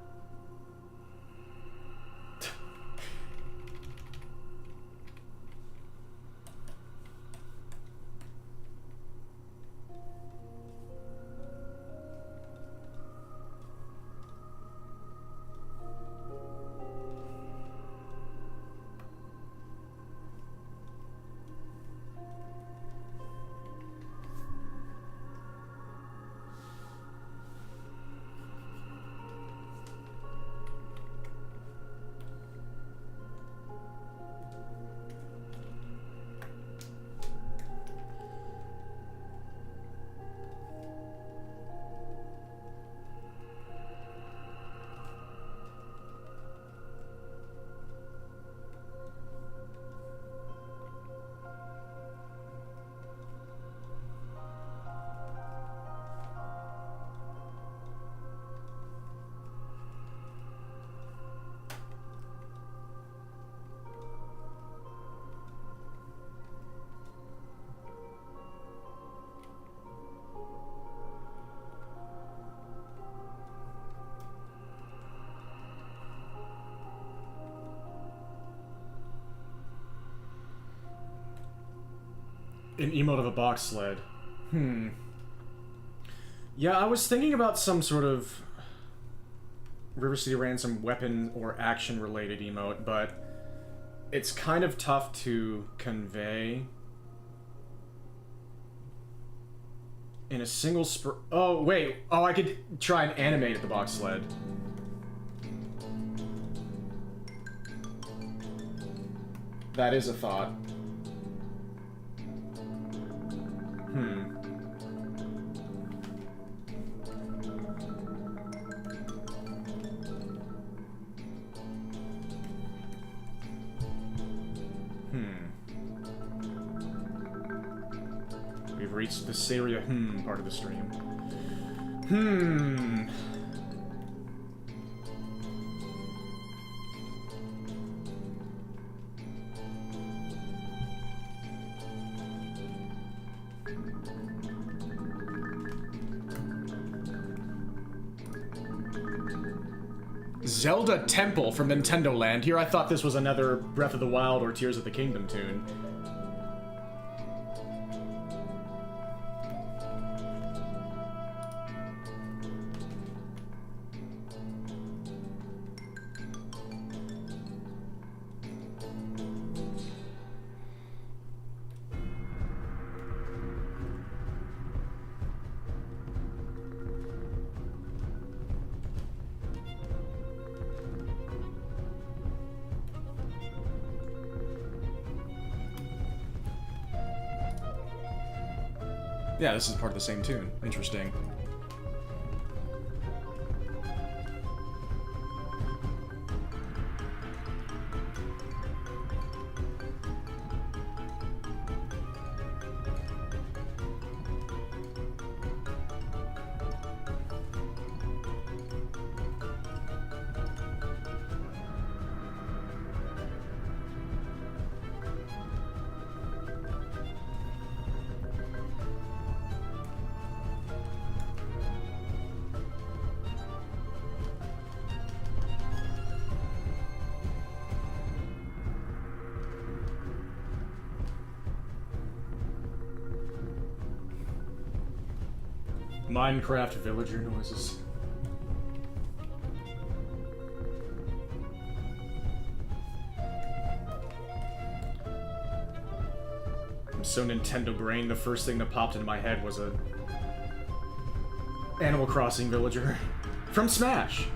An emote of a box sled. Yeah, I was thinking about some sort of River City Ransom weapon or action related emote, but it's kind of tough to convey in a single Oh, wait. Oh, I could try and animate the box sled. That is a thought. We've reached the Saria part of the stream. Zelda Temple from Nintendo Land. Here I thought this was another Breath of the Wild or Tears of the Kingdom tune. Yeah, this is part of the same tune. Interesting. Minecraft villager noises. I'm so Nintendo brain, the first thing that popped into my head was a Animal Crossing villager from Smash.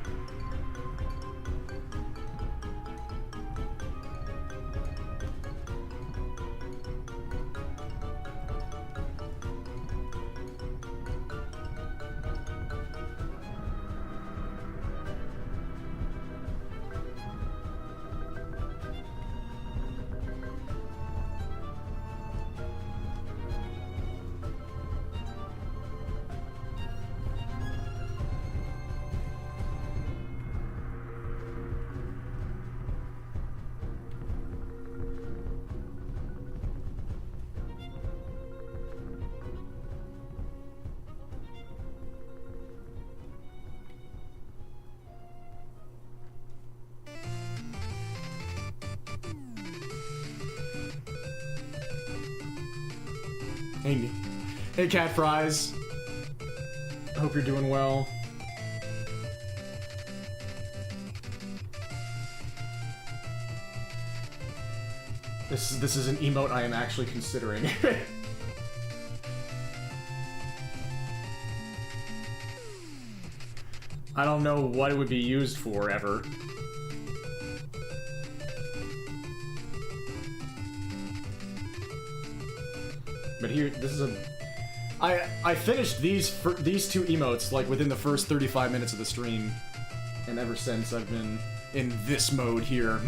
Hey, Cat Fries. I hope you're doing well. This is an emote I am actually considering. I don't know what it would be used for ever. But here, this is a... I finished these two emotes, like, within the first 35 minutes of the stream. And ever since, I've been in this mode here.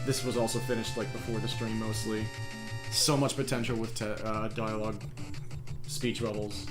This was also finished, like, before the stream, mostly. So much potential with dialogue, speech bubbles.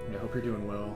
I hope you're doing well.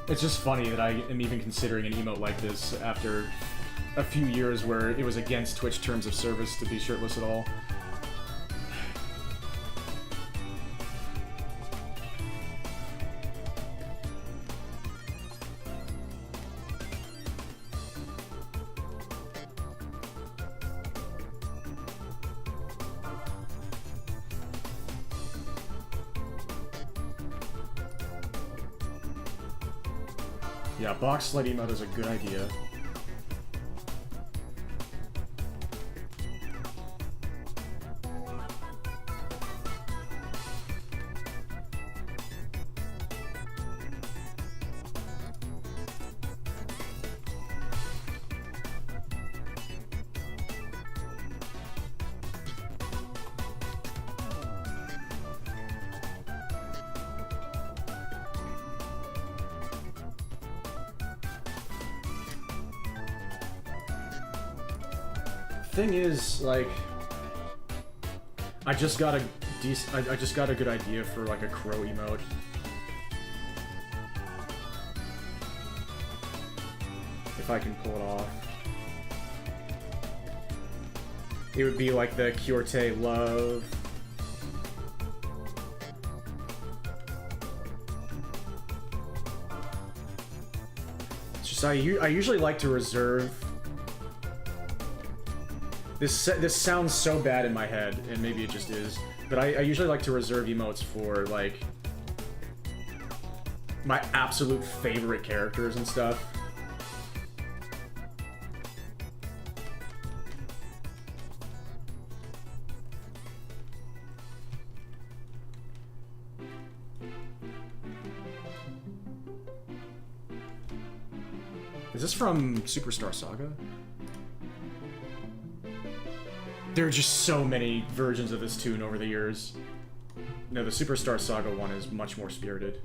It's just funny that I am even considering an emote like this after a few years where it was against Twitch terms of service to be shirtless at all. Yeah, box sled emote is a good idea. Thing is, like, I just got a I just got a good idea for like a crow emote. If I can pull it off. It would be like the Kyorte love. It's just I usually like to reserve. This sounds so bad in my head, and maybe it just is, but I usually like to reserve emotes for like my absolute favorite characters and stuff. Is this from Superstar Saga? There are just so many versions of this tune over the years. No, the Superstar Saga one is much more spirited.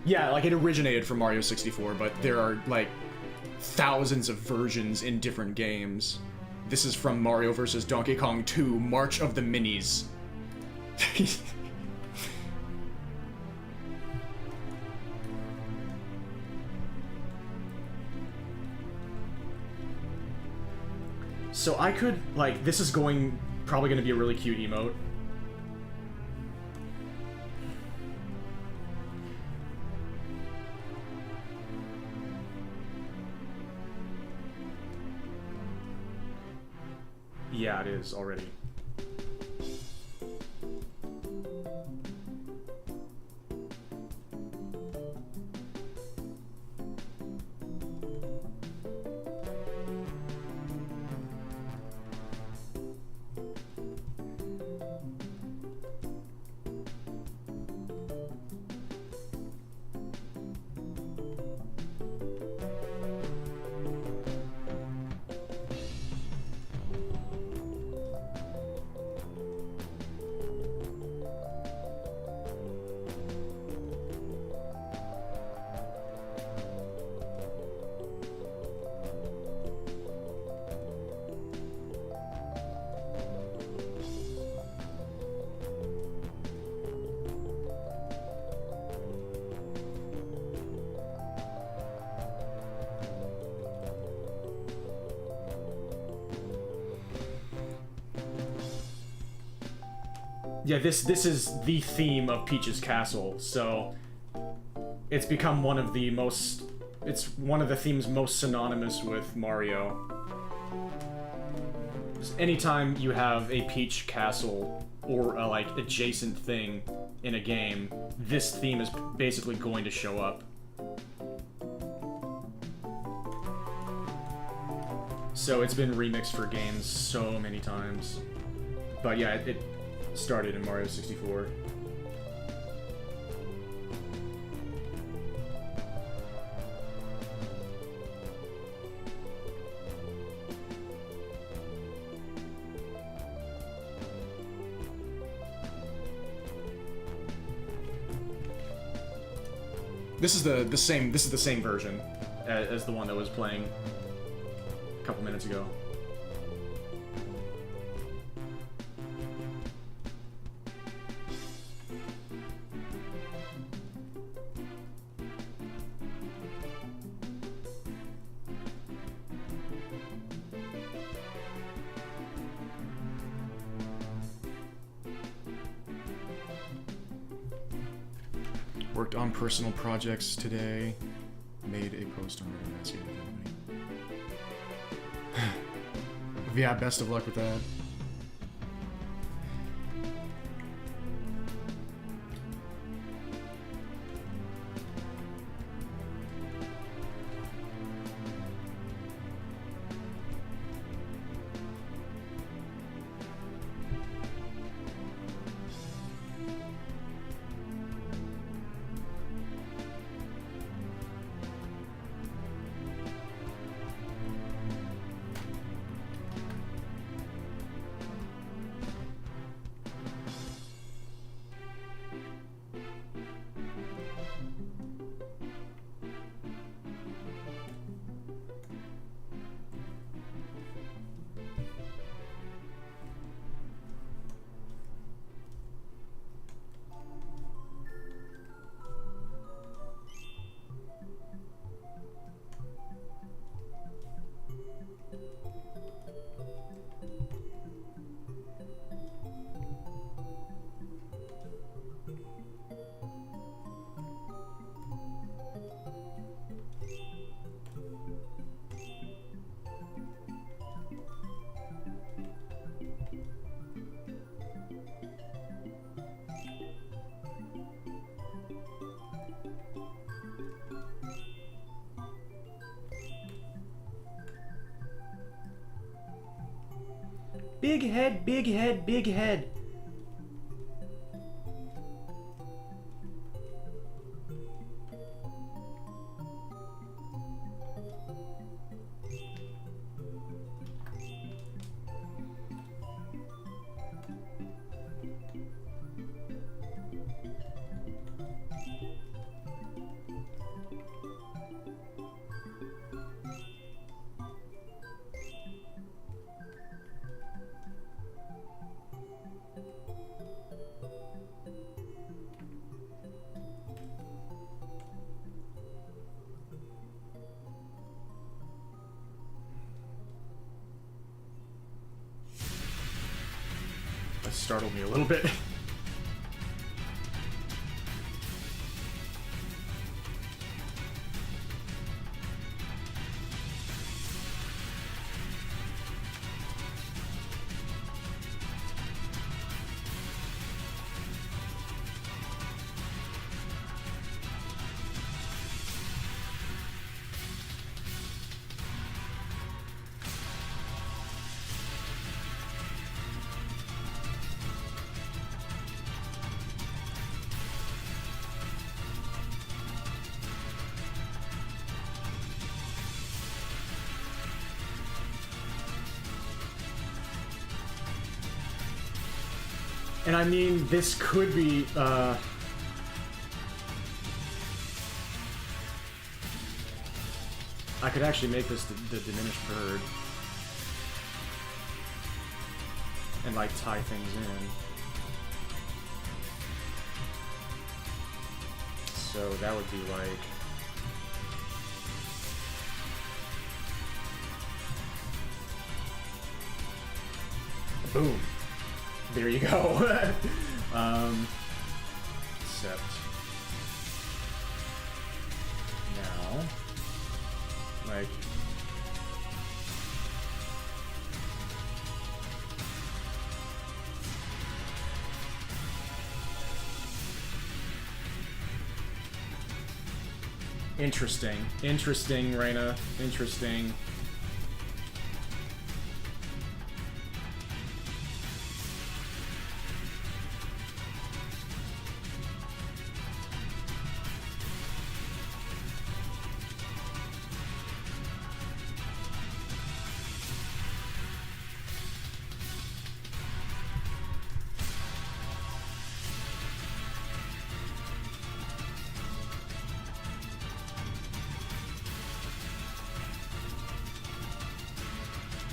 Yeah, like it originated from Mario 64, but there are like thousands of versions in different games. This is from Mario vs. Donkey Kong 2, March of the Minis. So I could, like, this is probably gonna be a really cute emote. Yeah, it is already. Yeah, this is the theme of Peach's Castle, so it's become one of the themes most synonymous with Mario. Anytime you have a Peach Castle or a, like, adjacent thing in a game, this theme is basically going to show up. So it's been remixed for games so many times. But yeah, it started in Mario 64. This is the same version as the one that was playing a couple minutes ago. Worked on personal projects today. Made a post on Reddit asking if anybody. Yeah, best of luck with that. Big head, big head, big head. That startled me a little bit. And I mean, this could be, I could actually make this the diminished bird. And, like, tie things in. So that would be like... Boom. There you go. Except now, like, interesting, Reina, interesting.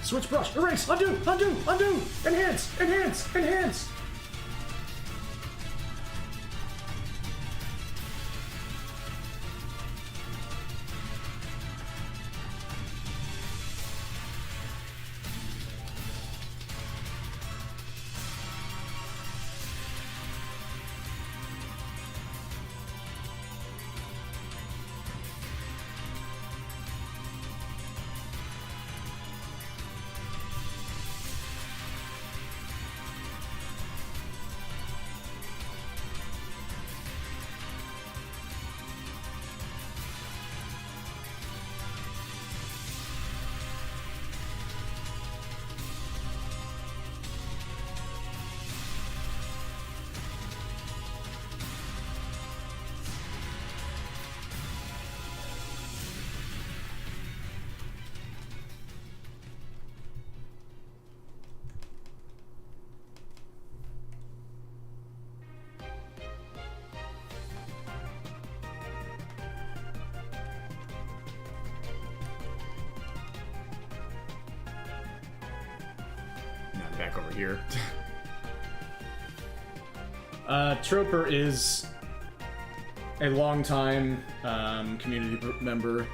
Switch brush, erase, undo, undo, undo, enhance, enhance, enhance. Back over here. Troper is a longtime community member,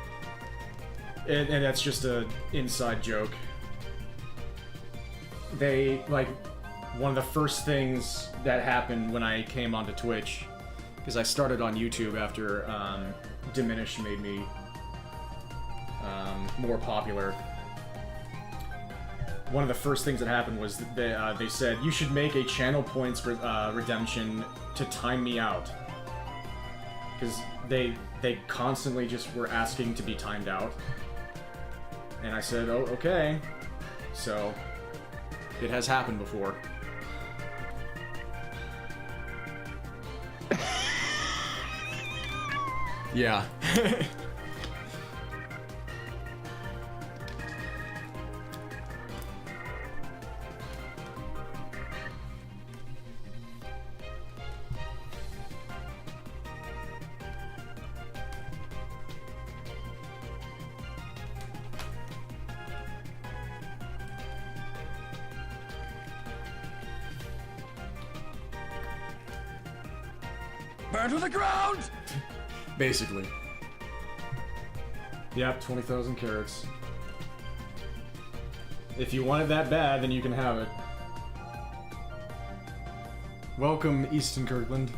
and that's just a inside joke. They, like, one of the first things that happened when I came onto Twitch, because I started on YouTube after Diminish made me more popular. One of the first things that happened was that they said, you should make a channel points redemption to time me out. Because they constantly just were asking to be timed out. And I said, oh, okay. So, It has happened before. Yeah. Burn to the ground! Basically. Yep, 20,000 carrots. If you want it that bad, then you can have it. Welcome, Easton Kirkland.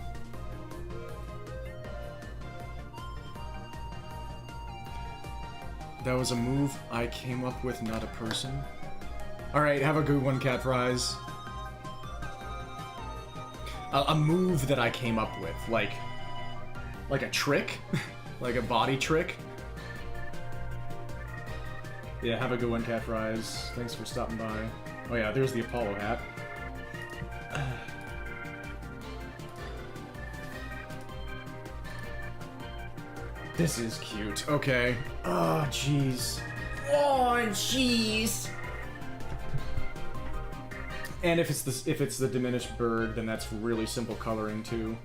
That was a move I came up with, not a person. Alright, have a good one, Cat Fries. A move that I came up with, like a trick? Like a body trick? Yeah, have a good one, Cat Fries. Thanks for stopping by. Oh yeah, there's the Apollo hat. This is cute. Okay. Oh, jeez. Oh, jeez. And if it's the diminished bird, then that's really simple coloring too.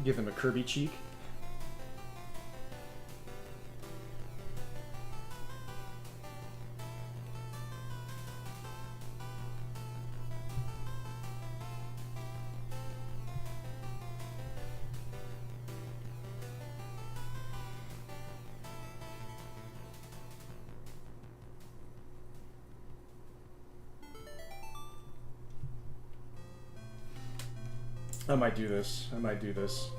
Give him a Kirby cheek. I might do this. I might do this.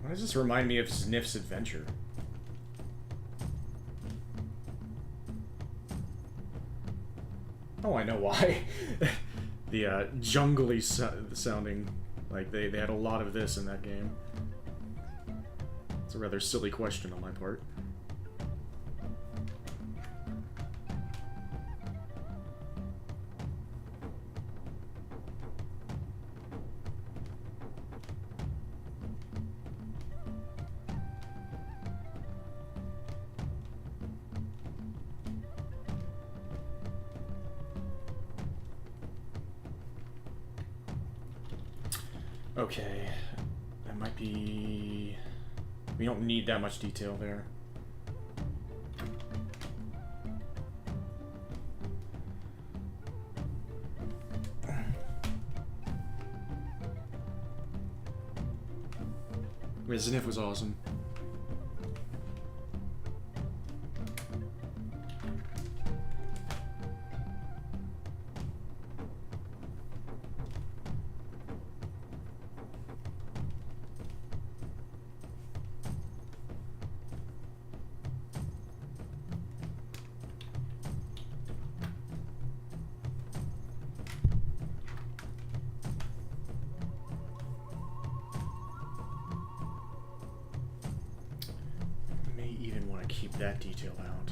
Why does this remind me of Sniff's Adventure? Oh, I know why. The jungly sounding, like they had a lot of this in that game. It's a rather silly question on my part. Okay, that might be... We don't need that much detail there. Sniff was awesome. Keep that detail out.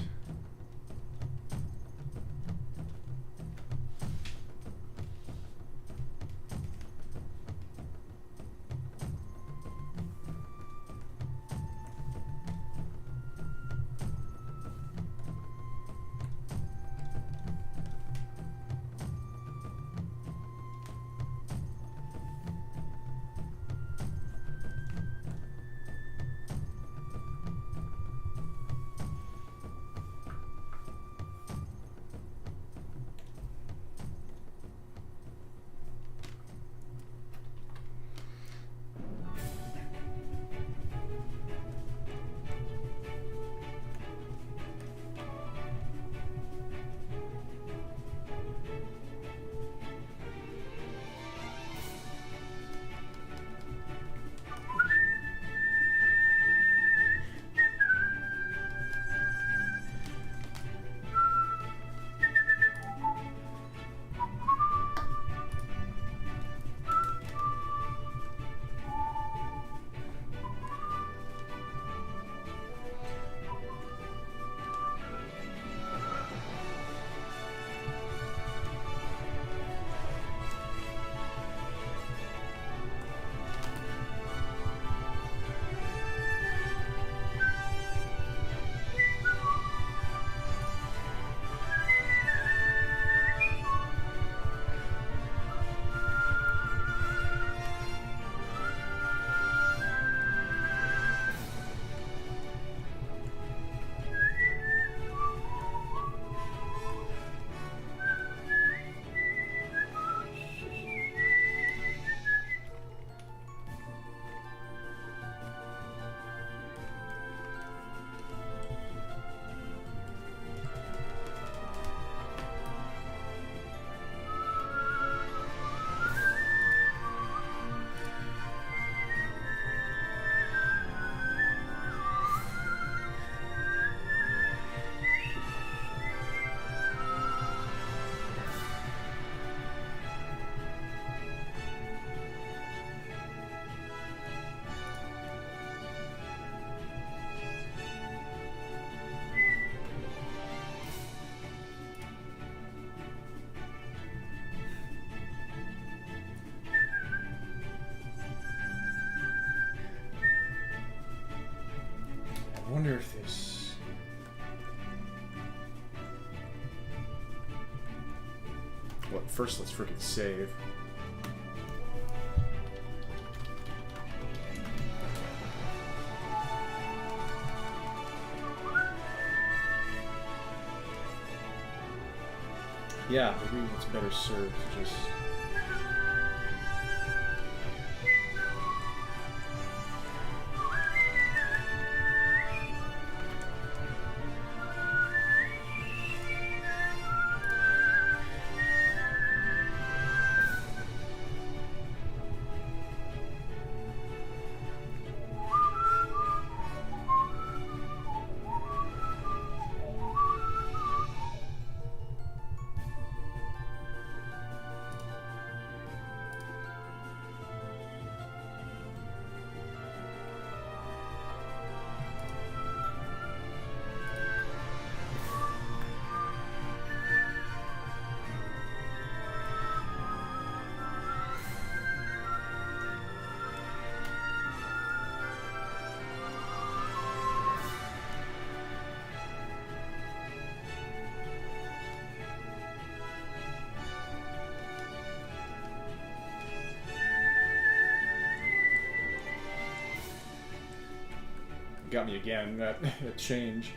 I wonder if this... Well, first let's freaking save. Yeah, maybe it's better served to just... got me again, that change.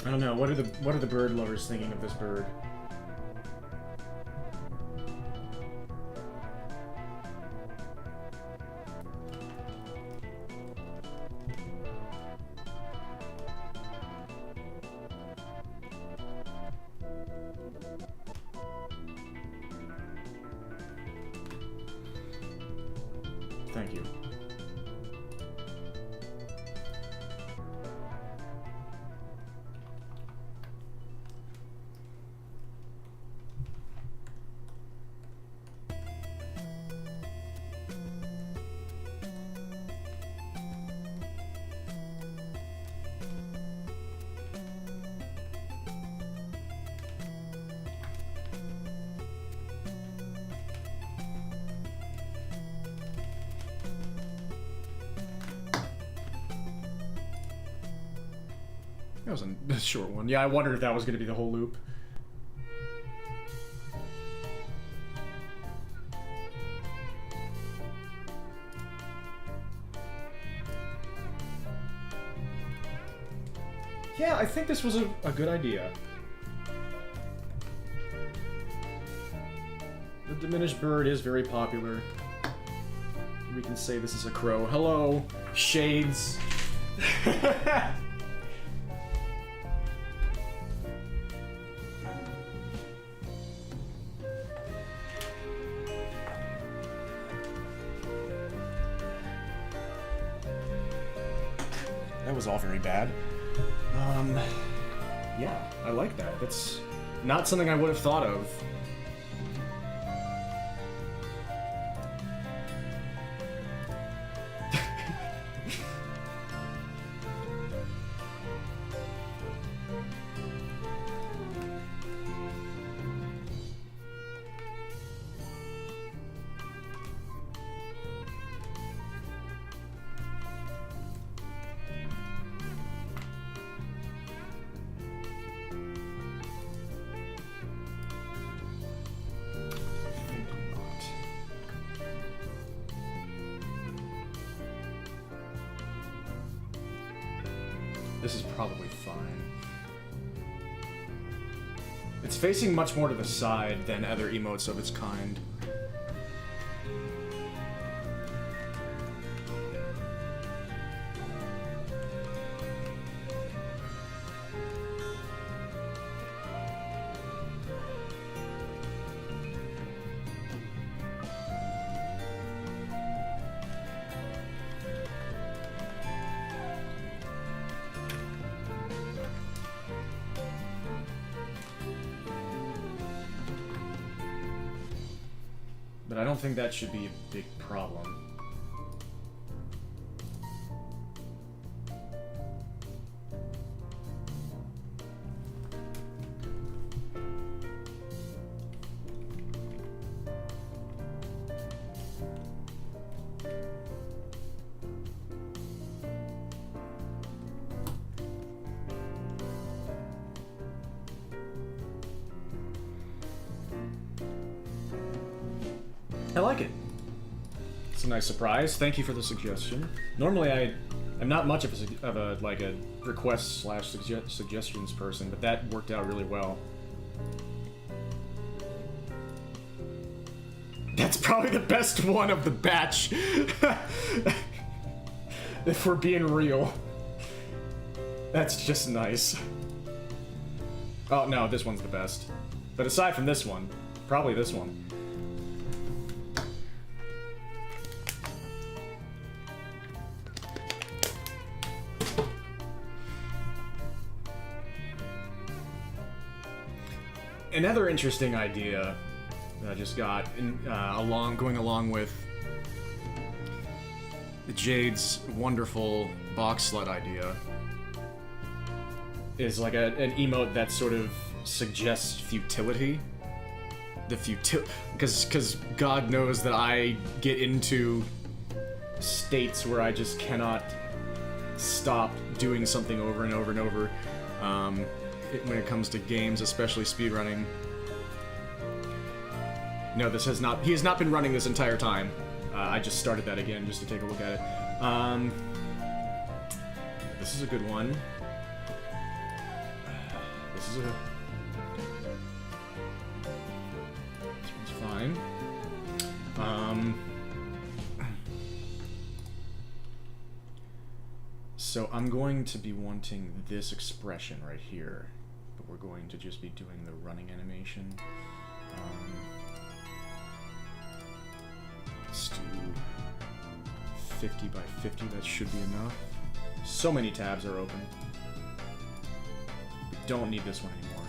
I don't know. What are the bird lovers thinking of this bird? Thank you. That was a short one. Yeah, I wondered if that was going to be the whole loop. Yeah, I think this was a good idea. The diminished bird is very popular. We can say this is a crow. Hello, shades. That was all very bad. Yeah, I like that. That's not something I would have thought of. This is probably fine. It's facing much more to the side than other emotes of its kind. But I don't think that should be a big problem. I like it. It's a nice surprise. Thank you for the suggestion. Normally, I'm not much of a request slash suggestions person, but that worked out really well. That's probably the best one of the batch. If we're being real. That's just nice. Oh no, this one's the best. But aside from this one, probably this one. Another interesting idea that I just got going along with Jade's wonderful box sled idea is like an emote that sort of suggests futility. Because God knows that I get into states where I just cannot stop doing something over and over and over. When it comes to games, especially speedrunning. No, he has not been running this entire time. I just started that again just to take a look at it. This is a good one. This one's fine. So I'm going to be wanting this expression right here, but we're going to just be doing the running animation. Let's do 50 by 50, that should be enough. So many tabs are open. We don't need this one anymore.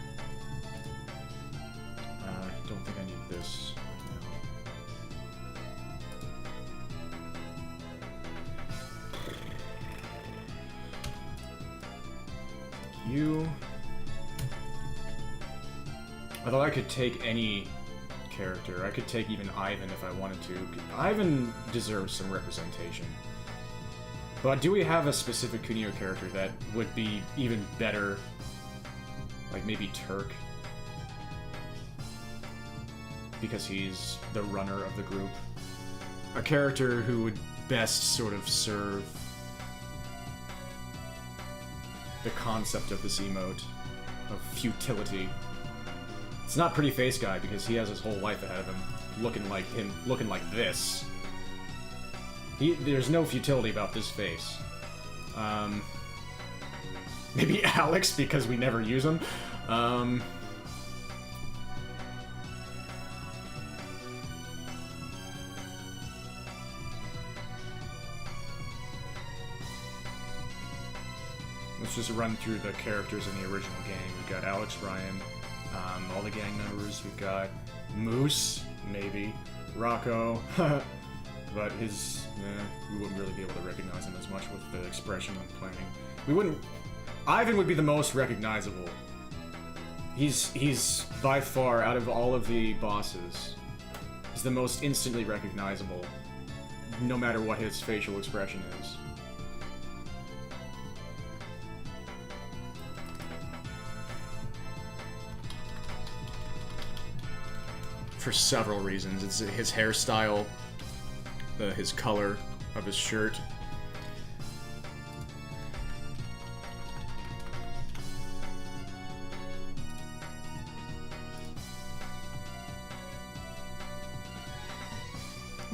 I don't think I need this right now. You. Although I could take any character. I could take even Ivan if I wanted to. Ivan deserves some representation. But do we have a specific Kunio character that would be even better? Like maybe Turk? Because he's the runner of the group. A character who would best sort of serve the concept of this emote of futility. It's not Pretty Face Guy because he has his whole life ahead of him, looking like this. There's no futility about this face. Maybe Alex because we never use him. Let's just run through the characters in the original game. We've got Alex Ryan. All the gang members. We've got Moose, maybe. Rocco. But we wouldn't really be able to recognize him as much with the expression I'm planning. We wouldn't... Ivan would be the most recognizable. He's by far, out of all of the bosses, he's the most instantly recognizable, no matter what his facial expression is. For several reasons. It's his hairstyle, his color of his shirt.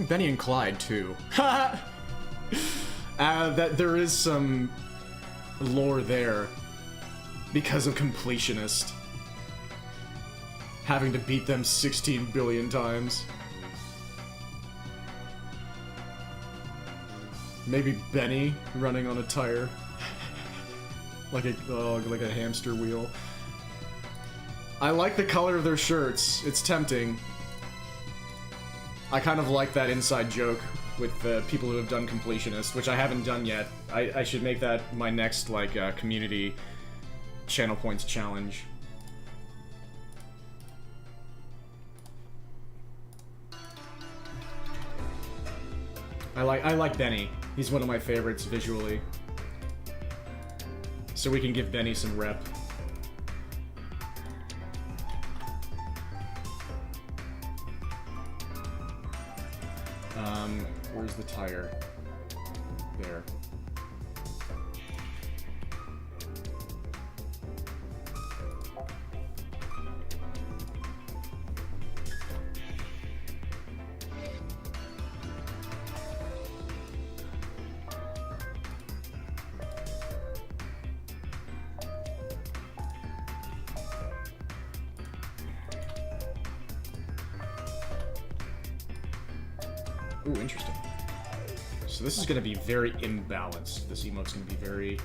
Benny and Clyde, too. That there is some lore there because of Completionist. Having to beat them 16 billion times. Maybe Benny running on a tire. like a hamster wheel. I like the color of their shirts. It's tempting. I kind of like that inside joke with the people who have done Completionist, which I haven't done yet. I should make that my next, community channel points challenge. I like Benny. He's one of my favorites visually. So we can give Benny some rep. Where's the tire? There. Ooh, interesting. So this is going to be very imbalanced. This emote's going to be very...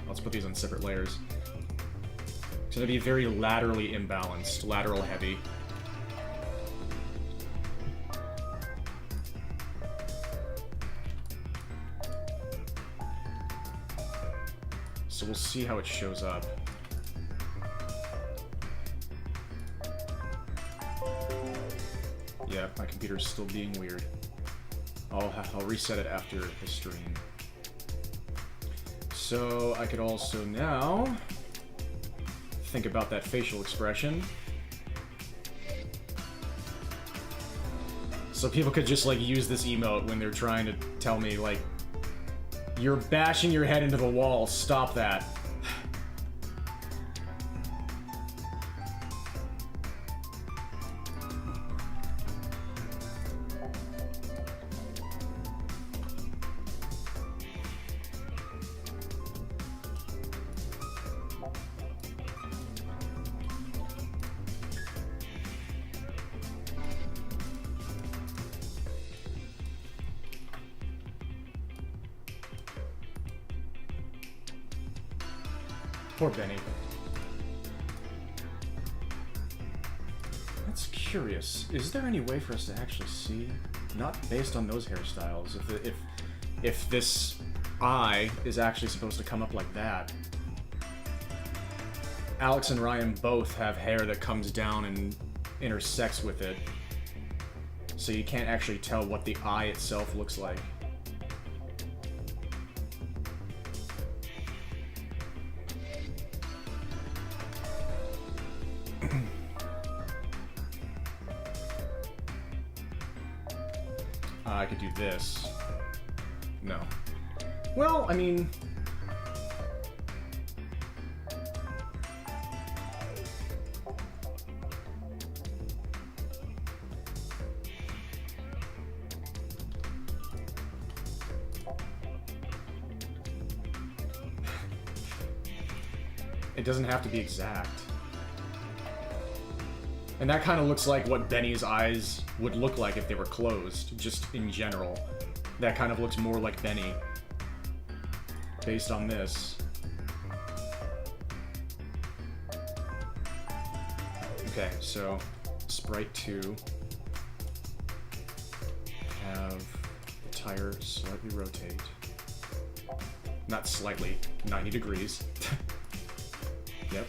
Let's put these on separate layers. It's gonna be very laterally imbalanced, lateral heavy. So we'll see how it shows up. Yeah, my computer's still being weird. I'll reset it after the stream. So I could also now think about that facial expression. So people could just like use this emote when they're trying to tell me like, you're bashing your head into the wall, stop that. Poor Benny. That's curious. Is there any way for us to actually see? Not based on those hairstyles. If this eye is actually supposed to come up like that. Alex and Ryan both have hair that comes down and intersects with it. So you can't actually tell what the eye itself looks like. I could do this. No. Well, I mean... It doesn't have to be exact. And that kind of looks like what Benny's eyes would look like if they were closed, just in general. That kind of looks more like Benny, based on this. Okay, so Sprite 2. Have the tire slightly rotate. Not slightly, 90 degrees. Yep.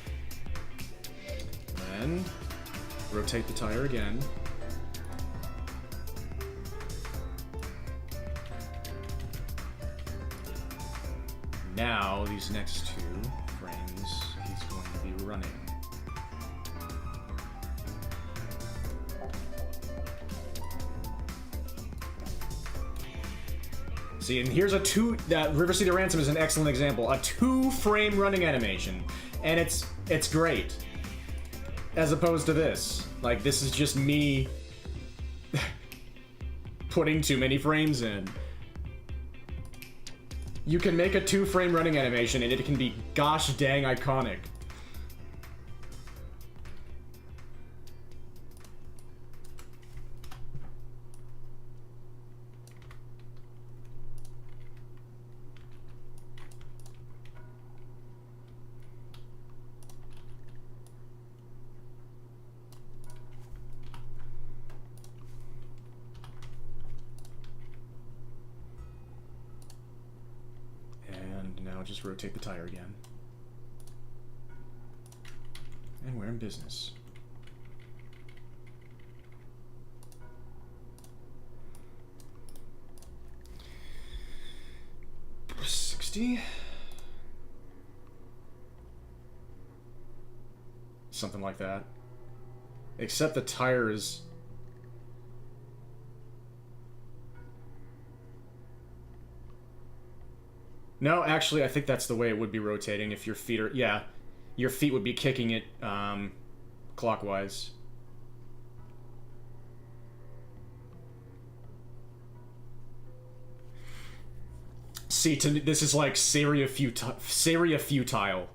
Then rotate the tire again. Now, these next two frames, he's going to be running. See, and here's a River City Ransom is an excellent example. A 2-frame running animation. And it's great. As opposed to this. Like, this is just me putting too many frames in. You can make a 2-frame running animation and it can be gosh dang iconic. Just rotate the tire again. And we're in business. $60. Something like that. Except the tire is... No, actually, I think that's the way it would be rotating if your feet are... Yeah, your feet would be kicking it clockwise. See, this is like Saria futile.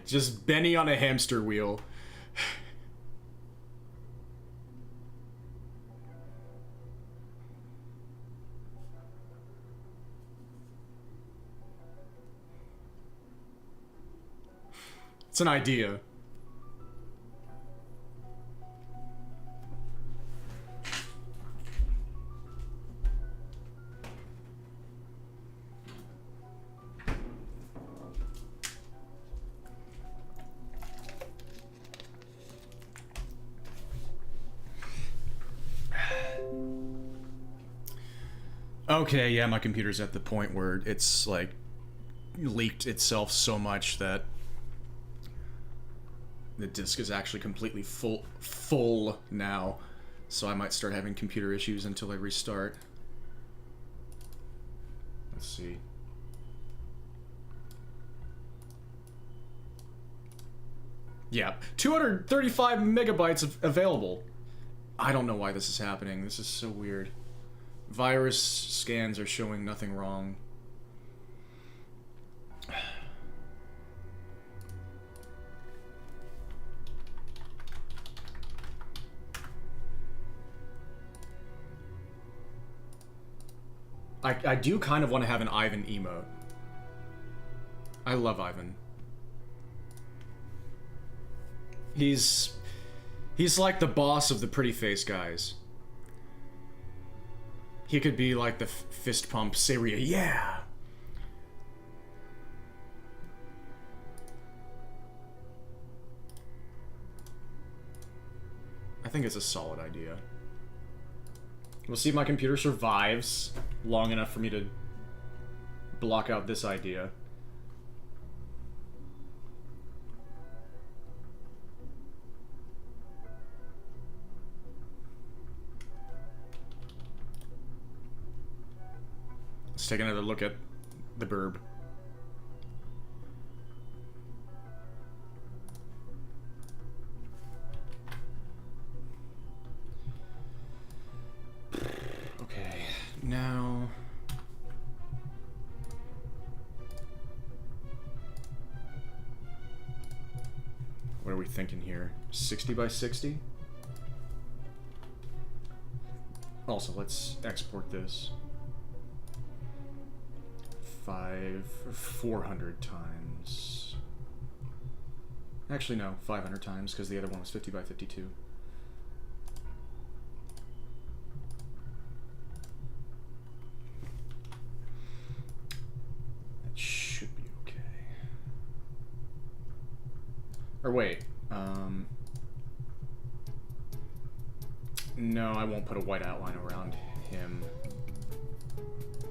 Just Benny on a hamster wheel. It's an idea. Okay, yeah, my computer's at the point where it's, like, leaked itself so much that the disk is actually completely full now. So I might start having computer issues until I restart. Let's see. Yeah, 235 megabytes available. I don't know why this is happening. This is so weird. Virus scans are showing nothing wrong. I do kind of want to have an Ivan emote. I love Ivan. He's like the boss of the pretty face guys. He could be like the fist pump Syria, yeah! I think it's a solid idea. We'll see if my computer survives long enough for me to block out this idea. Let's take another look at the burb. Okay, now... What are we thinking here? 60 by 60? Also, let's export this. 400 times. Actually, no, 500 times, because the other one was 50 by 52. That should be okay. Or wait, no, I won't put a white outline around him.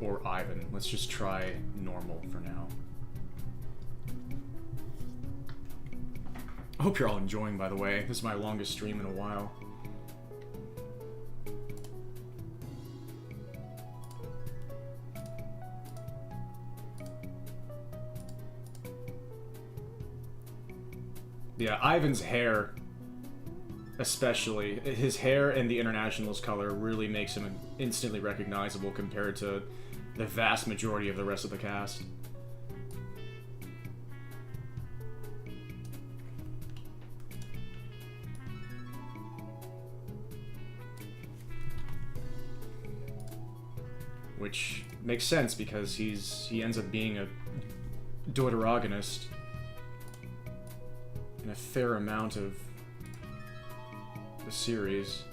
Or Ivan. Let's just try normal for now. I hope you're all enjoying, by the way. This is my longest stream in a while. Yeah, Ivan's hair, especially. His hair and the Internationals color really makes him instantly recognizable compared to the vast majority of the rest of the cast. Which makes sense because he ends up being a deuteragonist in a fair amount of the series.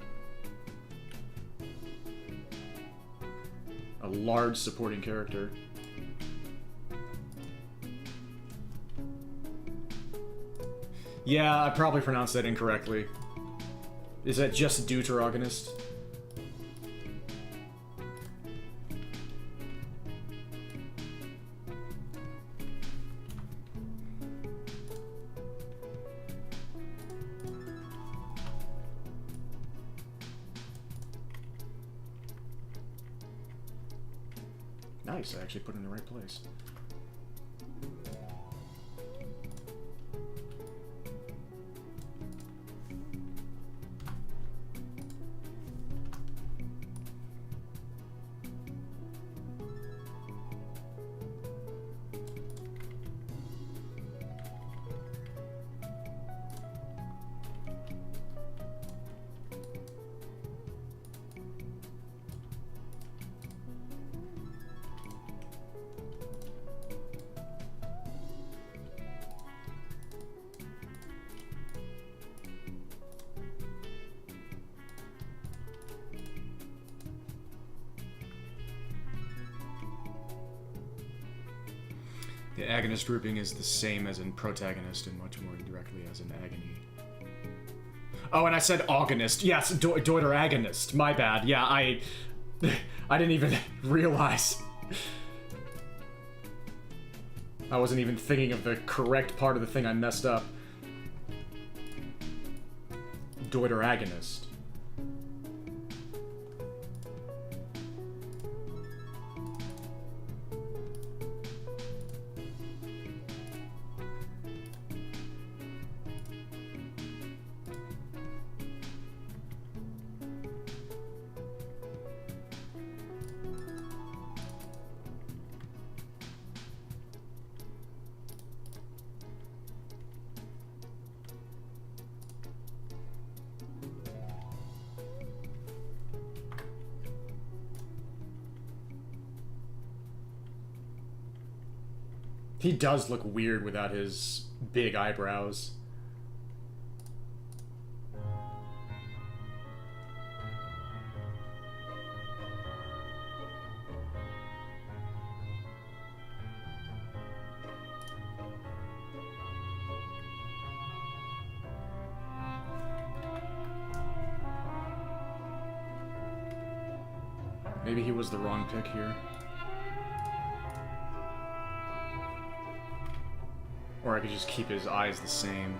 A large supporting character. Yeah, I probably pronounced that incorrectly. Is that just deuteragonist? Nice, I actually put it in the right place. The agonist grouping is the same as in protagonist and much more indirectly as in agony. Oh, and I said agonist. Yes, Deuter agonist. My bad. Yeah, I didn't even realize. I wasn't even thinking of the correct part of the thing I messed up. Deuter agonist. He does look weird without his big eyebrows. Maybe he was the wrong pick here. Or I could just keep his eyes the same.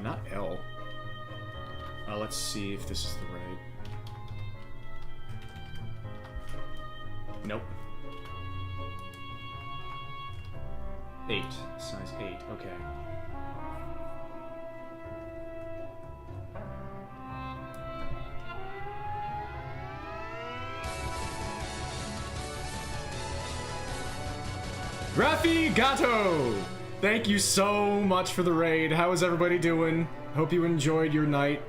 Not L. Let's see if this is the right. Nope. 8. Size 8. Okay. Rafi Gato! Thank you so much for the raid. How is everybody doing? Hope you enjoyed your night.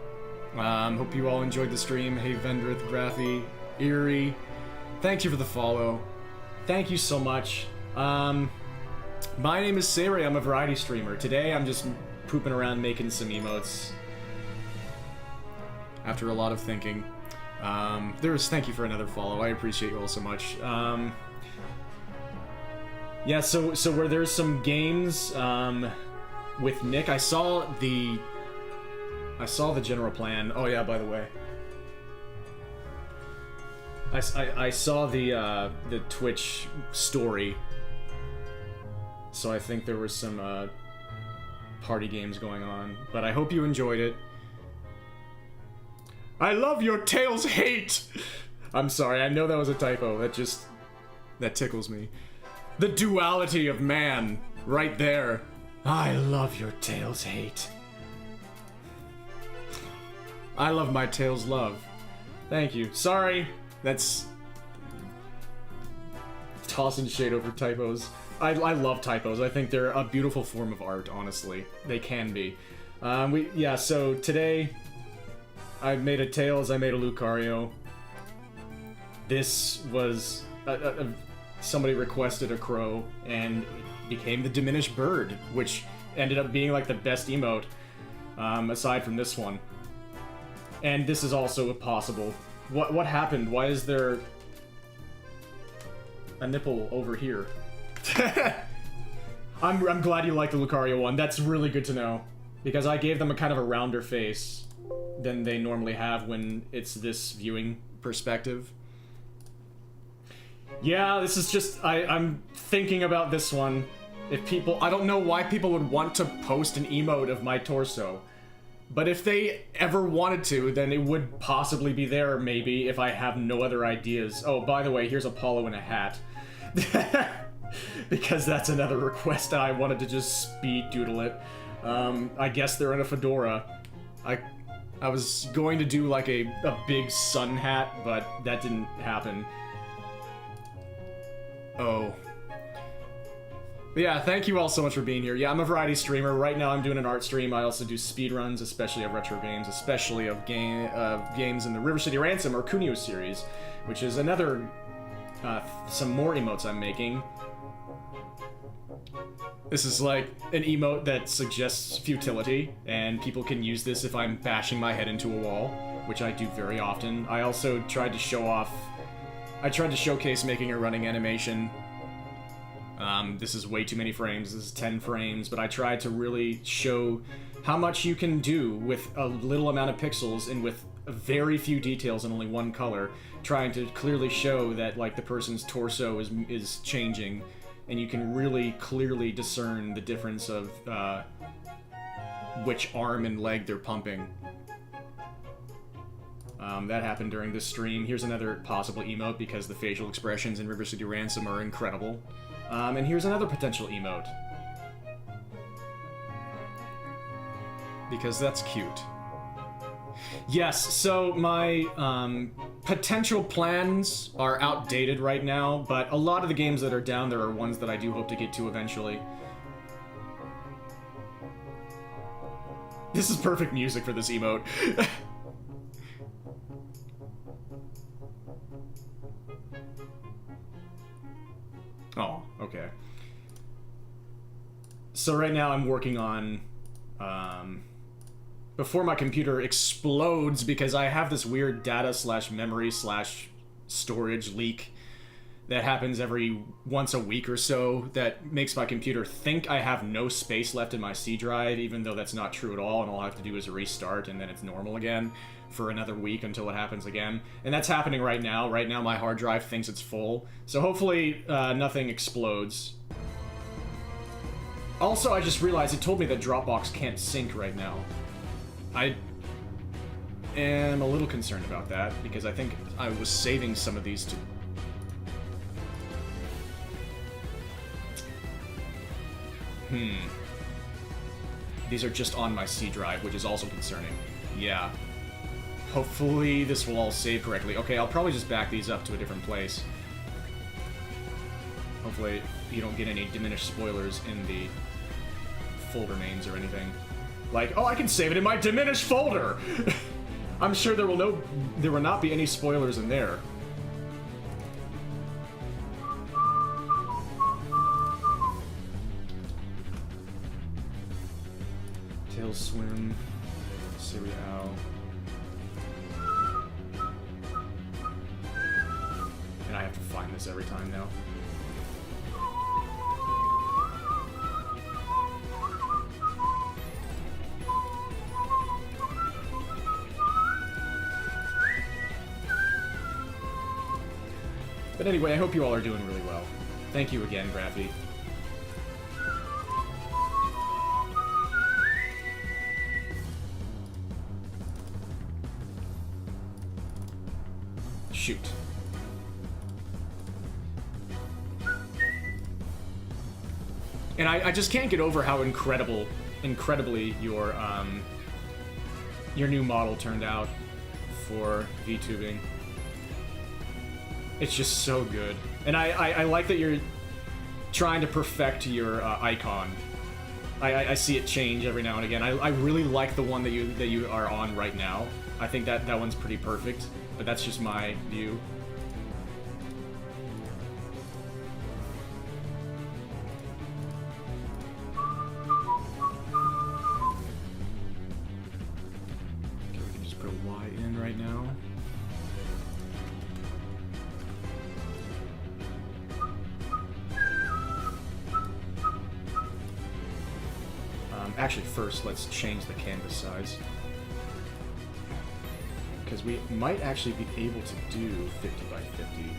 Hope you all enjoyed the stream. Hey Vendrith, Graphy, Eerie. Thank you for the follow. Thank you so much. My name is Sayre. I'm a variety streamer. Today I'm just pooping around making some emotes. After a lot of thinking. Thank you for another follow. I appreciate you all so much. Yeah, so where there's some games with Nick, I saw the general plan. Oh yeah, by the way, I saw the Twitch story. So I think there was some party games going on, but I hope you enjoyed it. I love your Tails hate. I'm sorry, I know that was a typo. That tickles me. The duality of man, right there. I love your Tails hate. I love my Tails love. Thank you. Sorry, that's tossing shade over typos. I love typos. I think they're a beautiful form of art, honestly. They can be. So today I made a Tails, I made a Lucario. This was somebody requested a crow, and it became the diminished bird, which ended up being like the best emote, aside from this one. And this is also possible. What happened? Why is there a nipple over here? I'm glad you like the Lucario one. That's really good to know, because I gave them a kind of a rounder face than they normally have when it's this viewing perspective. Yeah, this is just, I'm thinking about this one. If people, I don't know why people would want to post an emote of my torso, But if they ever wanted to, then it would possibly be there, maybe, if I have no other ideas. Oh, by the way, here's Apollo in a hat. Because that's another request, and I wanted to just speed doodle it. I guess they're in a fedora. I was going to do like a big sun hat, but that didn't happen. Oh. But yeah, thank you all so much for being here. Yeah, I'm a variety streamer. Right now I'm doing an art stream. I also do speedruns, especially of retro games, especially of games in the River City Ransom or Kunio series, which is another, some more emotes I'm making. This is like an emote that suggests futility, and people can use this if I'm bashing my head into a wall, which I do very often. I also tried to showcase making a running animation. This is way too many frames, this is 10 frames, but I tried to really show how much you can do with a little amount of pixels and with very few details and only one color, trying to clearly show that, like, the person's torso is changing, and you can really clearly discern the difference of, which arm and leg they're pumping. That happened during this stream. Here's another possible emote, because the facial expressions in River City Ransom are incredible. And here's another potential emote. Because that's cute. Yes, so my potential plans are outdated right now, but a lot of the games that are down there are ones that I do hope to get to eventually. This is perfect music for this emote. Oh, okay. So right now I'm working on, before my computer explodes, because I have this weird data slash memory slash storage leak that happens every once a week or so that makes my computer think I have no space left in my C drive, even though that's not true at all, and all I have to do is restart and then it's normal again for another week until it happens again. And that's happening right now. Right now my hard drive thinks it's full, so hopefully nothing explodes. Also, I just realized it told me that Dropbox can't sync right now. I am a little concerned about that, because I think I was saving some of these to... These are just on my C drive, which is also concerning. Yeah. Hopefully this will all save correctly. Okay, I'll probably just back these up to a different place. Hopefully you don't get any diminished spoilers in the folder names or anything. Like, oh, I can save it in my diminished folder! I'm sure there will not be any spoilers in there. Tail swim, cereal. And I have to find this every time now. But anyway, I hope you all are doing really well. Thank you again, Graphy. Shoot. And I just can't get over how incredibly your new model turned out for VTubing. It's just so good. And I like that you're trying to perfect your icon. I see it change every now and again. I really like the one that you are on right now. I think that one's pretty perfect, but that's just my view. Okay, we can just put a Y in right now. Actually, first, let's change the canvas size. Because we might actually be able to do 50 by 50.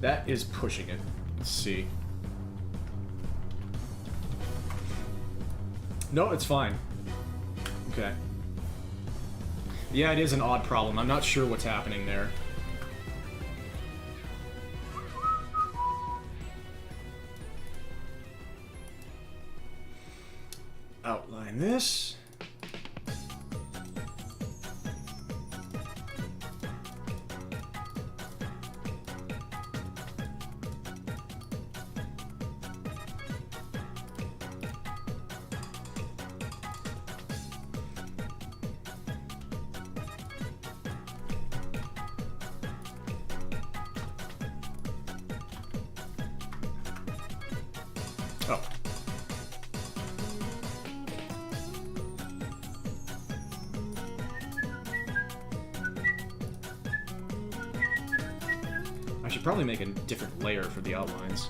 That is pushing it. Let's see. No, it's fine. Okay. Yeah, it is an odd problem. I'm not sure what's happening there. Outline this. Oh. I should probably make a different layer for the outlines.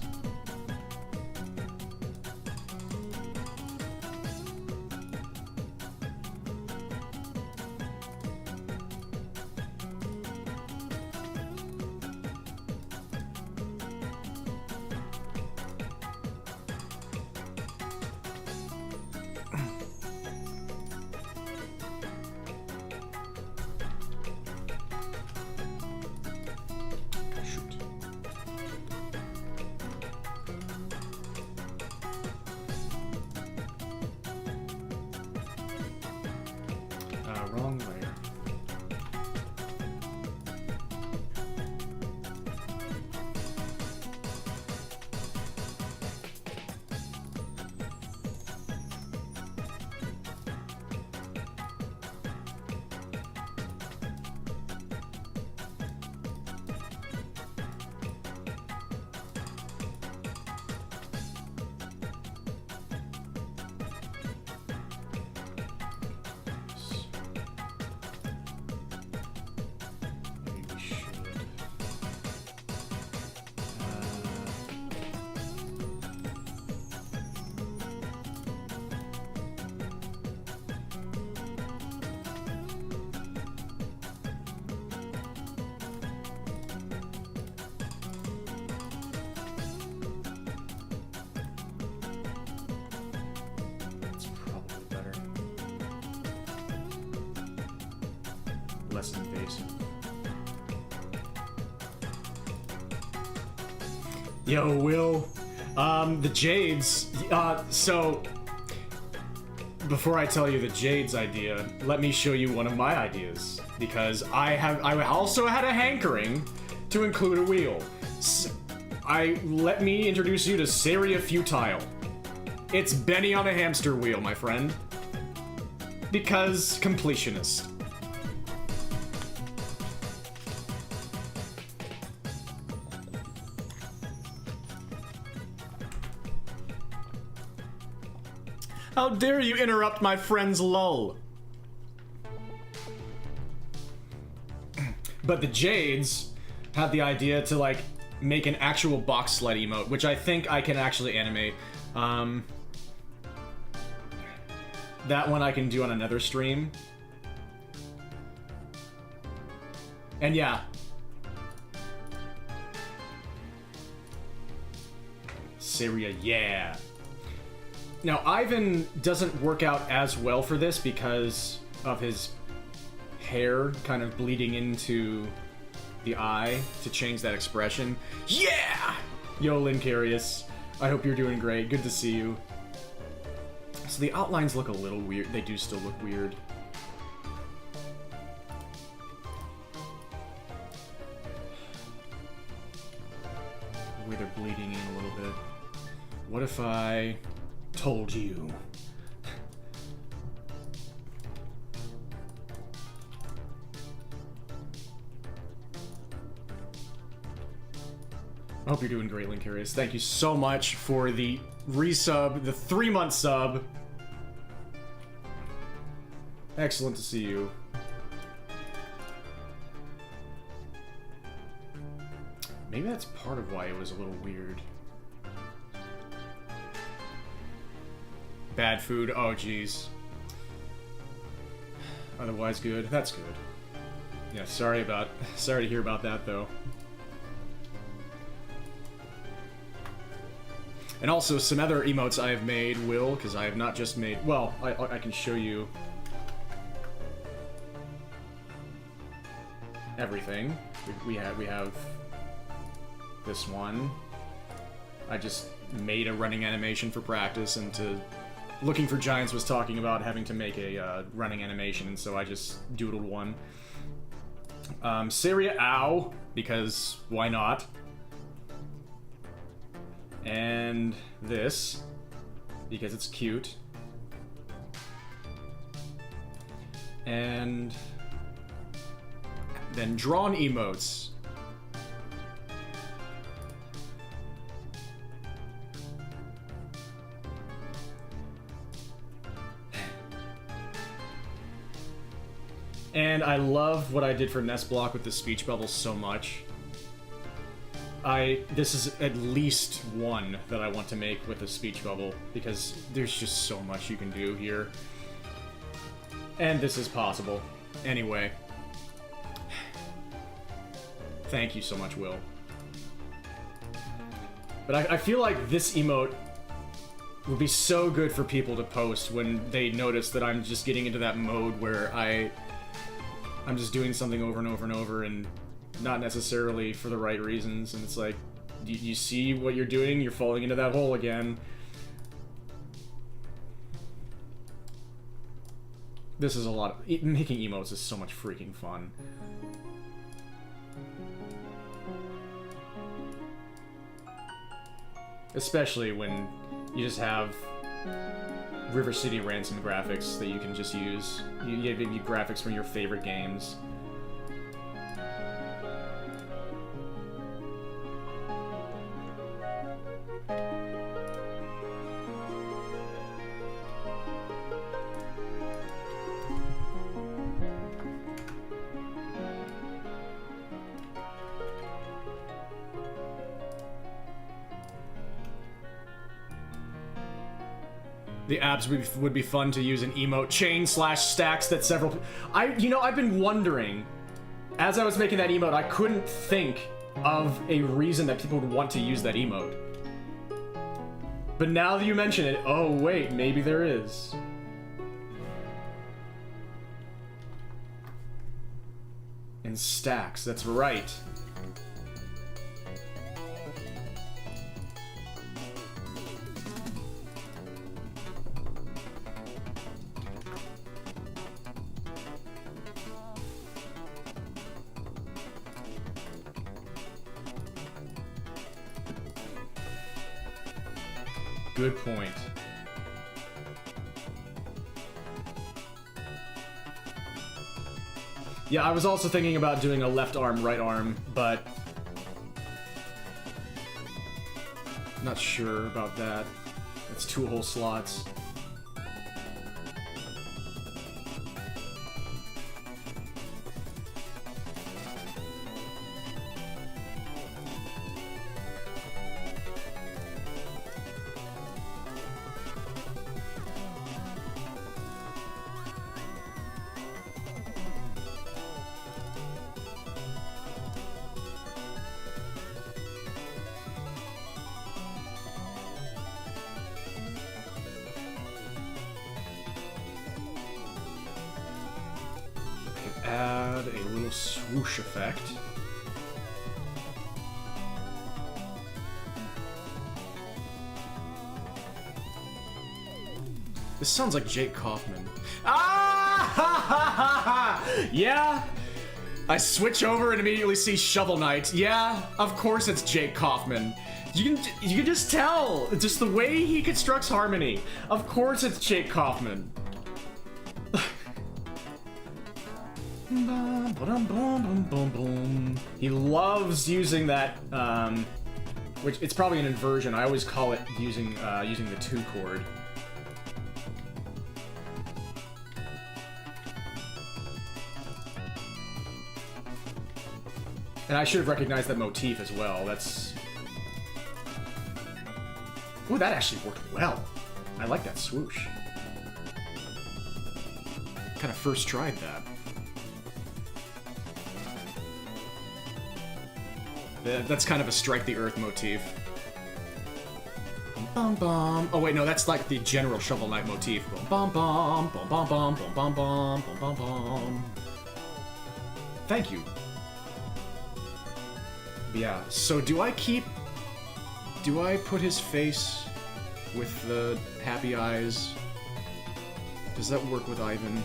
Wrong layer. Less invasive. Yo, Will. The Jades. So before I tell you the Jades idea, let me show you one of my ideas because I also had a hankering to include a wheel. Let me introduce you to Seria Futile. It's Benny on a hamster wheel, my friend. Because completionist. How dare you interrupt my friend's lull? But the Jades had the idea to, like, make an actual box sled emote, which I think I can actually animate. That one I can do on another stream. And yeah. Syria, yeah. Now, Ivan doesn't work out as well for this because of his hair kind of bleeding into the eye to change that expression. Yeah! Yo, Lincarius. I hope you're doing great. Good to see you. So the outlines look a little weird. They do still look weird. The way they're bleeding in a little bit. What if I told you? I hope you're doing great, Lincarius. Thank you so much for the resub, the 3-month sub. Excellent to see you. Maybe that's part of why it was a little weird. Bad food, oh geez. Otherwise good, that's good. Yeah, sorry to hear about that though. And also, some other emotes I have made will, because I have not just made... Well, I can show you... everything. We have this one. I just made a running animation for practice, and to... Looking for Giants was talking about having to make a running animation, and so I just doodled one. Syria, ow, because why not? And this, because it's cute. And then drawn emotes. And I love what I did for Nest Block with the speech bubble so much. This is at least one that I want to make with a speech bubble, because there's just so much you can do here. And this is possible. Anyway. Thank you so much, Will. But I feel like this emote would be so good for people to post when they notice that I'm just getting into that mode where I'm just doing something over and over and over, and not necessarily for the right reasons, and it's like, you see what you're doing? You're falling into that hole again. This is a lot of... Making emotes is so much freaking fun. Especially when you just have River City Ransom graphics that you can just use. You have graphics from your favorite games. The apps would be fun to use an emote chain / stacks that several... I've been wondering, as I was making that emote, I couldn't think of a reason that people would want to use that emote. But now that you mention it, oh wait, maybe there is. In stacks, that's right. Good point. Yeah, I was also thinking about doing a left arm, right arm, but not sure about that. It's 2 whole slots. Add a little swoosh effect. This sounds like Jake Kaufman. Ah! Ha, ha, ha, ha. Yeah! I switch over and immediately see Shovel Knight. Yeah, of course it's Jake Kaufman. You can just tell, just the way he constructs harmony. Of course it's Jake Kaufman. He loves using that, which it's probably an inversion. I always call it using the 2 chord. And I should have recognized that motif as well. That's... Ooh, that actually worked well. I like that swoosh. Kind of first tried that. That's kind of a strike the earth motif. Bum bum. Oh wait, no, that's like the general Shovel Knight motif. Bum bum bum bum bum bum bum bum bum bum bum. Thank you. Yeah. So do I put his face with the happy eyes? Does that work with Ivan?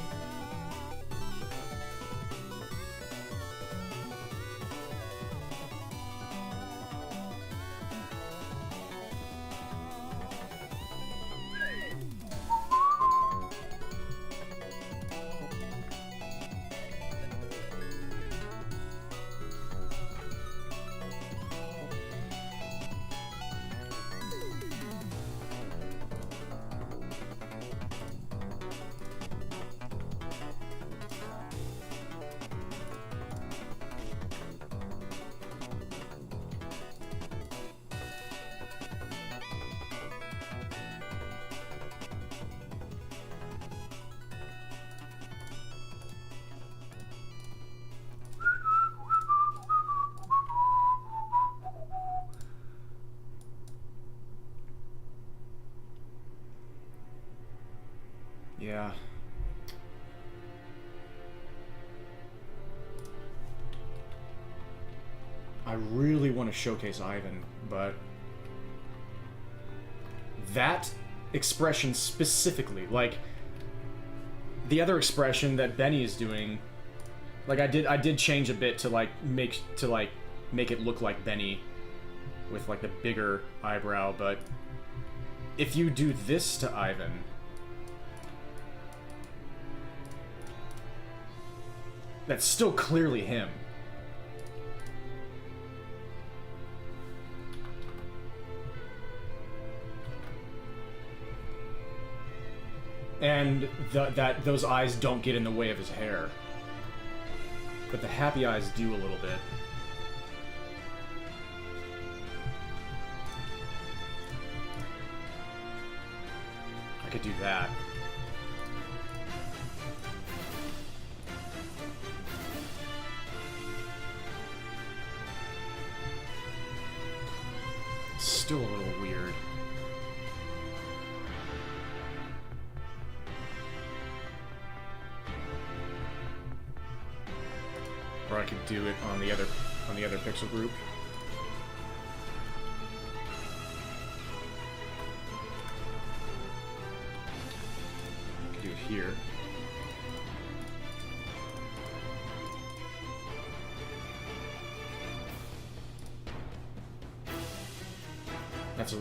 Yeah. I really want to showcase Ivan, but that expression specifically, like the other expression that Benny is doing, like I did change a bit to make it look like Benny with like the bigger eyebrow, but if you do this to Ivan, that's still clearly him. And those eyes don't get in the way of his hair. But the happy eyes do a little bit. I could do that. Still a little weird. Or I could do it on the other pixel group. I could do it here.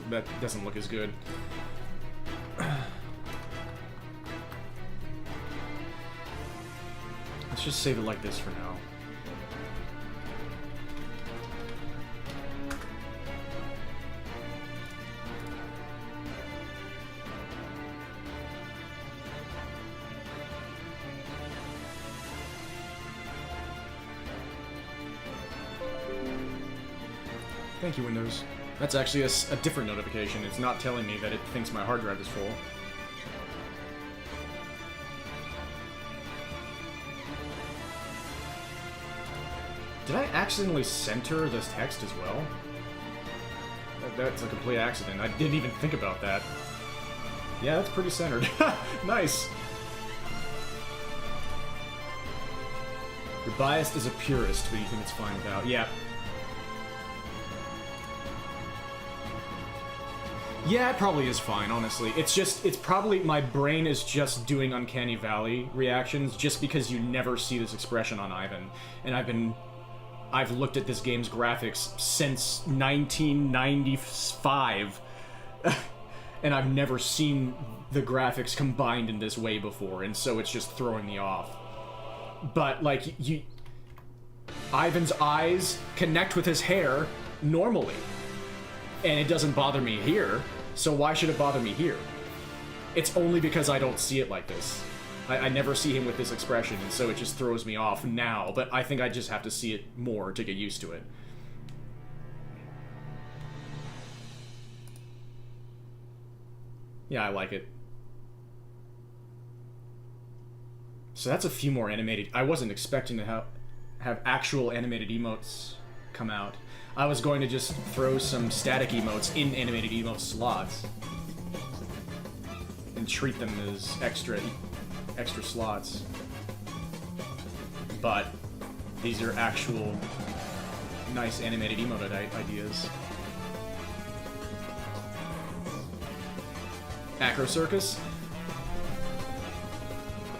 That doesn't look as good. Let's just save it like this for now. Thank you, Windows. That's actually a different notification. It's not telling me that it thinks my hard drive is full. Did I accidentally center this text as well? That's a complete accident. I didn't even think about that. Yeah, that's pretty centered. Nice! You're biased as a purist, but you think it's fine without. Yeah. Yeah, it probably is fine, honestly. It's probably, my brain is just doing Uncanny Valley reactions just because you never see this expression on Ivan. And I've looked at this game's graphics since 1995, and I've never seen the graphics combined in this way before, and so it's just throwing me off. But, like, Ivan's eyes connect with his hair normally, and it doesn't bother me here. So why should it bother me here? It's only because I don't see it like this. I never see him with this expression, and so it just throws me off now, but I think I just have to see it more to get used to it. Yeah, I like it. So that's a few more animated... I wasn't expecting to have actual animated emotes come out. I was going to just throw some static emotes in animated emote slots and treat them as extra slots. But these are actual nice animated emote ideas. Acro Circus?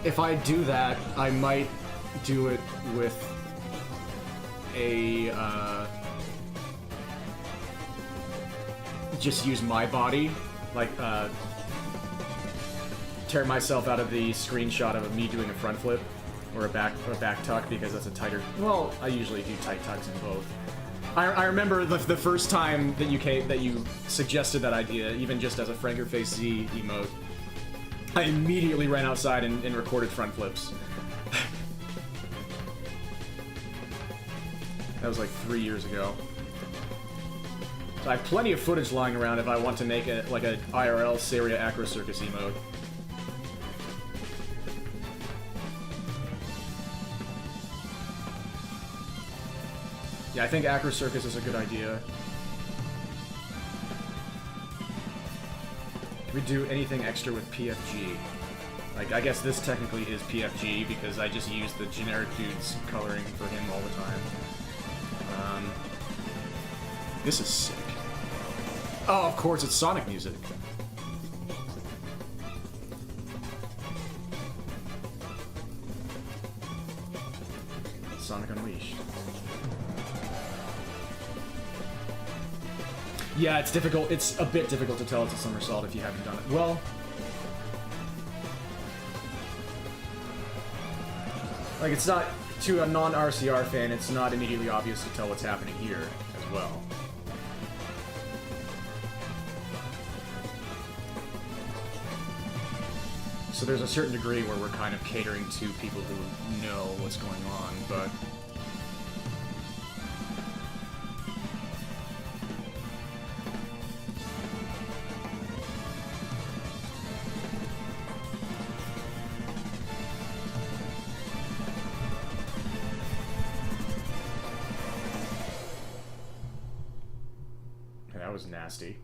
If I do that, I might do it with a, just use my body, like, tear myself out of the screenshot of me doing a front flip or a back tuck, because that's a tighter. Well, I usually do tight tucks in both. I remember the first time that you suggested that idea, even just as a Frankerface Z emote. I immediately ran outside and recorded front flips. That was like 3 years ago. So I have plenty of footage lying around if I want to make a IRL Saria Acro Circus emote. Yeah, I think Acro Circus is a good idea. Can we do anything extra with PFG? Like, I guess this technically is PFG because I just use the generic dude's coloring for him all the time. This is sick. Oh, of course, it's Sonic music. Sonic Unleashed. Yeah, it's difficult. It's a bit difficult to tell it's a somersault if you haven't done it. Well, like, it's not, to a non-RCR fan, it's not immediately obvious to tell what's happening here as well. So there's a certain degree where we're kind of catering to people who know what's going on, but... That was nasty.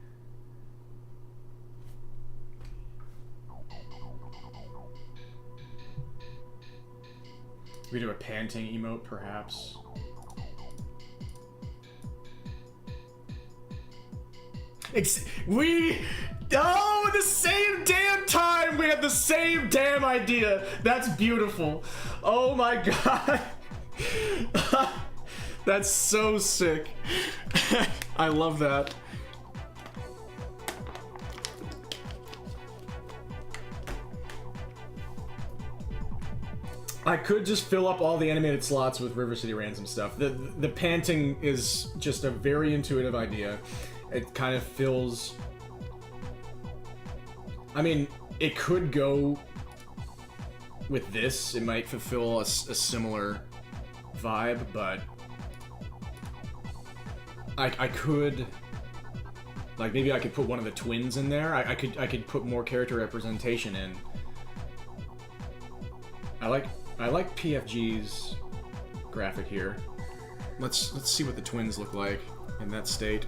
We do a panting emote, perhaps. Oh, the same damn time we had the same damn idea. That's beautiful. Oh my god. That's so sick. I love that. I could just fill up all the animated slots with River City Ransom stuff. The panting is just a very intuitive idea. It kind of fills... I mean, it could go with this. It might fulfill a similar vibe, but... I could... Like, maybe I could put one of the twins in there. I could put more character representation in. I like PFG's graphic here. Let's see what the twins look like in that state.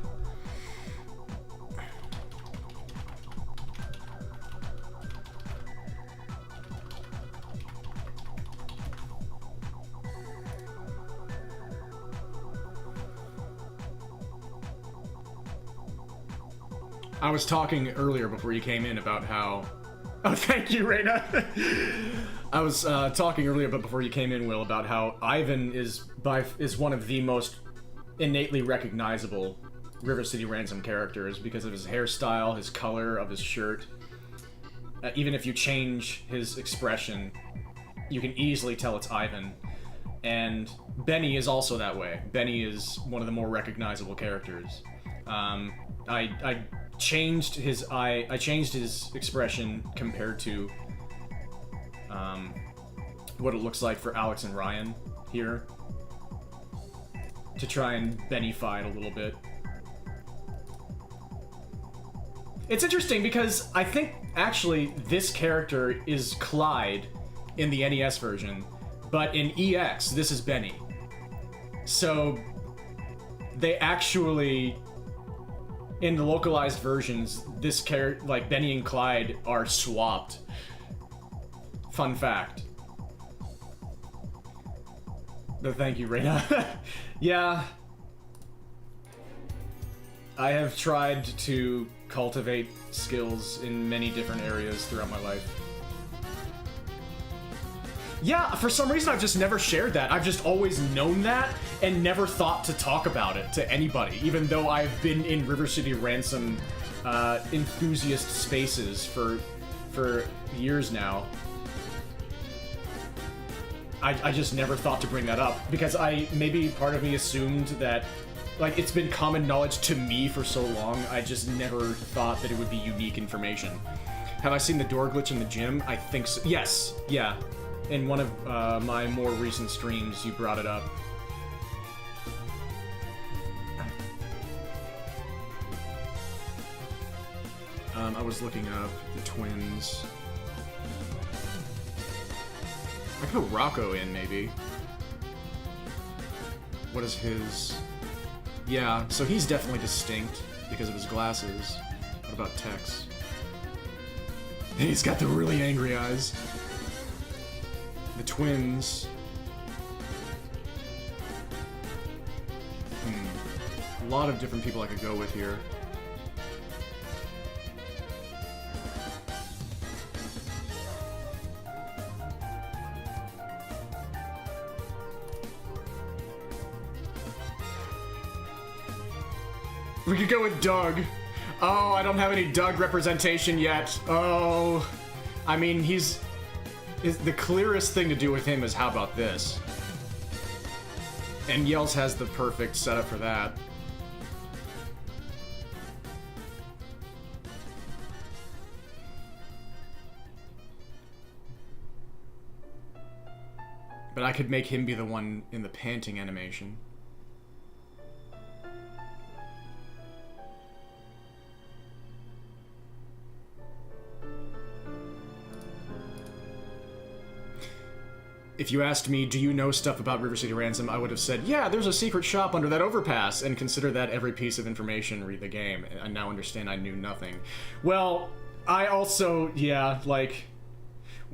I was talking earlier before you came in about how... Oh, thank you, Reina! I was talking earlier, but before you came in, Will, about how Ivan is one of the most innately recognizable River City Ransom characters because of his hairstyle, his color of his shirt. Even if you change his expression, you can easily tell it's Ivan. And Benny is also that way. Benny is one of the more recognizable characters. I changed his expression compared to what it looks like for Alex and Ryan here to try and Benny-fy it a little bit. It's interesting because I think actually this character is Clyde in the NES version, but in EX this is Benny. So they actually, in the localized versions, this character, like Benny and Clyde, are swapped. Fun fact. But thank you, Reina. Yeah. I have tried to cultivate skills in many different areas throughout my life. Yeah, for some reason I've just never shared that. I've just always known that and never thought to talk about it to anybody, even though I've been in River City Ransom enthusiast spaces for years now. I just never thought to bring that up because maybe part of me assumed that, like, it's been common knowledge to me for so long, I just never thought that it would be unique information. Have I seen the door glitch in the gym? I think so. Yes, yeah. In one of my more recent streams, you brought it up. I was looking up the twins. I could put Rocco in, maybe. What is his... Yeah, so he's definitely distinct because of his glasses. What about Tex? He's got the really angry eyes. The twins... A lot of different people I could go with here. We could go with Doug. Oh, I don't have any Doug representation yet. Oh, I mean, the clearest thing to do with him is how about this? And Yells has the perfect setup for that. But I could make him be the one in the panting animation. If you asked me, do you know stuff about River City Ransom, I would have said, yeah, there's a secret shop under that overpass, and consider that every piece of information, read the game. I now understand I knew nothing. Well, I also, yeah, like,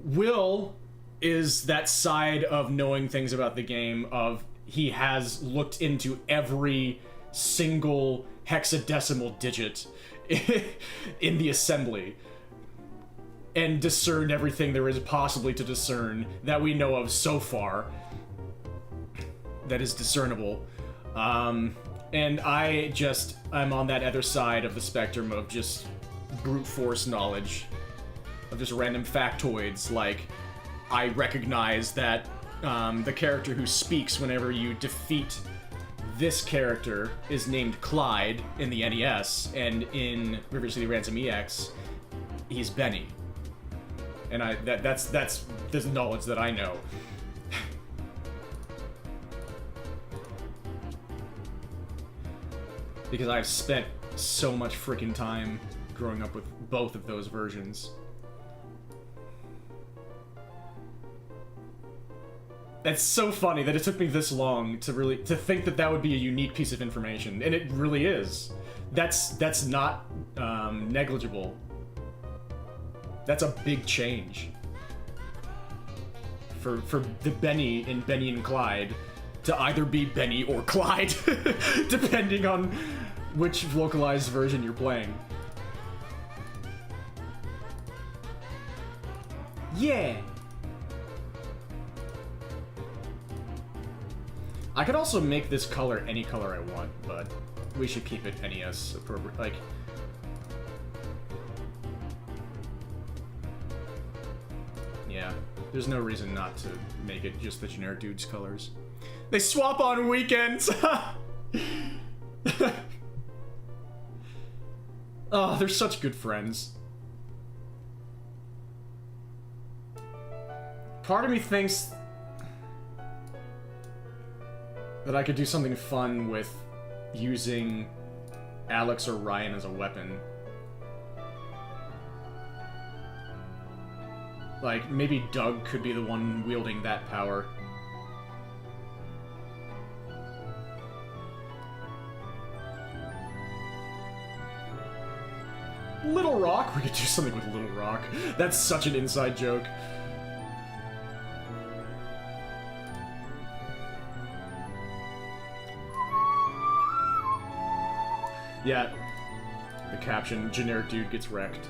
Will is that side of knowing things about the game of he has looked into every single hexadecimal digit in the assembly and discerned everything there is possibly to discern that we know of so far that is discernible. And I'm on that other side of the spectrum of just brute force knowledge, of just random factoids, like I recognize that the character who speaks whenever you defeat this character is named Clyde in the NES, and in River City Ransom EX, he's Benny. And that's the knowledge that I know. Because I've spent so much freaking time growing up with both of those versions. It's so funny that it took me this long to think that that would be a unique piece of information, and it really is. That's not negligible. That's a big change for the Benny in Benny and Clyde to either be Benny or Clyde, depending on which localized version you're playing. Yeah. I could also make this color any color I want, but we should keep it NES appropriate. Like, yeah, there's no reason not to make it just the generic dude's colors. They swap on weekends! Oh, they're such good friends. Part of me thinks that I could do something fun with using Alex or Ryan as a weapon. Like, maybe Doug could be the one wielding that power. Little Rock? We could do something with Little Rock. That's such an inside joke. Yeah. The caption, generic dude gets wrecked.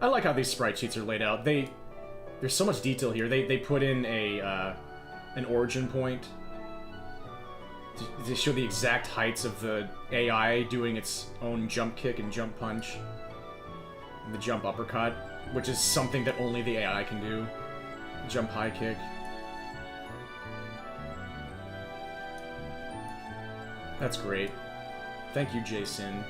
I like how these sprite sheets are laid out. There's so much detail here. They put in an origin point to show the exact heights of the AI doing its own jump kick and jump punch. And the jump uppercut, which is something that only the AI can do. Jump high kick. That's great. Thank you, Jason.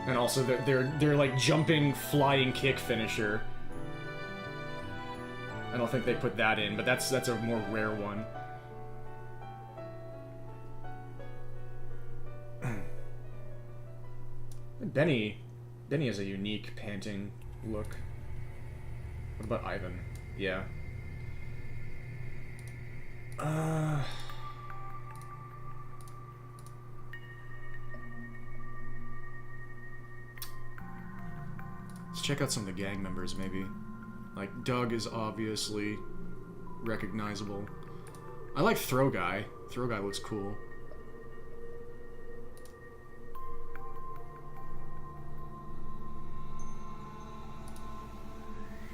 And also, they're like jumping flying kick finisher. I don't think they put that in, but that's a more rare one. Benny has a unique panting look. What about Ivan? Yeah. Let's check out some of the gang members, maybe. Like, Doug is obviously recognizable. I like Throw Guy. Throw Guy looks cool.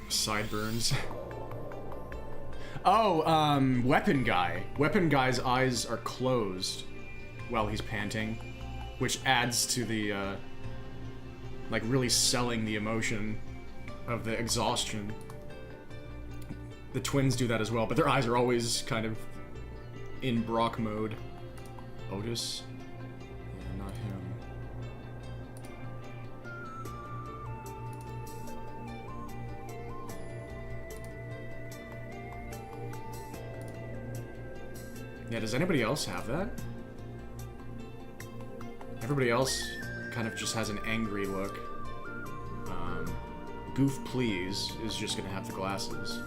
Sideburns. Oh, Weapon Guy. Weapon Guy's eyes are closed while he's panting, which adds to the, like, really selling the emotion of the exhaustion. The twins do that as well, but their eyes are always kind of in Brock mode. Otis? Yeah, not him. Yeah, does anybody else have that? Everybody else kind of just has an angry look. Goof Please is just gonna have the glasses.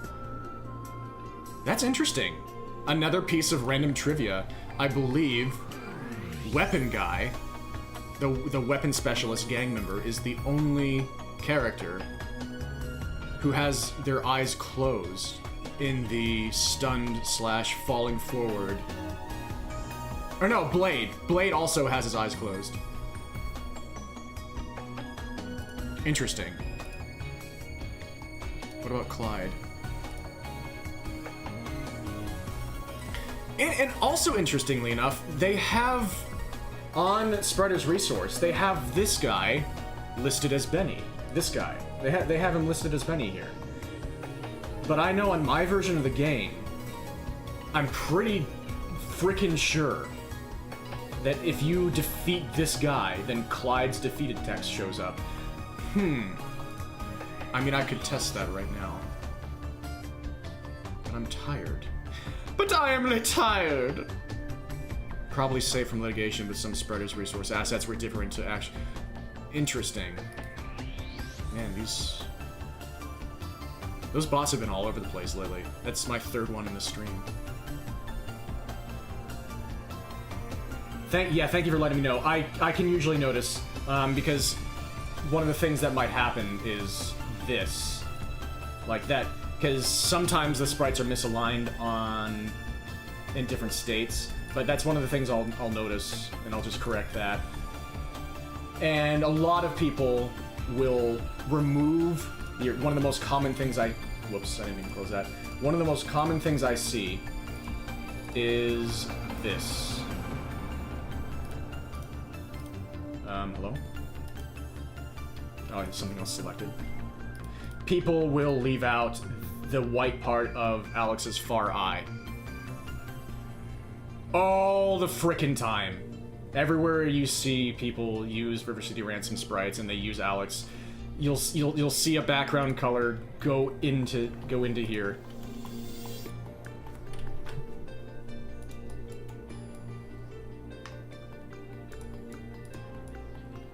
That's interesting. Another piece of random trivia. I believe Weapon Guy, the weapon specialist gang member, is the only character who has their eyes closed in the stunned / falling forward. Or no, Blade. Blade also has his eyes closed. Interesting. What about Clyde? And also, interestingly enough, they have, on Spreader's Resource, they have this guy listed as Benny. This guy. They have him listed as Benny here. But I know on my version of the game, I'm pretty freaking sure that if you defeat this guy, then Clyde's defeated text shows up. I mean, I could test that right now. But I'm tired. But I am tired! Probably safe from litigation, but some Spreader's Resource assets were different to action. Interesting. Man, those bots have been all over the place lately. That's my third one in the stream. Thank you for letting me know. I can usually notice, because one of the things that might happen is this. Like that, because sometimes the sprites are misaligned in different states, but that's one of the things I'll notice, and I'll just correct that. And a lot of people will remove one of the most common things whoops, I didn't even close that. One of the most common things I see is this. Hello? Oh, something else selected. People will leave out the white part of Alex's far eye. All the frickin' time. Everywhere you see people use River City Ransom sprites and they use Alex, you'll see a background color go into here.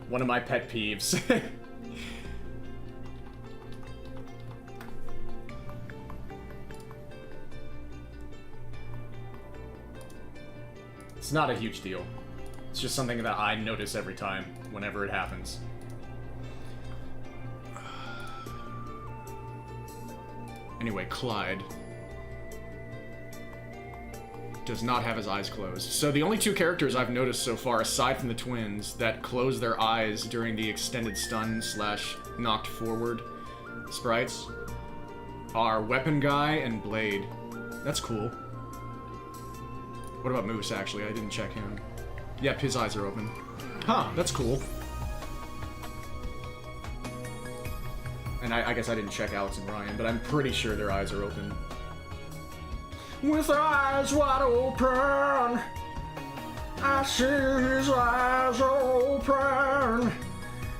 One of my pet peeves. It's not a huge deal. It's just something that I notice every time, whenever it happens. Anyway, Clyde does not have his eyes closed. So the only two characters I've noticed so far, aside from the twins, that close their eyes during the extended stun / knocked forward sprites are Weapon Guy and Blade. That's cool. What about Moose, actually? I didn't check him. Yep, his eyes are open. Huh, that's cool. And I guess I didn't check Alex and Ryan, but I'm pretty sure their eyes are open. With eyes wide open, I see his eyes open.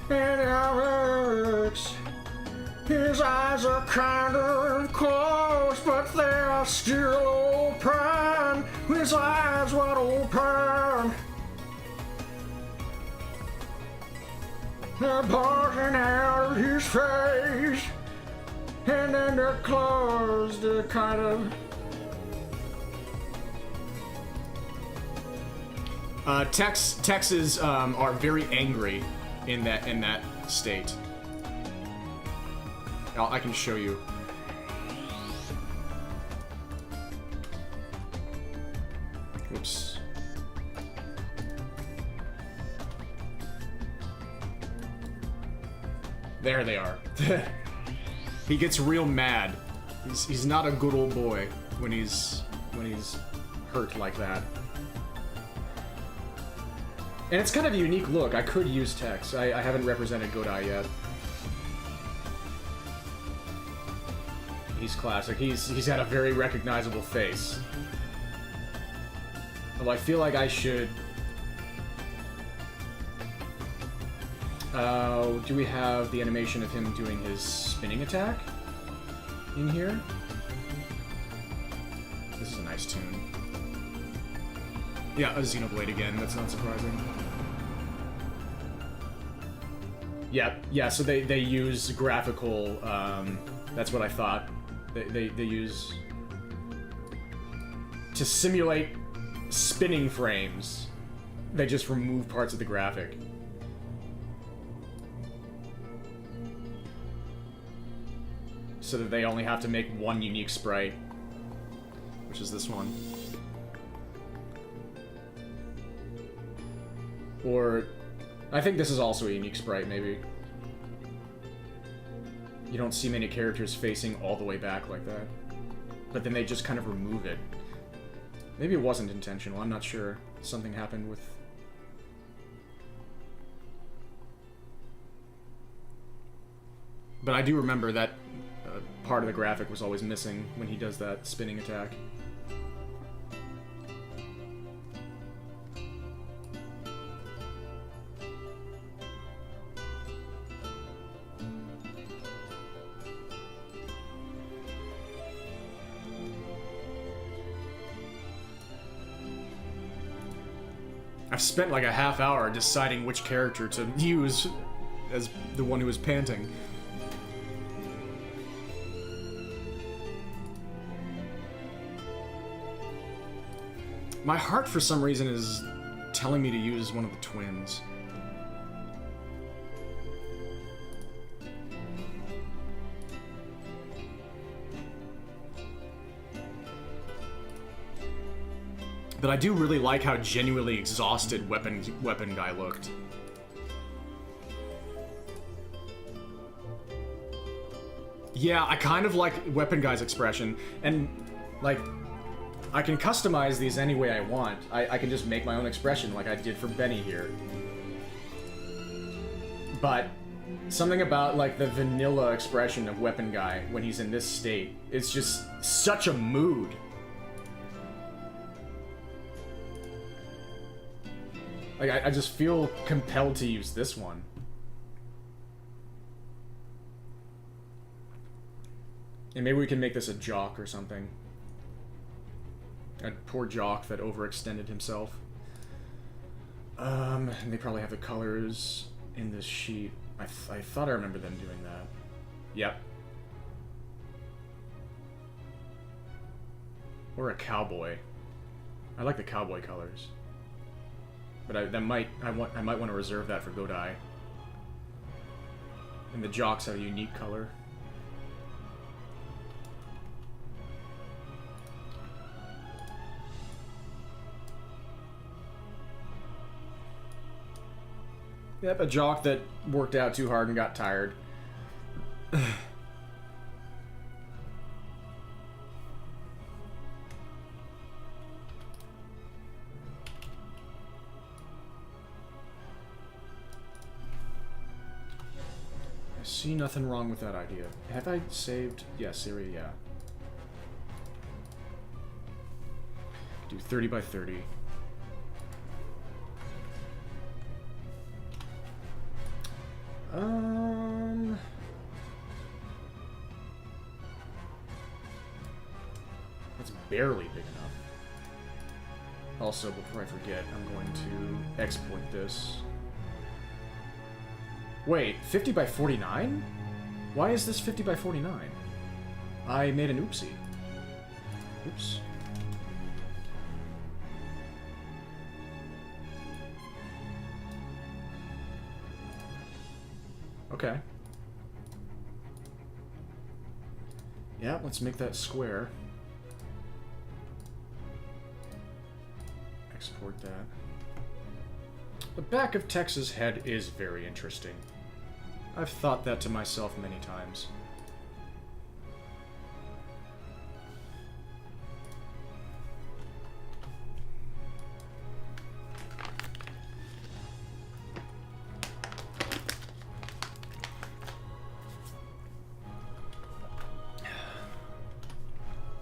And Alex, his eyes are kind of closed, but they are still open. His eyes wide open. They're bulging out of his face, and then they're closed, they're kind of... Texas are very angry in that state. I can show you. Whoops. There they are. He gets real mad. He's not a good old boy when he's hurt like that. And it's kind of a unique look. I could use Tex. I haven't represented Godai yet. He's classic. He's got a very recognizable face. Although I feel like I should... do we have the animation of him doing his spinning attack in here? This is a nice tune. Yeah, a Xenoblade again, that's not surprising. Yeah, so they use graphical, that's what I thought. They use... to simulate spinning frames, they just remove parts of the graphic. So that they only have to make one unique sprite, which is this one. Or, I think this is also a unique sprite, maybe. You don't see many characters facing all the way back like that. But then they just kind of remove it. Maybe it wasn't intentional, I'm not sure. Something happened with... But I do remember that part of the graphic was always missing when he does that spinning attack. I've spent like a half hour deciding which character to use as the one who was panting. My heart, for some reason, is telling me to use one of the twins. But I do really like how genuinely exhausted Weapon Guy looked. Yeah, I kind of like Weapon Guy's expression, and, like... I can customize these any way I want. I can just make my own expression like I did for Benny here. But something about like the vanilla expression of Weapon Guy when he's in this state, it's just such a mood. Like I just feel compelled to use this one. And maybe we can make this a jock or something. A poor jock that overextended himself. And they probably have the colors in this sheet. I thought I remember them doing that. Yep. Or a cowboy. I like the cowboy colors. But I might want to reserve that for Godai. And the jocks have a unique color. Yep, a jock that worked out too hard and got tired. I see nothing wrong with that idea. Have I saved? Yeah, Syria, yeah. Do 30 by 30. That's barely big enough. Also, before I forget, I'm going to export this. Wait, 50 by 49? Why is this 50 by 49? I made an oopsie. Oops. Okay. Yeah, let's make that square. Export that. The back of Tex's head is very interesting. I've thought that to myself many times.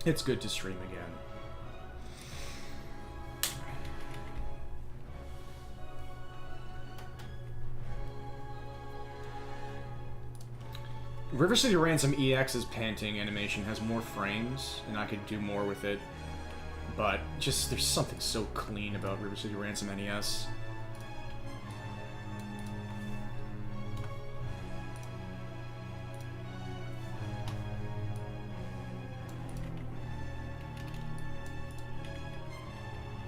It's good to stream again. River City Ransom EX's panting animation has more frames, and I could do more with it. But just, there's something so clean about River City Ransom NES.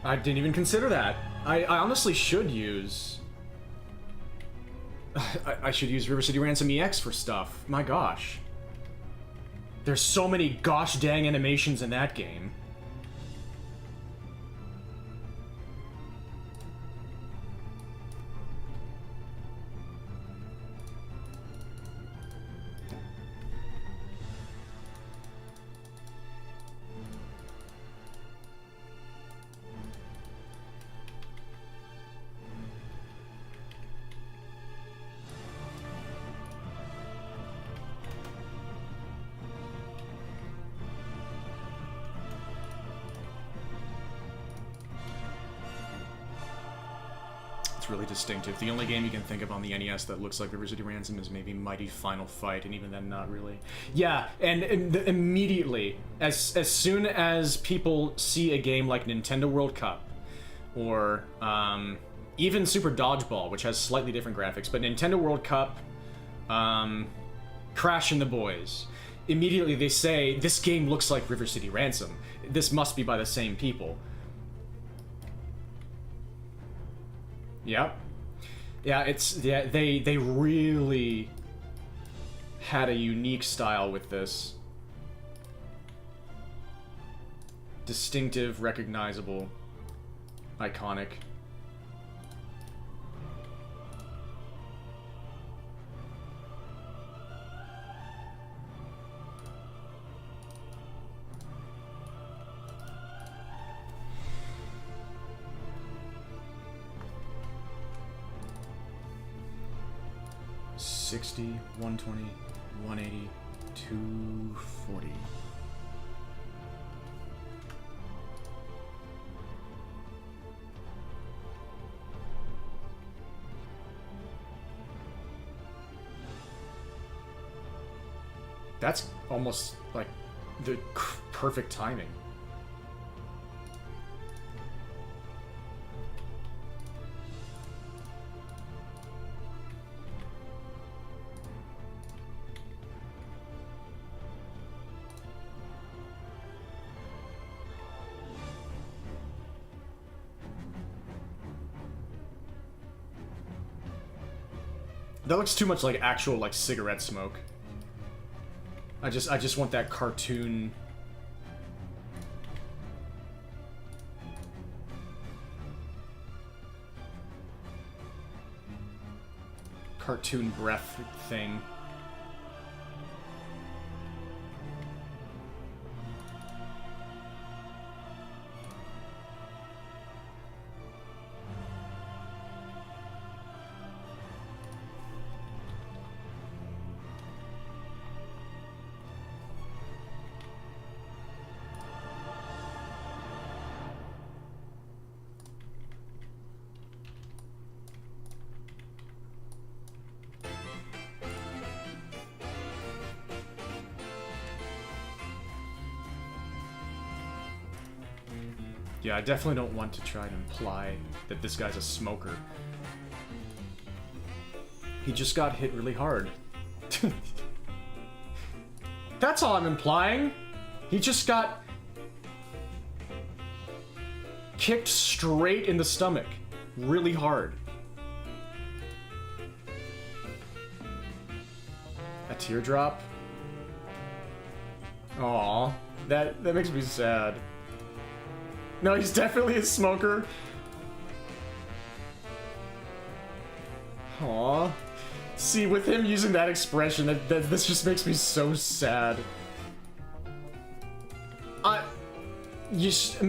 I didn't even consider that. I honestly should use... I should use River City Ransom EX for stuff. My gosh. There's so many gosh dang animations in that game. Really distinctive. The only game you can think of on the NES that looks like River City Ransom is maybe Mighty Final Fight, and even then, not really. Yeah, and immediately, as soon as people see a game like Nintendo World Cup, or even Super Dodgeball, which has slightly different graphics, but Nintendo World Cup, Crash and the Boys, immediately they say, this game looks like River City Ransom. This must be by the same people. Yep. Yeah, they really had a unique style with this. Distinctive, recognizable, iconic. $60, $120, $180, $240. That's almost like the perfect timing. That looks too much like actual, like, cigarette smoke. I just want that cartoon... cartoon breath thing. Yeah, I definitely don't want to try to imply that this guy's a smoker. He just got hit really hard. That's all I'm implying. He just got kicked straight in the stomach. Really hard. A teardrop? Aw, that makes me sad. No, he's definitely a smoker. Aww. See, with him using that expression, this just makes me so sad.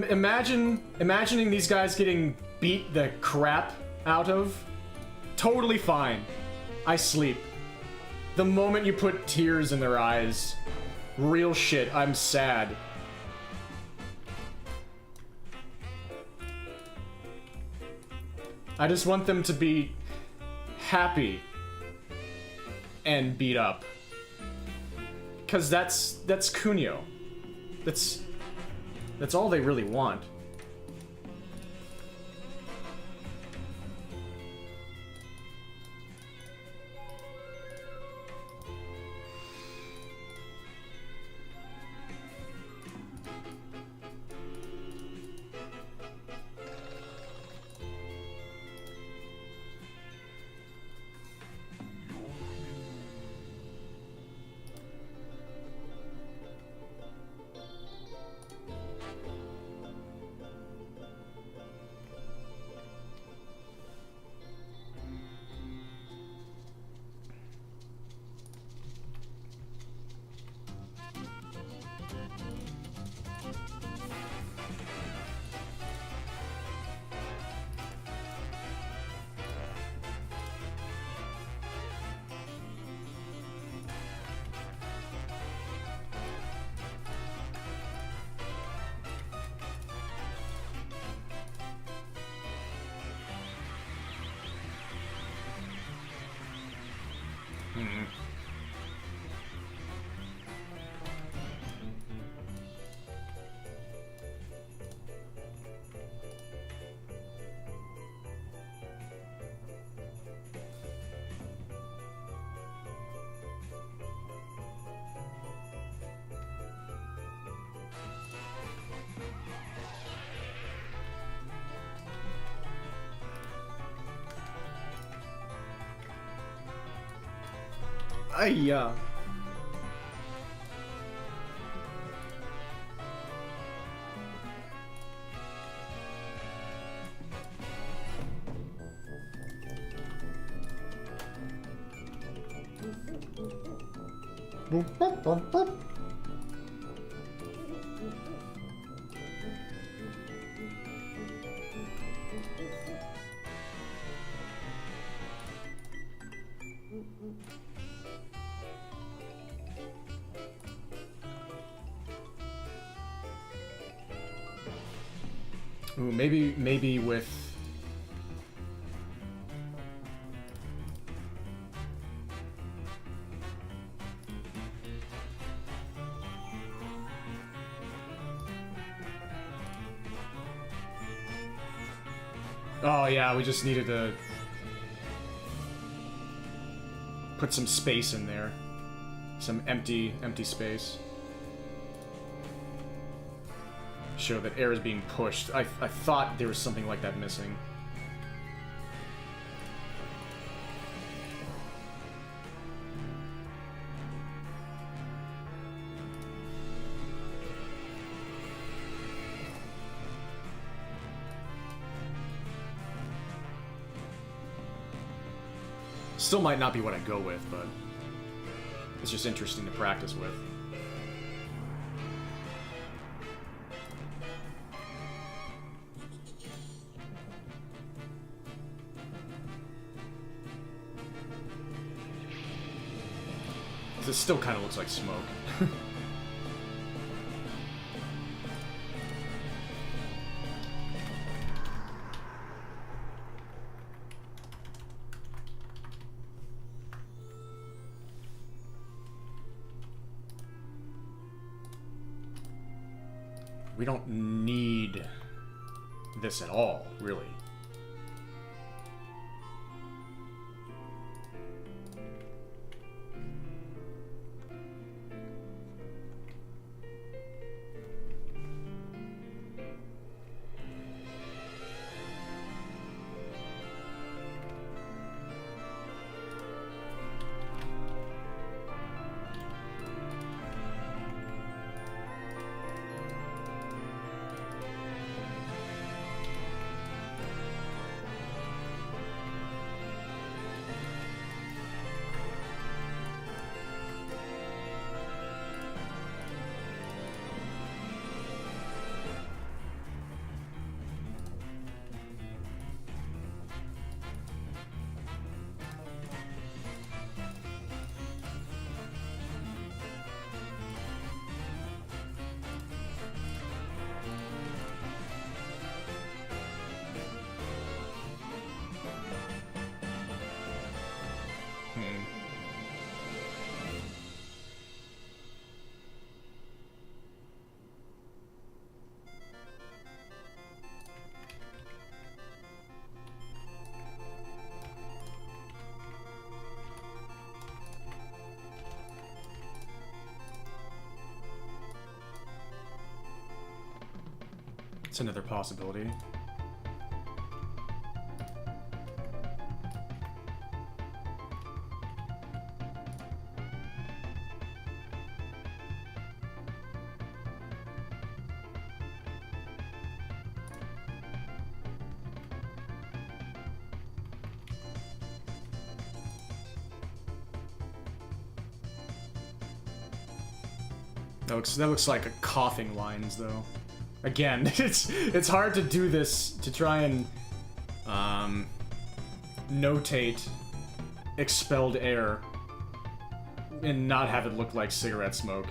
Imagining these guys getting beat the crap out of. Totally fine. I sleep. The moment you put tears in their eyes, real shit, I'm sad. I just want them to be happy and beat up. 'Cause that's Kunio. That's all they really want. Yeah. Boop, boop, boop, boop. Ooh, maybe with... Oh yeah, we just needed to put some space in there. Some empty space. Show that air is being pushed. I thought there was something like that missing. Still might not be what I go with, but it's just interesting to practice with. This still kind of looks like smoke. We don't need this at all, really. It's another possibility. That looks like a coughing lines, though. Again, it's hard to do this, to try and notate expelled air and not have it look like cigarette smoke.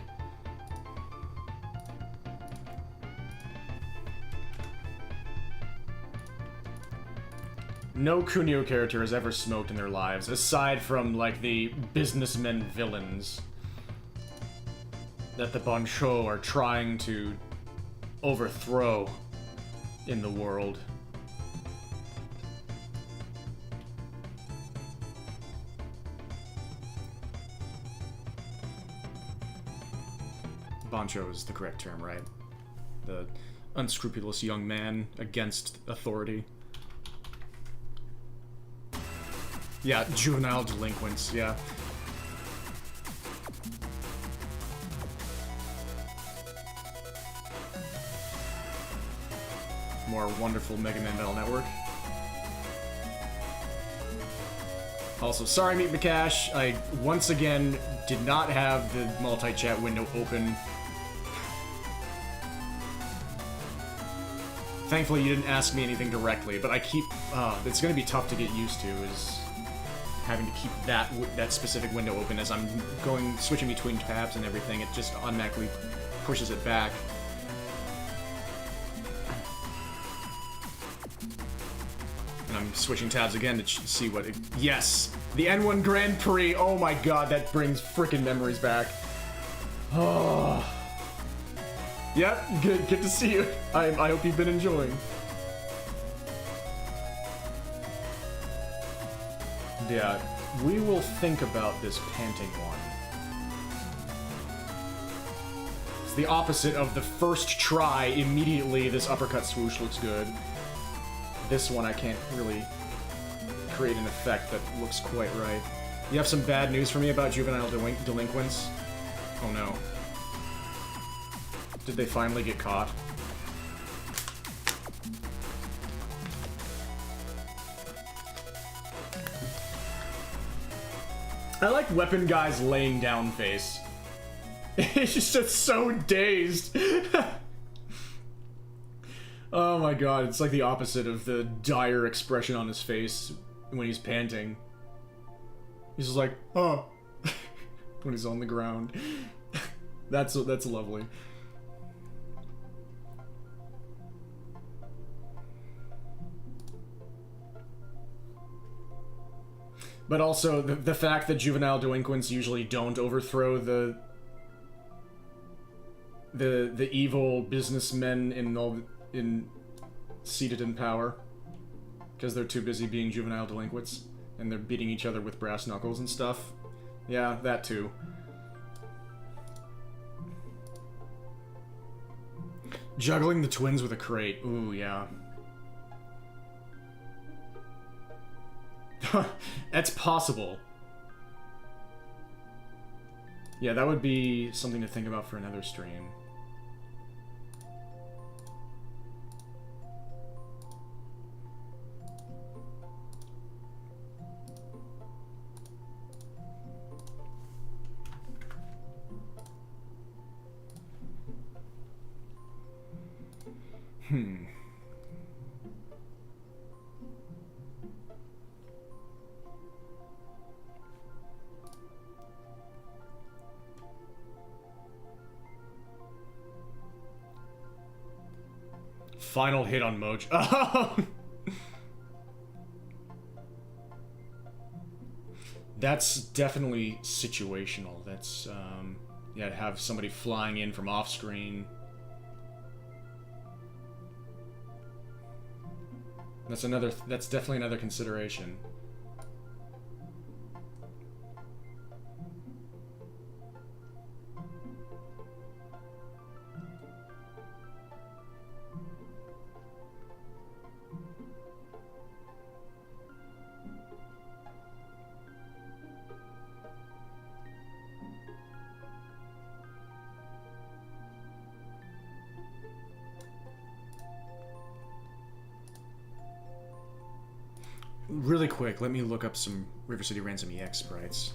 No Kunio character has ever smoked in their lives, aside from, like, the businessmen villains that the Bancho are trying to overthrow in the world. Bancho is the correct term, right? The unscrupulous young man against authority. Yeah, juvenile delinquents, yeah. More wonderful Mega Man Battle Network. Also, sorry, Meet Makash. I once again did not have the multi-chat window open. Thankfully, you didn't ask me anything directly, but I keep. It's going to be tough to get used to, is having to keep that specific window open as I'm switching between tabs and everything. It just automatically pushes it back. And I'm switching tabs again to see what it... Yes! The N1 Grand Prix! Oh my god, that brings frickin' memories back. Oh. Yep, good to see you. I hope you've been enjoying. Yeah, we will think about this panting one. It's the opposite of the first try, immediately this uppercut swoosh looks good. This one I can't really create an effect that looks quite right. You have some bad news for me about juvenile delinquents? Oh no. Did they finally get caught? I like Weapon Guy's laying down face. He's just so dazed. Oh my god, it's like the opposite of the dire expression on his face when he's panting. He's just like, oh, when he's on the ground. That's lovely. But also, the fact that juvenile delinquents usually don't overthrow the evil businessmen seated in power, because they're too busy being juvenile delinquents, and they're beating each other with brass knuckles and stuff. Yeah, that too. Juggling the twins with a crate. Ooh, yeah. That's possible. Yeah, that would be something to think about for another stream. Final hit on Moj. Oh! That's definitely situational. That's, yeah, to have somebody flying in from off-screen. That's definitely another consideration. Really quick, let me look up some River City Ransom EX sprites.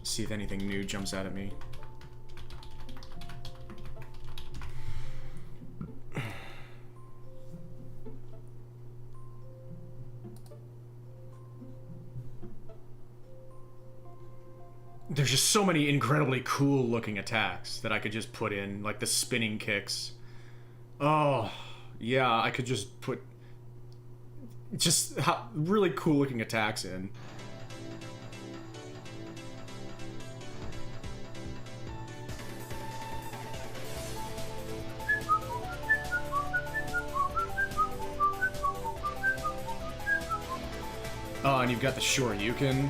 See if anything new jumps out at me. There's just so many incredibly cool looking attacks that I could just put in, like the spinning kicks. Oh, yeah, I could just put really cool looking attacks in. Oh, and you've got the Shoryuken.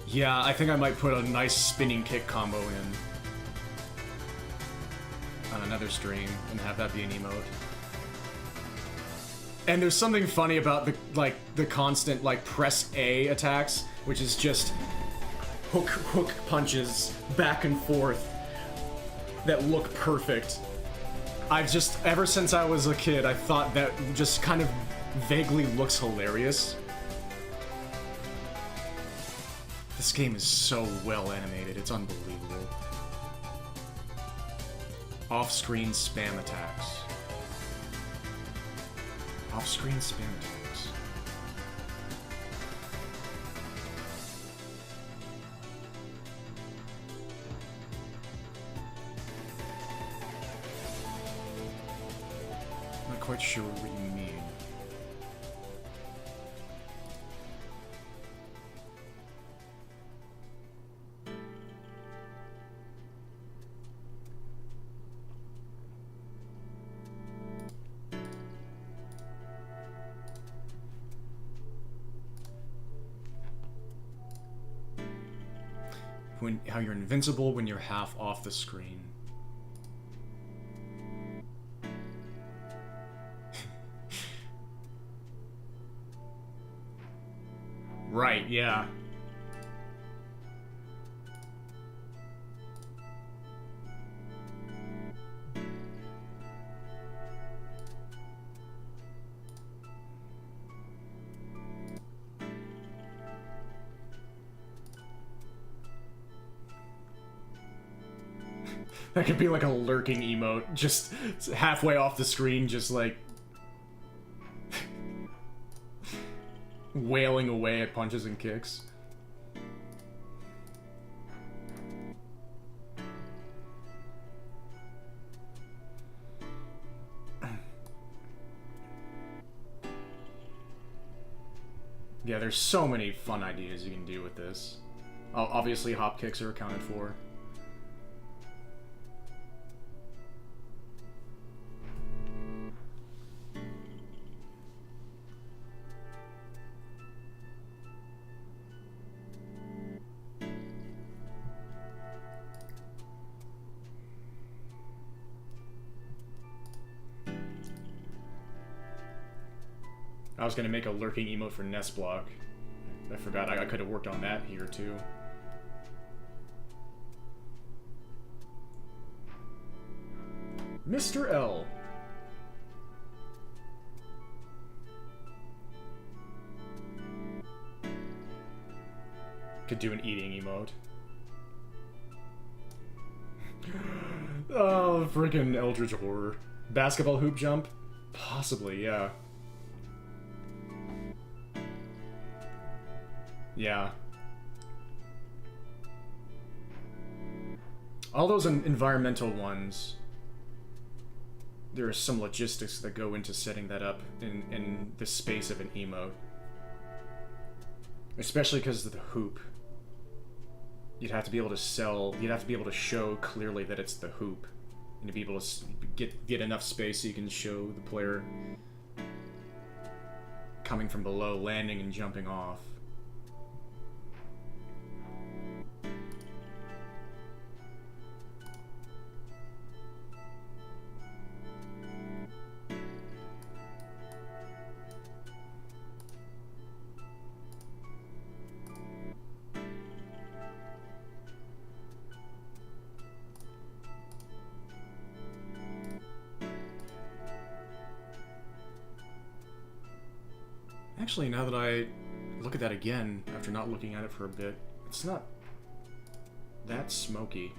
Yeah, I think I might put a nice spinning kick combo in on another stream and have that be an emote. And there's something funny about the constant press A attacks, which is just hook punches back and forth that look perfect. I've just, ever since I was a kid, I thought that just kind of vaguely looks hilarious. This game is so well animated, it's unbelievable. Off-screen spam attacks. Off-screen spam attacks. Not quite sure what you mean. How you're invincible when you're half off the screen. Right, yeah. That could be like a lurking emote, just halfway off the screen, just like wailing away at punches and kicks. Yeah, there's so many fun ideas you can do with this. Obviously, hop kicks are accounted for. I was gonna make a lurking emote for Nest Block. I forgot. I could have worked on that here too. Mr. L. Could do an eating emote. Oh, freaking Eldritch Horror. Basketball hoop jump? Possibly, yeah. Yeah. All those environmental ones, there are some logistics that go into setting that up in the space of an emote. Especially because of the hoop. You'd have to be able to show clearly that it's the hoop. And to be able to get enough space so you can show the player coming from below, landing and jumping off. Actually, now that I look at that again, after not looking at it for a bit, it's not that smoky.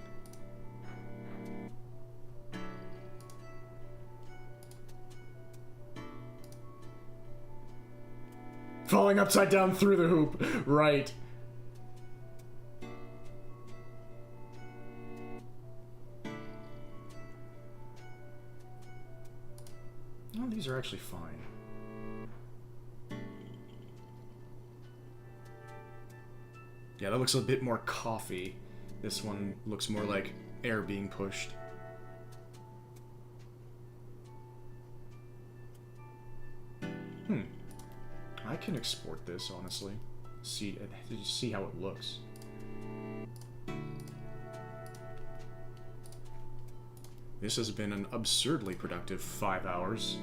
Falling upside down through the hoop, right. Oh, these are actually fine. Yeah, that looks a bit more coffee. This one looks more like air being pushed. I can export this, honestly. See how it looks. This has been an absurdly productive 5 hours.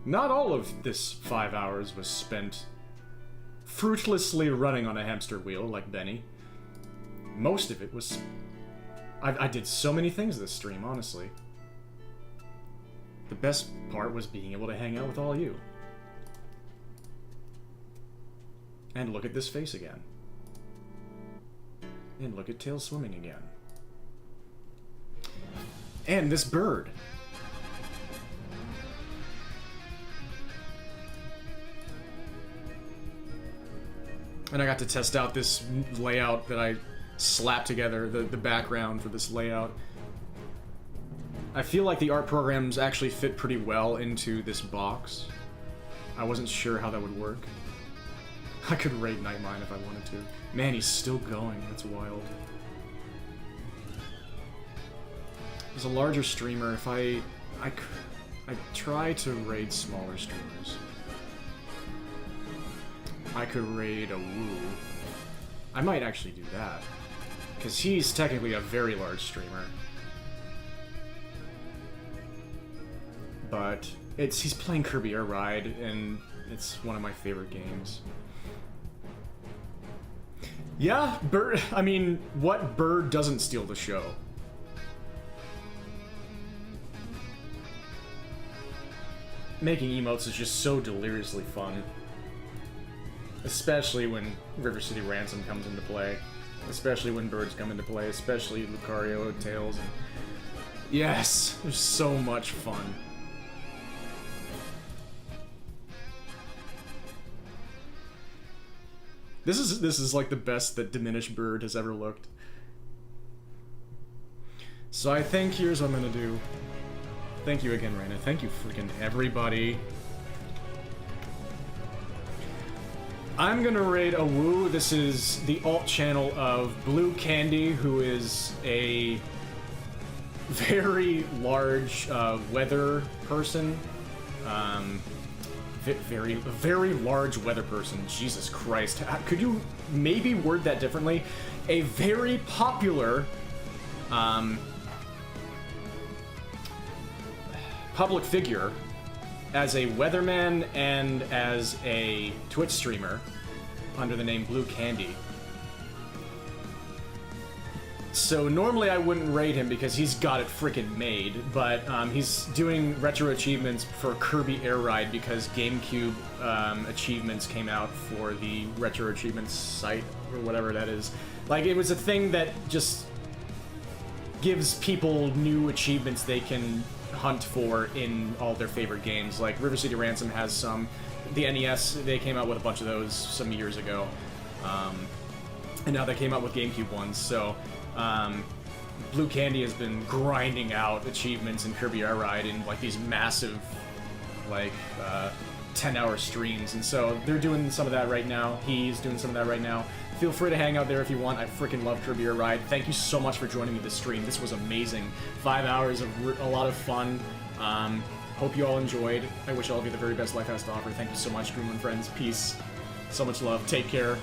Not all of this 5 hours was spent fruitlessly running on a hamster wheel like Benny. Most of it was... I did so many things this stream, honestly. The best part was being able to hang out with all you. And look at this face again. And look at Tails swimming again. And this bird. And I got to test out this layout that I slapped together, the background for this layout. I feel like the art programs actually fit pretty well into this box. I wasn't sure how that would work. I could raid Nightmine if I wanted to. Man, he's still going. That's wild. As a larger streamer, if I try to raid smaller streamers. I could raid a Woo. I might actually do that. Because he's technically a very large streamer. But he's playing Kirby Air Ride, and it's one of my favorite games. Yeah, bird. I mean, what bird doesn't steal the show? making emotes is just so deliriously fun. Especially when River City Ransom comes into play. Especially when birds come into play. Especially Lucario, Tails, and... Yes! There's so much fun. This is like the best that Diminished Bird has ever looked. So I think here's what I'm gonna do. Thank you again, Raina. Thank you freaking everybody. I'm gonna raid a Woo. This is the alt channel of Blue Candy, who is a very large weather person. Very large weather person. Jesus Christ. Could you maybe word that differently? A very popular public figure as a weatherman and as a Twitch streamer under the name Blue Candy. So normally I wouldn't rate him because he's got it freaking made, but he's doing retro achievements for Kirby Air Ride because GameCube achievements came out for the retro achievements site, or whatever that is. Like, it was a thing that just gives people new achievements they can hunt for in all their favorite games. Like, River City Ransom has some. The NES, they came out with a bunch of those some years ago. And now they came out with GameCube ones, so... Blue Candy has been grinding out achievements in Kirby Air Ride in like these massive, like 10-hour streams, and so they're doing some of that right now. He's doing some of that right now. Feel free to hang out there if you want. I freaking love Kirby Air Ride. Thank you so much for joining me this stream. This was amazing. 5 hours of a lot of fun. Hope you all enjoyed. I wish all of you the very best life has to offer. Thank you so much, Groom and friends. Peace. So much love. Take care.